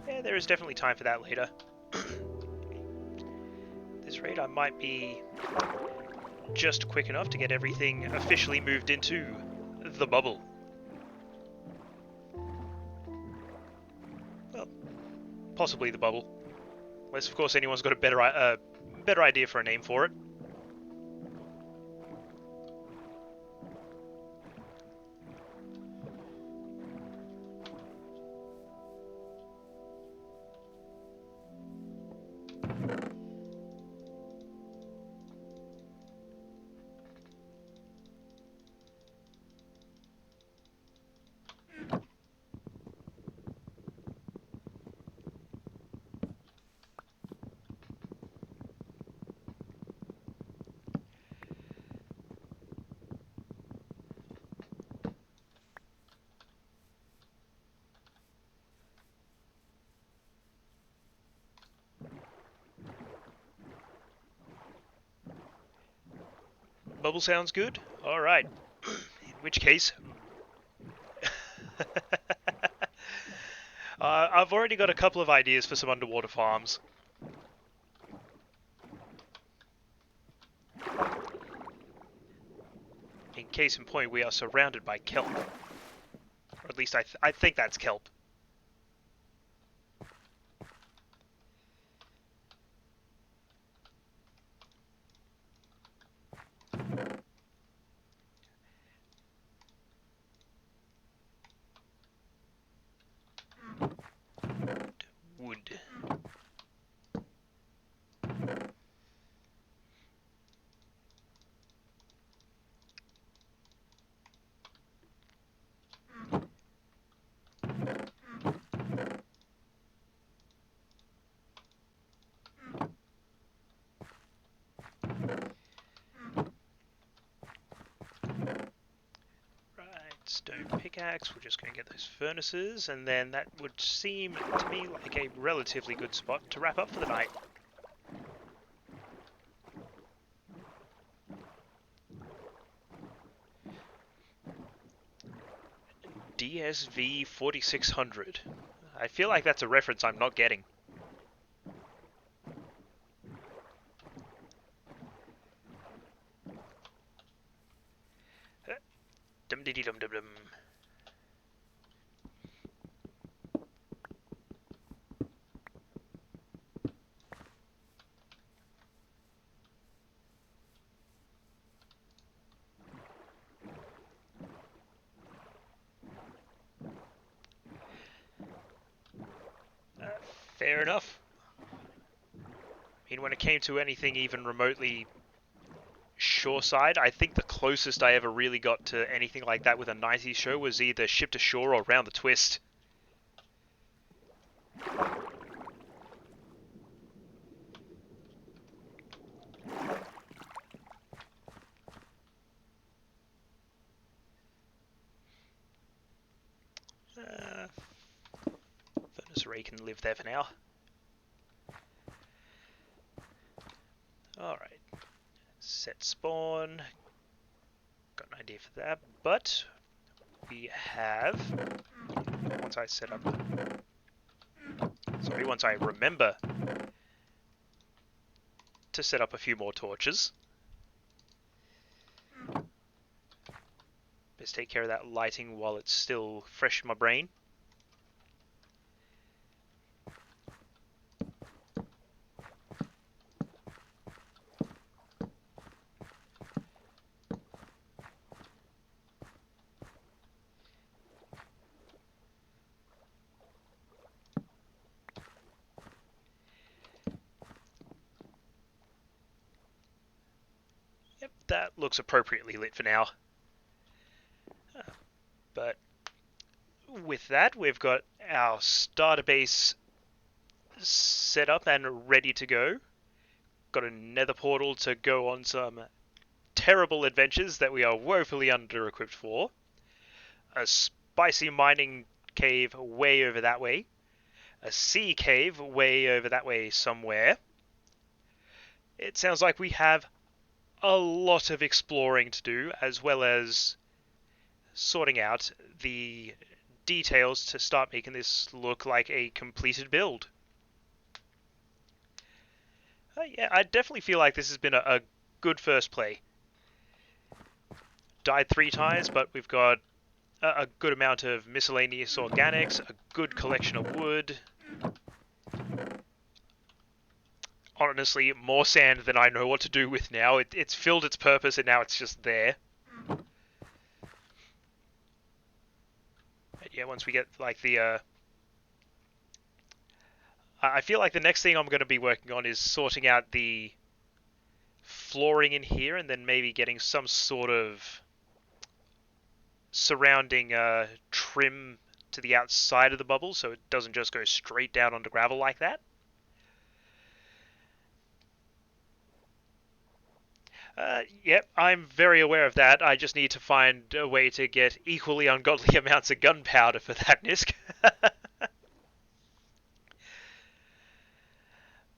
Yeah, there is definitely time for that later. This raid I might be just quick enough to get everything officially moved into the bubble. Well, possibly the bubble. Unless, of course, anyone's got a better idea for a name for it. Bubble sounds good? Alright. In which case... I've already got a couple of ideas for some underwater farms. In case in point, we are surrounded by kelp. Or at least I think that's kelp. Wood. Stone pickaxe, we're just going to get those furnaces, and then that would seem to me like a relatively good spot to wrap up for the night. DSV 4600. I feel like that's a reference I'm not getting. Dum diddy dum dum dum. Fair enough. I mean, when it came to anything even remotely shoreside, I think the closest I ever really got to anything like that with a 90s show was either Ship to Shore or Round the Twist. Furnace Ray can live there for now. Alright. Set spawn. Got an idea for that, but we have... Once I set up... Sorry, once I remember to set up a few more torches. Best take care of that lighting while it's still fresh in my brain. Yep, that looks appropriately lit for now. But with that, we've got our starter base set up and ready to go. Got a nether portal to go on some terrible adventures that we are woefully under-equipped for. A spicy mining cave way over that way. A sea cave way over that way somewhere. It sounds like we have a lot of exploring to do, as well as sorting out the details to start making this look like a completed build. Yeah, I definitely feel like this has been a good first play. Died 3 times, but we've got a good amount of miscellaneous organics, a good collection of wood. Honestly, more sand than I know what to do with now. It's filled its purpose and now it's just there. But yeah, once we get like the... I feel like the next thing I'm going to be working on is sorting out the flooring in here and then maybe getting some sort of surrounding trim to the outside of the bubble so it doesn't just go straight down onto gravel like that. Yep, I'm very aware of that. I just need to find a way to get equally ungodly amounts of gunpowder for that, Nisk.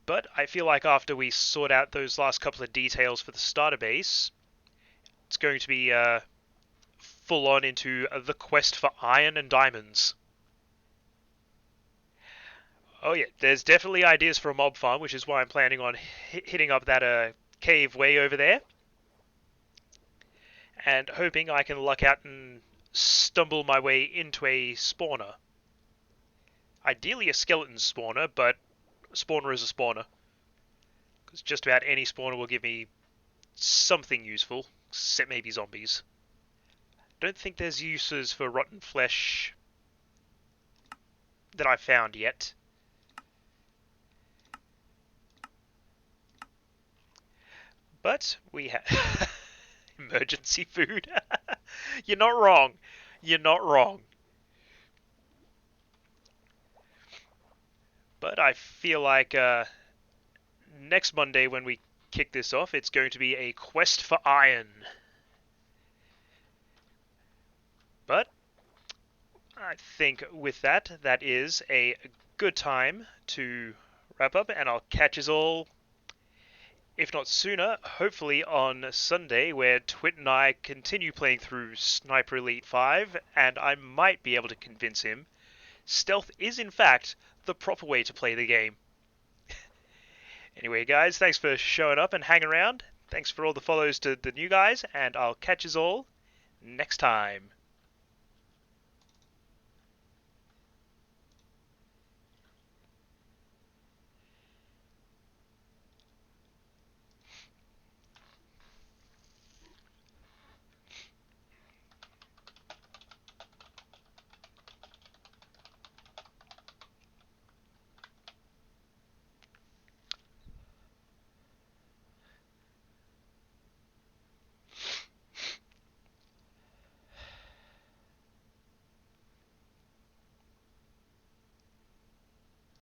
But I feel like after we sort out those last couple of details for the starter base, it's going to be full on into the quest for iron and diamonds. Oh yeah, there's definitely ideas for a mob farm, which is why I'm planning on hitting up that cave way over there, and hoping I can luck out and stumble my way into a spawner. Ideally a skeleton spawner, but a spawner is a spawner. Because just about any spawner will give me something useful, except maybe zombies. Don't think there's uses for rotten flesh that I've found yet. But we have emergency food. You're not wrong. You're not wrong. But I feel like next Monday when we kick this off, it's going to be a quest for iron. But I think with that, that is a good time to wrap up, and I'll catch us all, if not sooner, hopefully on Sunday, where Twit and I continue playing through Sniper Elite 5, and I might be able to convince him stealth is in fact the proper way to play the game. Anyway, guys, thanks for showing up and hanging around. Thanks for all the follows to the new guys, and I'll catch us all next time.